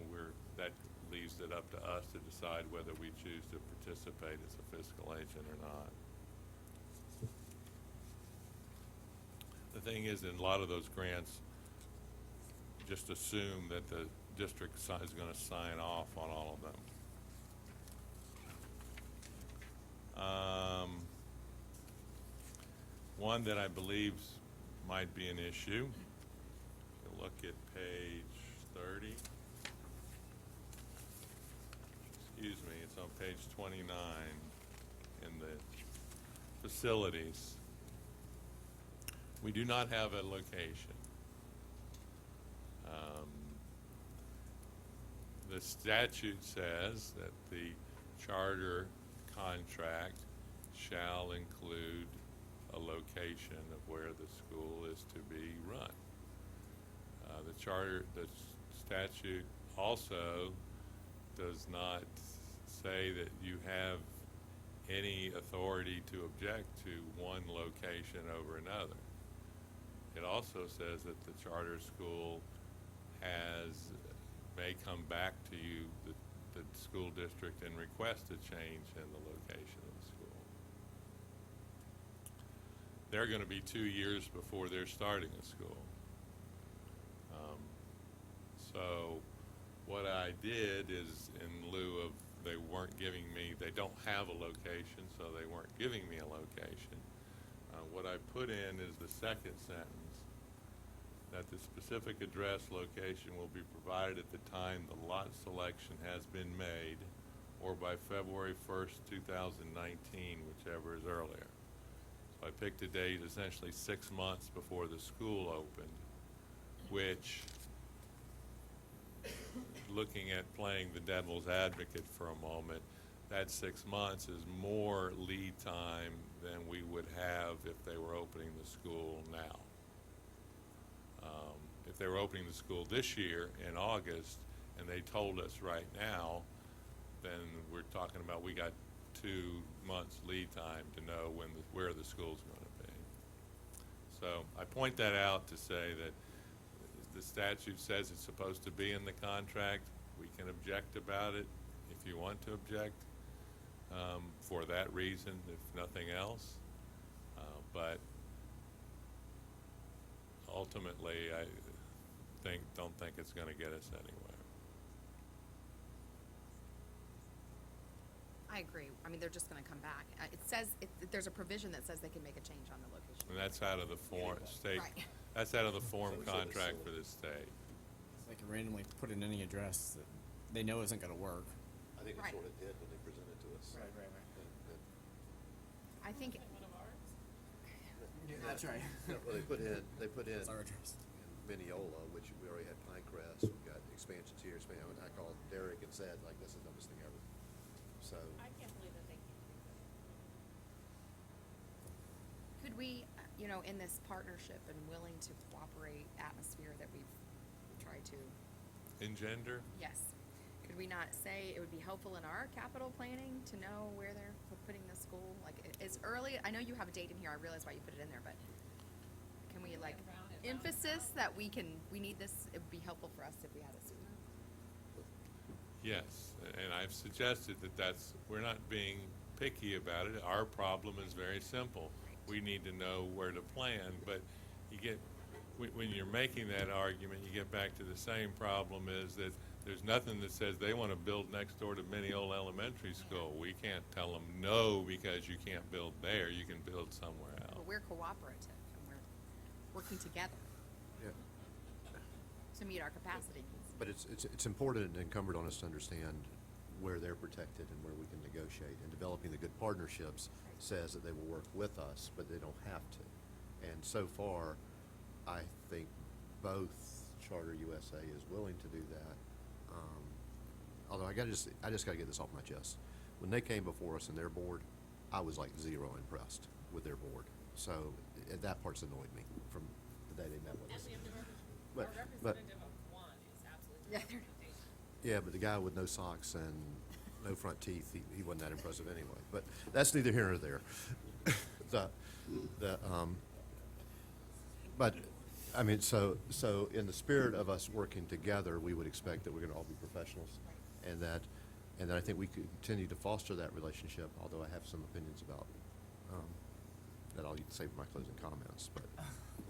that leaves it up to us to decide whether we choose to participate as a fiscal agent or not. The thing is, in a lot of those grants, just assume that the district is going to sign off on all of them. One that I believe might be an issue, you look at page 30. Excuse me, it's on page 29 in the facilities. We do not have a location. The statute says that the charter contract shall include a location of where the school is to be run. The statute also does not say that you have any authority to object to one location over another. It also says that the charter school may come back to you, the school district, and request a change in the location of the school. They're going to be 2 years before they're starting a school. So what I did is, in lieu of, they don't have a location, so they weren't giving me a location. What I put in is the second sentence, that the specific address location will be provided at the time the lot selection has been made or by February 1st, 2019, whichever is earlier. So I picked a date essentially 6 months before the school opened, which, looking at playing the devil's advocate for a moment, that 6 months is more lead time than we would have if they were opening the school now. If they were opening the school this year in August and they told us right now, then we're talking about we got 2 months lead time to know where the school's going to be. So I point that out to say that the statute says it's supposed to be in the contract. We can object about it if you want to object for that reason, if nothing else. But ultimately, I don't think it's going to get us anywhere. I agree. I mean, they're just gonna come back. It says, there's a provision that says they can make a change on the location. And that's out of the state. Right. That's out of the form contract for the state. They can randomly put in any address that they know isn't going to work. I think Right. that's what it did when they presented to us. Right. I think, That's right. Well, they put in That's our address. Mineola, which we already had Pinecrest, we've got expansions here, I called Derek and said, like, this is the dumbest thing ever. So, I can't believe that they can't do that. could we, in this partnership and willing to cooperate atmosphere that we've tried to, Engender? yes, could we not say it would be helpful in our capital planning to know where they're putting the school? Like, it's early, I know you have a date in here, I realize why you put it in there, but can we, like, emphasis that we need this, it would be helpful for us if we had it sooner? Yes, and I've suggested we're not being picky about it. Our problem is very simple. We need to know where to plan, but when you're making that argument, you get back to the same problem is that there's nothing that says they want to build next door to Mineola Elementary School. We can't tell them no because you can't build there, you can build somewhere else. But we're cooperative and we're working together yeah. to meet our capacity needs. But it's important and incumbent on us to understand where they're protected and where we can negotiate. And developing the good partnerships says that they will work with us, but they don't have to. And so far, I think both Charter USA is willing to do that. Although I just got to get this off my chest. When they came before us and their board, I was like zero impressed with their board. So that part's annoyed me from the day they met with us. But- Our but- representative of one is absolutely. Yeah, they're- Yeah, but the guy with no socks and no front teeth, he wasn't that impressive anyway. But that's neither here nor there. But, I mean, so in the spirit of us working together, we would expect that we're gonna all be professionals. And that I think we could continue to foster that relationship, although I have some opinions about, that I'll save my closing comments, but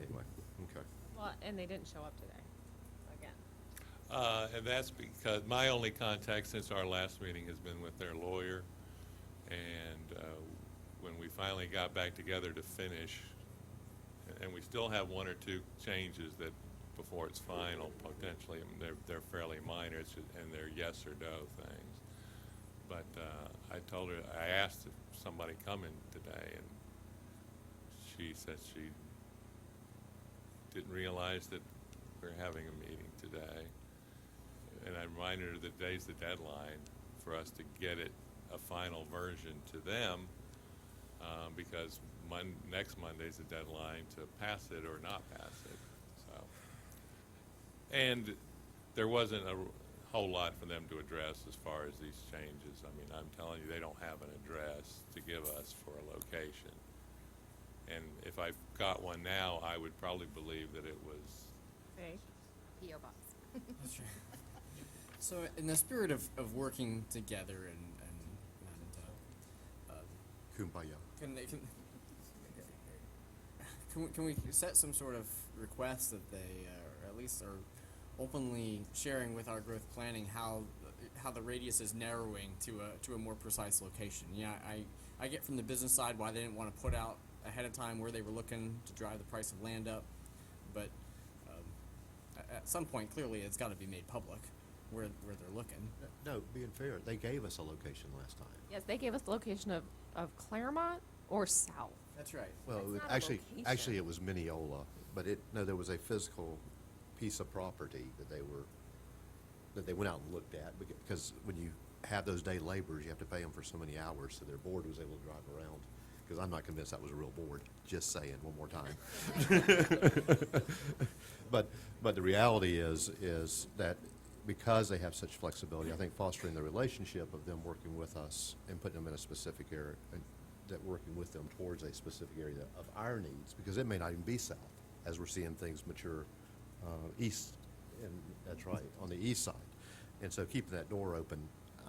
anyway, okay. Well, and they didn't show up today, again. And that's because my only contact since our last meeting has been with their lawyer. And when we finally got back together to finish, and we still have one or two changes that before it's final, potentially, they're fairly minor, and they're yes or no things. But I asked if somebody come in today, and she said she didn't realize that we're having a meeting today. And I reminded her that today's the deadline for us to get it, a final version to them, because next Monday's the deadline to pass it or not pass it, so. And there wasn't a whole lot for them to address as far as these changes. I mean, I'm telling you, they don't have an address to give us for a location. And if I got one now, I would probably believe that it was, Fake. P.O. box. That's right. So in the spirit of working together and Kumbaya. can we set some sort of request that they, or at least are openly sharing with our growth planning how the radius is narrowing to a more precise location? Yeah, I get from the business side why they didn't want to put out ahead of time where they were looking to drive the price of land up, but at some point clearly it's got to be made public where they're looking. No, being fair, they gave us a location last time. Yes, they gave us the location of Claremont or South. That's right. Well, That's it was not a actually, location. it was Mineola, but there was a physical piece of property that they went out and looked at, because when you have those day laborers, you have to pay them for so many hours, so their board was able to drive around. Because I'm not convinced that was a real board, just saying one more time. But the reality is that because they have such flexibility, I think fostering the relationship of them working with us and putting them in a specific area, and that working with them towards a specific area of our needs, because it may not even be south, as we're seeing things mature east, and that's right, on the east side. And so keeping that door open,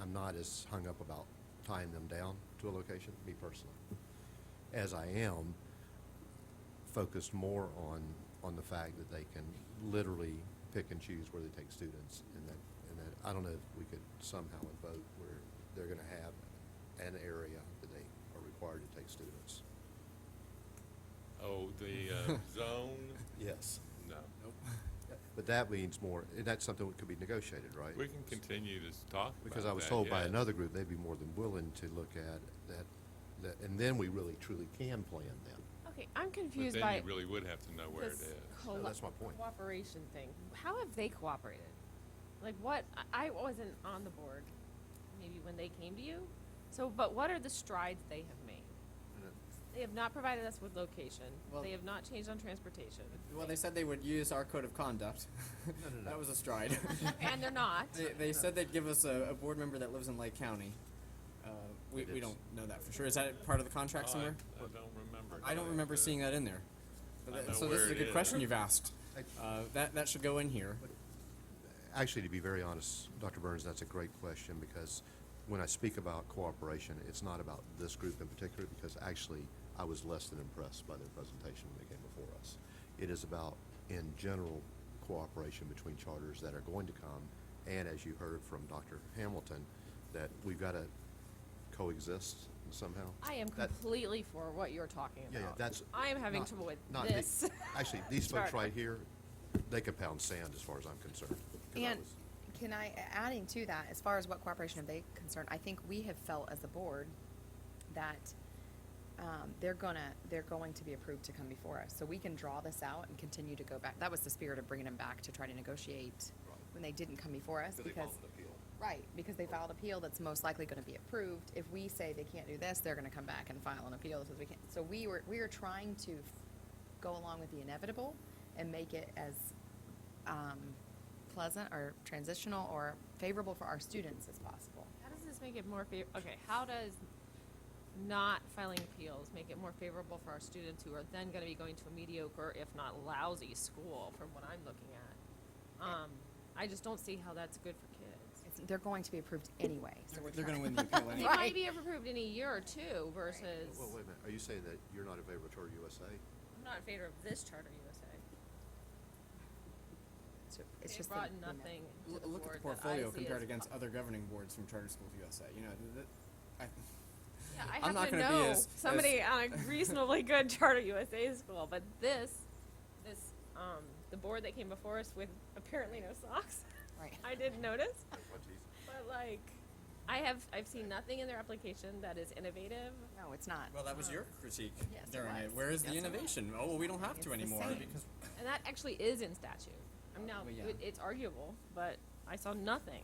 I'm not as hung up about tying them down to a location, me personally, as I am focused more on the fact that they can literally pick and choose where they take students, and that I don't know if we could somehow vote where they're going to have an area that they are required to take students. oh, the zone? Yes. No. Nope. But that means more, and that's something that could be negotiated, right? We can continue to talk about Because I was that, told by yes. another group, they'd be more than willing to look at that, and then we really truly can plan them. Okay, I'm But confused then by you really would have to know where it this is. No, that's my point. cooperation thing. How have they cooperated? Like what? I wasn't on the board, maybe when they came to you. So, but what are the strides they have made? They have not provided us with location. Well- They have not changed on transportation. Well, they said they would use our code of conduct. no. That was a stride. And they're not. They said they'd give us a board member that lives in Lake County. We It's- don't know that for sure. Is that part of the contract Oh, somewhere? I don't remember. I don't remember seeing that in there. But I know so this where is a it good is. question you've asked. That should go in here. Actually, to be very honest, Dr. Burns, that's a great question, because when I speak about cooperation, it's not about this group in particular, because actually I was less than impressed by their presentation when they came before us. It is about, in general, cooperation between charters that are going to come, and as you heard from Dr. Hamilton, that we've got to coexist somehow. I am That- completely for what you're talking Yeah, about. that's. I am having not- trouble with not me. this. Actually, these folks Charter. right here, they could pound sand as far as I'm concerned. 'cause I And was- Can I, adding to that, as far as what cooperation are they concerned, I think we have felt as a board that they're going to be approved to come before us. So we can draw this out and continue to go back. That was the spirit of bringing them back to try to negotiate when they didn't come before us. Because they filed an appeal. Right, because they filed appeal that's most likely gonna be approved. If we say they can't do this, they're gonna come back and file an appeal that says we can't. So we were trying to go along with the inevitable and make it as pleasant or transitional or favorable for our students as possible. How does this make it more okay, how does not filing appeals make it more favorable for our students who are then gonna be going to a mediocre, if not lousy, school from what I'm looking at? I just don't see how that's good for kids. They're going to be approved anyway, so we're They're trying. gonna win the appeal They anyway. might be approved in a year or two versus, Well, wait a minute, are you saying that you're not in favor of Charter USA? I'm not in favor of this Charter USA. So it's They just brought the- nothing to the Look at board the that I portfolio see compared as against other governing boards from Charter Schools USA. You know, Yeah, I I'm not happen to gonna be know as- somebody on a reasonably good Charter USA school, but this, the board that came before us with apparently no socks, Right. I didn't notice, What, geez? but like, I've seen nothing in their application that is innovative. No, it's not. well, that was your critique Yes, it during it. was. Where is the Yes, it was. innovation? Oh, well, we don't have It's to the anymore same. because And that actually is in statute. Now, well, yeah. it's arguable, but I saw nothing.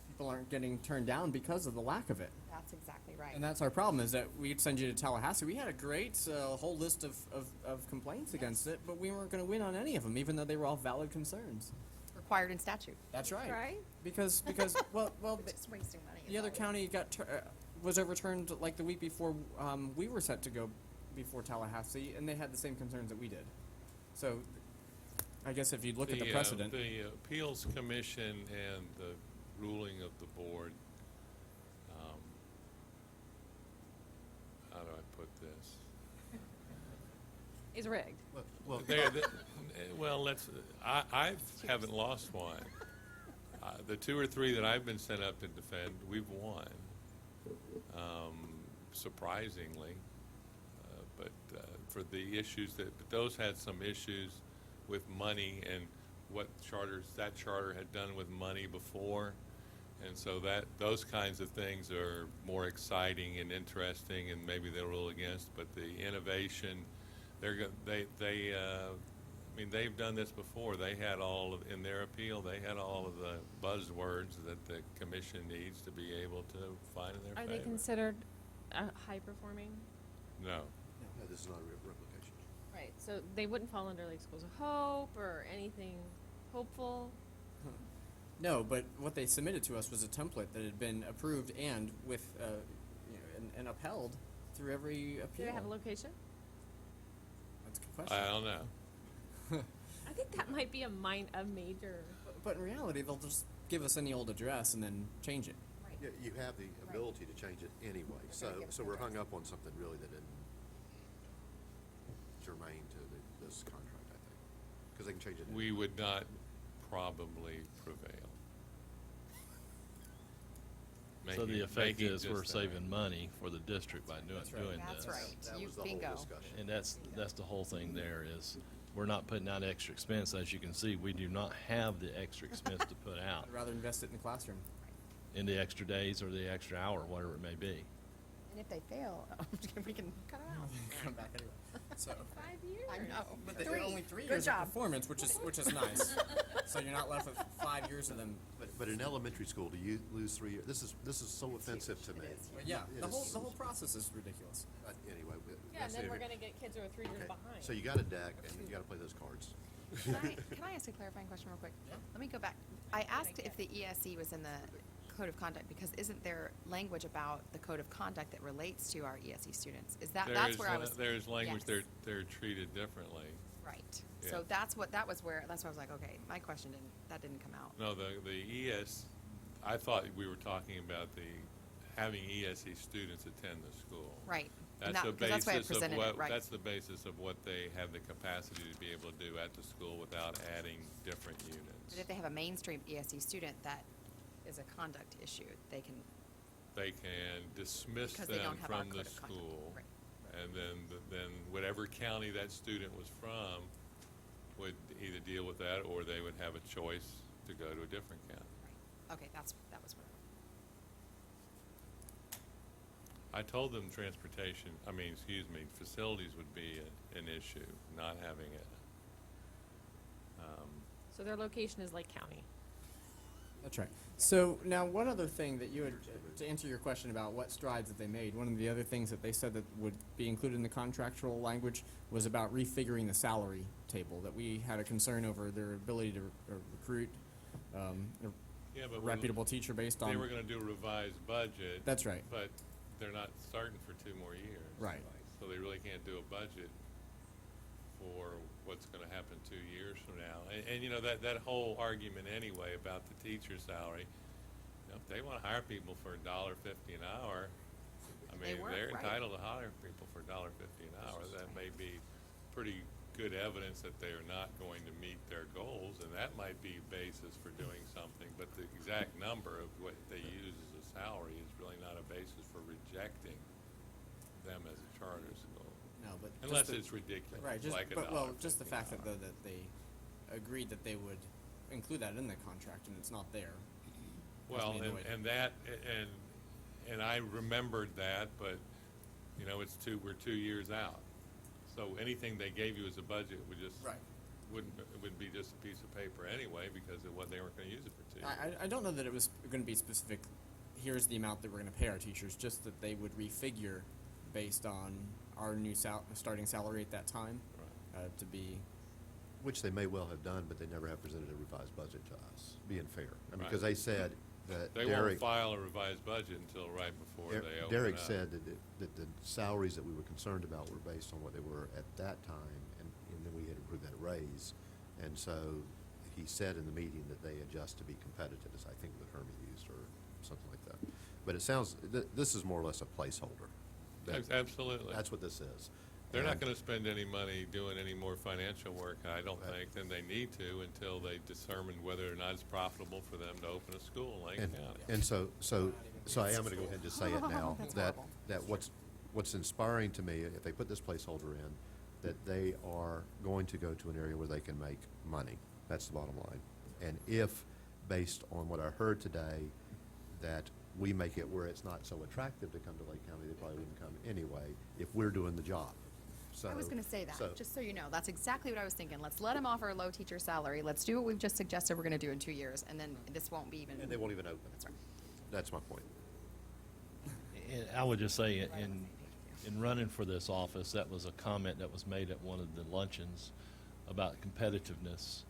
people aren't getting turned down because of the lack of it. That's exactly right. And that's our problem, is that we'd send you to Tallahassee. We had a great whole list of complaints against it, but we weren't going to win on any of them, even though they were all valid concerns. Required in statute. That's right. Right? Because well, It's wasting money. the other county was overturned like the week before we were set to go before Tallahassee, and they had the same concerns that we did. So, I guess if you look at the precedent, The Appeals Commission and the ruling of the board, how do I put this? Is rigged. Well, Well, I haven't lost one. The two or three that I've been sent up to defend, we've won, surprisingly. But for the issues but those had some issues with money and what that charter had done with money before. And so those kinds of things are more exciting and interesting, and maybe they'll rule against. But the innovation, they've done this before. They had in their appeal, they had all of the buzzwords that the commission needs to be able to find in their Are favor. they considered high performing? No. no, this is not a replication. Right. So they wouldn't fall under like Schools of Hope or anything hopeful. no. But what they submitted to us was a template that had been approved and with and upheld through every Do appeal. they have a location? That's a good question. I don't know. I think that might be a major. But in reality, they'll just give us any old address and then change it. Right. Yeah, you have the ability to change it anyway, so gonna give us we're an hung up on something really that isn't germane to this contract, I think, because they can change it. We would not probably prevail. So the effect Making is we're just that. saving money for the district by doing That's this. right. That You was the bingo. whole discussion. And that's the whole thing there is, we're not putting out extra expense. As you can see, we do not have the extra expense to put out I'd rather invest it in the classroom. in the extra days or the extra hour, whatever it may be. And if they fail, we can cut it out. Come back anyway. So, 5 years. I know. but they're only 3 Good years job. of performance, which is nice. So you're not left with 5 years of them. But in elementary school, do you lose 3 years? This is so offensive to me. But yeah, It the is- whole process is ridiculous. Anyway. Yeah, and then we're gonna get kids who are 3 years Okay, behind. so you got a deck, and you gotta play those cards. Can I ask a clarifying question real quick? Yeah. Let me go back. I asked if the ESE was in the code of conduct because isn't there language about the code of conduct that relates to our ESE students? That's where I was. There's language, Yes. they're treated differently. Right. Yeah. So that's why I was like, okay, my question didn't come out. No, I thought we were talking about having ESE students attend the school. Right. And That's the 'cause that's why I basis of presented what, it, right. that's the basis of what they have the capacity to be able to do at the school without adding different But units. if they have a mainstream ESE student that is a conduct issue, they can, They can dismiss because they them don't have our from code the of conduct. school. Right. And then whatever county that student was from would either deal with that, or they would have a choice to go to a different county. Okay, that was what I told them facilities would be an issue, not having it. So their location is Lake County. That's right. So now, one other thing that you had, to answer your question about what strides that they made, one of the other things that they said that would be included in the contractual language was about refiguring the salary table, that we had a concern over their ability to recruit Yeah, a but reputable teacher based on. they were gonna do a revised budget. That's right. But they're not starting for 2 more years. Right. So they really can't do a budget for what's gonna happen 2 years from now. And you know, that whole argument anyway about the teacher salary, you know, if they wanna hire people for $1.50 an hour, I They mean, were, they're right. entitled to hire people for $1.50 an hour. That may be pretty good evidence that they are not going to meet their goals, and that might be a basis for doing something. But the exact number of what they use as a salary is really not a basis for rejecting them as a charter school. No, but just Unless the- it's ridiculous, Right, just, like but, well, $1.50 just the fact an that, hour. that they agreed that they would include that in the contract and it's not there. Well, me annoyed. and I remembered that, but, you know, we're 2 years out. So anything they gave you as a budget would just, Right. would be just a piece of paper anyway, because they weren't gonna use it for 2 years. I don't know that it was gonna be specific, here's the amount that we're gonna pay our teachers, just that they would refigure based on our new starting salary at that time, to be, Which they may well have done, but they never have presented a revised budget to us, being fair. I mean, Right. because they said that They won't Derek, file a revised budget until right before they open Derek up. said that the salaries that we were concerned about were based on what they were at that time, and then we had approved that raise. And so he said in the meeting that they adjust to be competitive, is I think the term he used, or something like that. But it sounds, this is more or less a placeholder. That- Absolutely. That's what this is. They're not And- gonna spend any money doing any more financial work, I don't Right. think, than they need to until they determine whether or not it's profitable for them to open a school in Lake And, County. and so I am gonna go ahead and just say it now, That's that, horrible. that what's inspiring to me, if they put this placeholder in, that they are going to go to an area where they can make money. That's the bottom line. And if, based on what I heard today, that we make it where it's not so attractive to come to Lake County, they probably wouldn't come anyway, if we're doing the job. So. I was gonna say that, so- just so you know, that's exactly what I was thinking. Let's let them offer a low teacher salary, let's do what we've just suggested we're gonna do in 2 years, and then this won't be even. And they won't even open. That's right. That's my point. And I would just say, in running for this office, that was a comment that was made at one of the luncheons about competitiveness.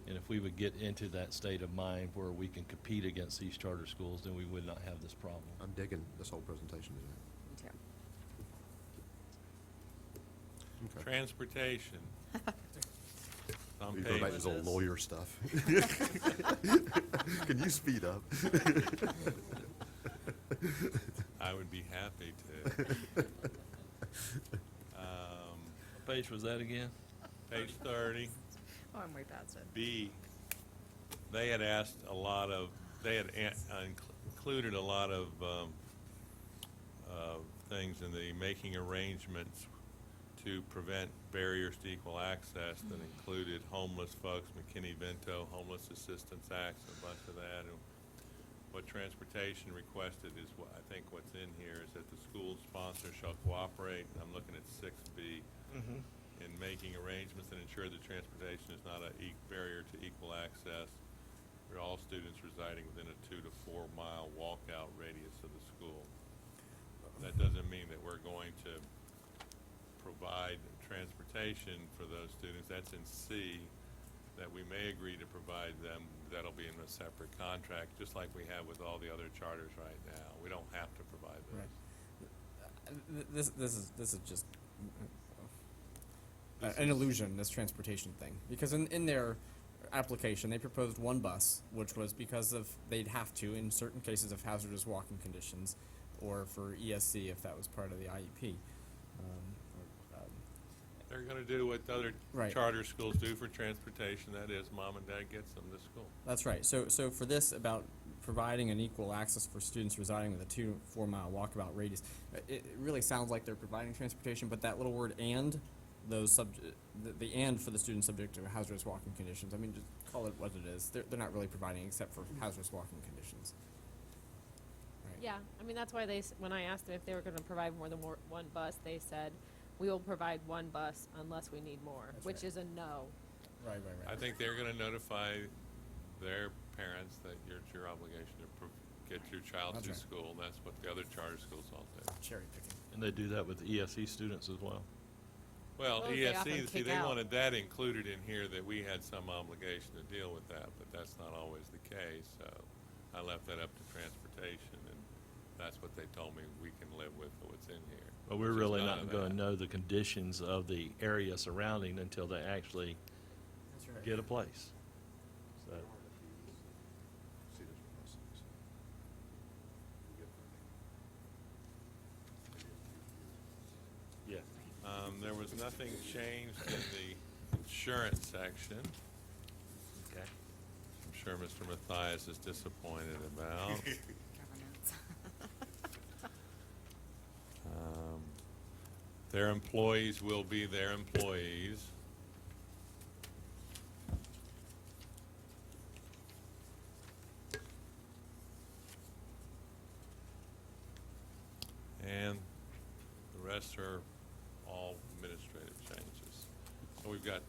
And if we would get into that state of mind where we can compete against these charter schools, then we would not have this problem. I'm digging this whole presentation today. Me too. Okay. Transportation. On You go back to page, this old lawyer stuff. Can you speed up? I would be happy to. What page was that again? Page 30. Oh, I'm way past it. B, they had asked they had included a lot of things in the making arrangements to prevent barriers to equal access that included homeless folks, McKinney-Vento, Homeless Assistance Acts, a bunch of that. And what transportation requested is what, I think what's in here is that the school sponsor shall cooperate, and I'm looking at 6B, in making arrangements that ensure that transportation is not a barrier to equal access for all students residing within a 2 to 4 mile walkout radius of the school. That doesn't mean that we're going to provide transportation for those students. That's in C, that we may agree to provide them. That'll be in a separate contract, just like we have with all the other charters right now. We don't have to provide those. This is just an illusion, this transportation thing. Because in their application, they proposed one bus, which was because of, they'd have to in certain cases of hazardous walking conditions, or for ESC if that was part of the IEP. They're gonna do what other Right. charter schools do for transportation, that is, mom and dad gets them to school. That's right. So for this, about providing an equal access for students residing with a 2 to 4 mile walkabout radius, it really sounds like they're providing transportation, but that little word "and" those the and for the student subject to hazardous walking conditions. I mean, just call it what it is. They're not really providing except for hazardous walking conditions. Right. Yeah, I mean, that's why when I asked them if they were gonna provide more than one bus, they said, we will provide one bus unless we need more, That's which right. is a no. Right. I think they're gonna notify their parents that it's your obligation to get your child That's to right. school, and that's what the other charter schools all do. Cherry picking. And they do that with ESE students as well. Well, Well, they often ESC, see, kick they out. wanted that included in here, that we had some obligation to deal with that, but that's not always the case, so I left that up to transportation, and that's what they told me we can live with for what's in here. But we're which is really none not of going to that. know the conditions of the area surrounding until they actually That's right. get a place. So, See, there's buses. yeah. There was nothing changed in the insurance section. Okay. I'm sure Mr. Mathias is disappointed about. Governance. Their employees will be their employees. And the rest are all administrative changes. So we've got,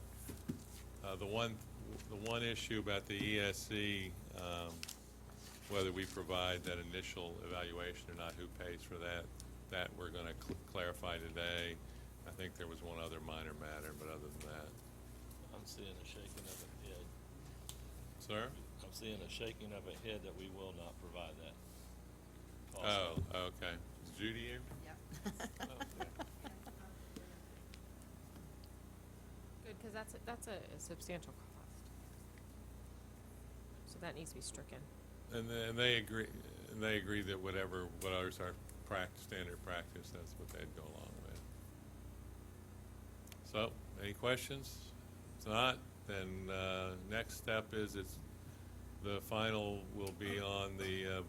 the one issue about the ESC, whether we provide that initial evaluation or not, who pays for that, that we're gonna clarify today. I think there was one other minor matter, but other than that. I'm seeing a shaking of a head. Sir? I'm seeing a shaking of a head that we will not provide that. Oh, Also. okay. Is Judy here? Yep. Okay. Good, because that's a substantial cost. So that needs to be stricken. And they agree that what ours are standard practice, that's what they'd go along with. So, any questions? If not, then, next step is the final will be on the,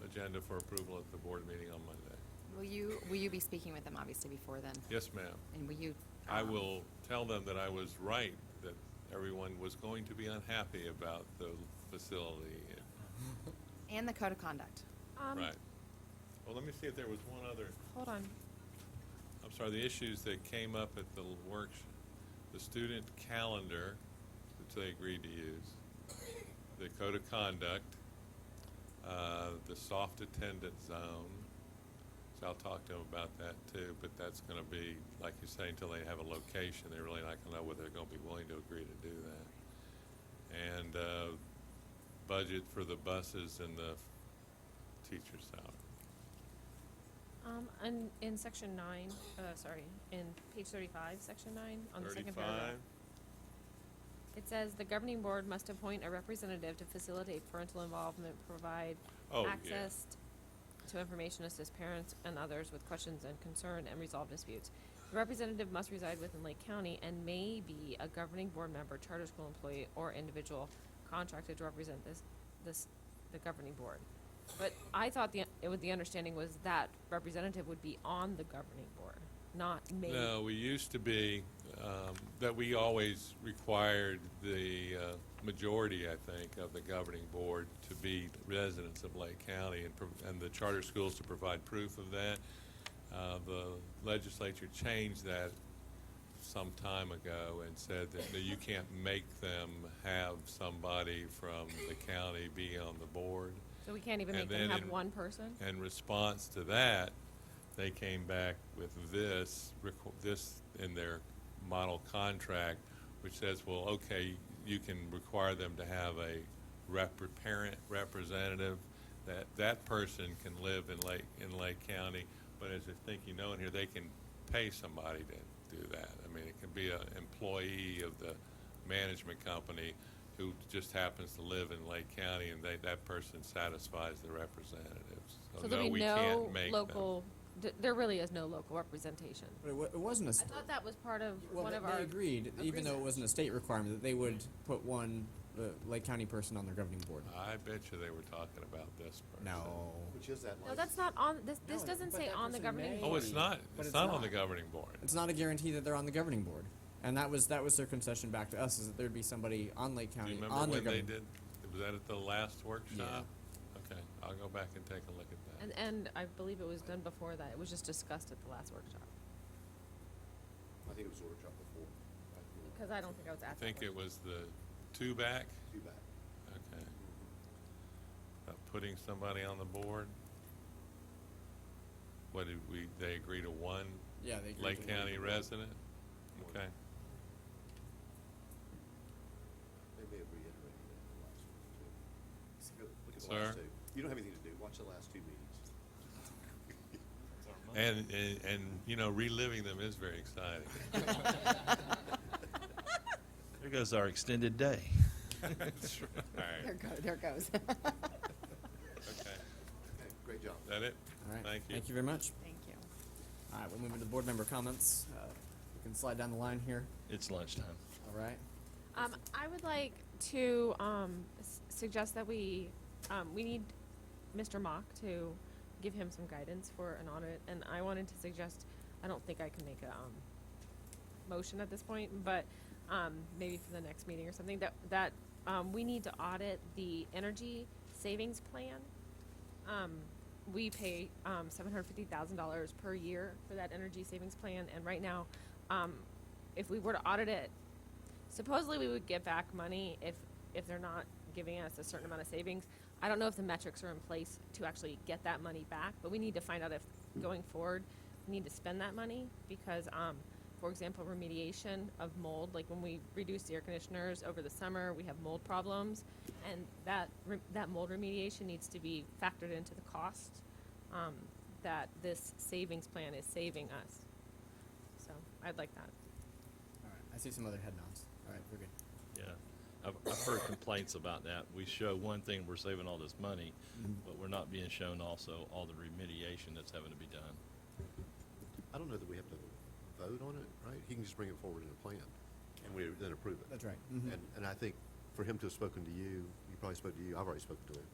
agenda for approval at the board meeting on Monday. Will you be speaking with them obviously before then? Yes, ma'am. And will you? I will tell them that I was right, that everyone was going to be unhappy about the facility. And the code of conduct. Right. Well, let me see if there was one other. Hold on. I'm sorry, the issues that came up at the the student calendar, which they agreed to use, the code of conduct, the soft attendance zone. So I'll talk to them about that too, but that's gonna be, like you say, until they have a location, they're really not gonna know whether they're gonna be willing to agree to do that. And, budget for the buses and the teacher's salary. And in section 9, in page 35, section 9, on the second paragraph. 35, It says, "The governing board must appoint a representative to facilitate parental involvement, provide oh, yeah. access to information, assist parents and others with questions and concern, and resolve disputes. The representative must reside within Lake County and may be a governing board member, charter school employee, or individual contracted to represent the governing board." But I thought the understanding was that representative would be on the governing board, not maybe. No, we used to be, that we always required the majority, I think, of the governing board to be residents of Lake County and the charter schools to provide proof of that. The legislature changed that some time ago and said that you can't make them have somebody from the county be on the board. So we can't even make And them then have in- one person? In response to that, they came back with this in their model contract, which says, well, okay, you can require them to have a parent representative, that person can live in Lake County, but as I think you know in here, they can pay somebody to do that. I mean, it can be an employee of the management company who just happens to live in Lake County, and that person satisfies the representatives. So there'll no, be we no can't make them. local, there really is no local representation. But it wasn't a. I thought that was part of Well, one of they our. agreed, even though it wasn't a state requirement, that they would put one Lake County person on their governing board. I bet you they were talking about this person. No. Which is that No, like? that's not on, this No, doesn't but say that on the person governing may. board. Oh, it's not? But It's it's not on the not. governing board. It's not a guarantee that they're on the governing board. And that was their concession back to us, is that there'd be somebody on Lake Do County you on remember their when they governing. did, was that at the last workshop? Okay, I'll go back and take a look at that. And I believe it was done before that. It was just discussed at the last workshop. I think it was a workshop before. Because I don't think I was I at that think it workshop. was the two back? Too bad. Okay. Putting somebody on the board? What did they agree to one Yeah, they agreed Lake to one. County resident? Okay. They may have reiterated it in the last one, too. Look at the Sir? last two. You don't have anything to do. Watch the last two meetings. And you know, reliving them is very exciting. There goes our extended day. That's right. There goes. Okay. Okay, great job. That it? All right. Thank you. Thank you very much. Thank you. All right, we'll move into board member comments. We can slide down the line here. It's lunchtime. All right. I would like to suggest that we need Mr. Mock to give him some guidance for an audit, and I wanted to suggest, I don't think I can make a motion at this point, but maybe for the next meeting or something, that we need to audit the energy savings plan. We pay $750,000 per year for that energy savings plan, and right now, if we were to audit it, supposedly we would get back money if they're not giving us a certain amount of savings. I don't know if the metrics are in place to actually get that money back, but we need to find out if going forward we need to spend that money because, for example, remediation of mold, like when we reduce the air conditioners over the summer, we have mold problems, and that mold remediation needs to be factored into the cost that this savings plan is saving us. So I'd like that. All right. I see some other head nods. All right, we're good. Yeah. I've heard complaints about that. We show one thing, we're saving all this money, but we're not being shown also all the remediation that's having to be done. I don't know that we have to vote on it, right? He can just bring it forward in a plan, and we then approve it. That's right. Mhm. And I think for him to have spoken to you, he probably spoke to you, I've already spoken to him.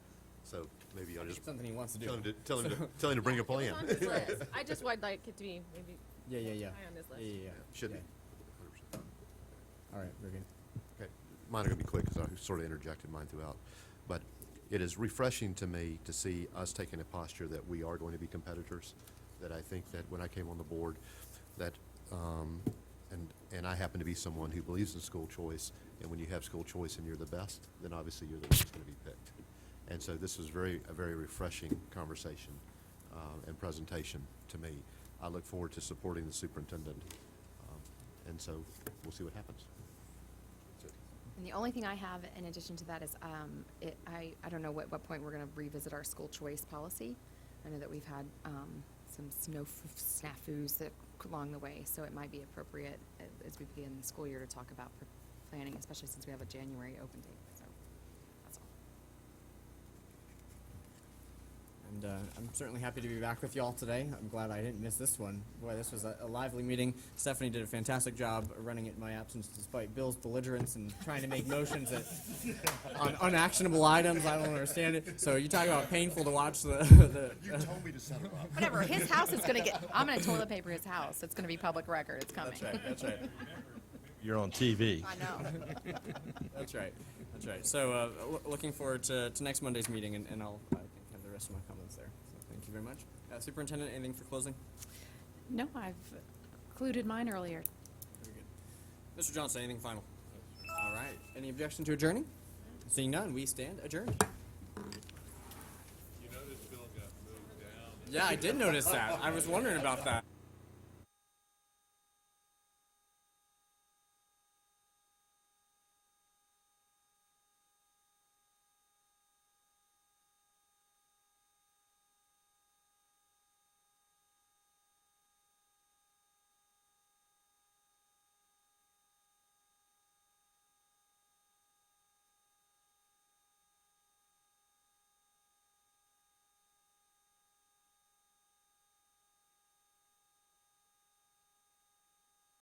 So maybe I'll just Something he wants to do. tell him to bring a plan. It's on his list. I just would like it to be maybe Yeah. high on his list. Yeah. Should be. Yeah. 100%. All right, we're good. Okay, mine are gonna be quick because I sort of interjected mine throughout. But it is refreshing to me to see us taking a posture that we are going to be competitors. That I think that when I came on the board, that, and I happen to be someone who believes in school choice, and when you have school choice and you're the best, then obviously you're the one that's gonna be picked. And so this was a very refreshing conversation and presentation to me. I look forward to supporting the superintendent, and so we'll see what happens. That's it. And the only thing I have in addition to that is, I don't know what point we're gonna revisit our school choice policy. I know that we've had, some snafus that along the way, so it might be appropriate as we begin the school year to talk about planning, especially since we have a January open date, so that's all. And I'm certainly happy to be back with y'all today. I'm glad I didn't miss this one. Boy, this was a lively meeting. Stephanie did a fantastic job running it in my absence, despite Bill's belligerence and trying to make motions that on unactionable items. I don't understand it. So you talk about painful to watch the. You told me to set it up. Whatever, his house is gonna I'm gonna toilet paper his house. It's gonna be public record. It's coming. That's right. That's right. You're on TV. I know. That's right. That's right. So looking forward to next Monday's meeting, and I'll I think have the rest of my comments there. So thank you very much. Superintendent, anything for closing? No, I've included mine earlier. Very good. Mr. Johnson, anything final? All right. Any objection to adjourning? Seeing none, we stand adjourned. You notice Bill got moved down. Yeah, I did notice that. I was wondering about that.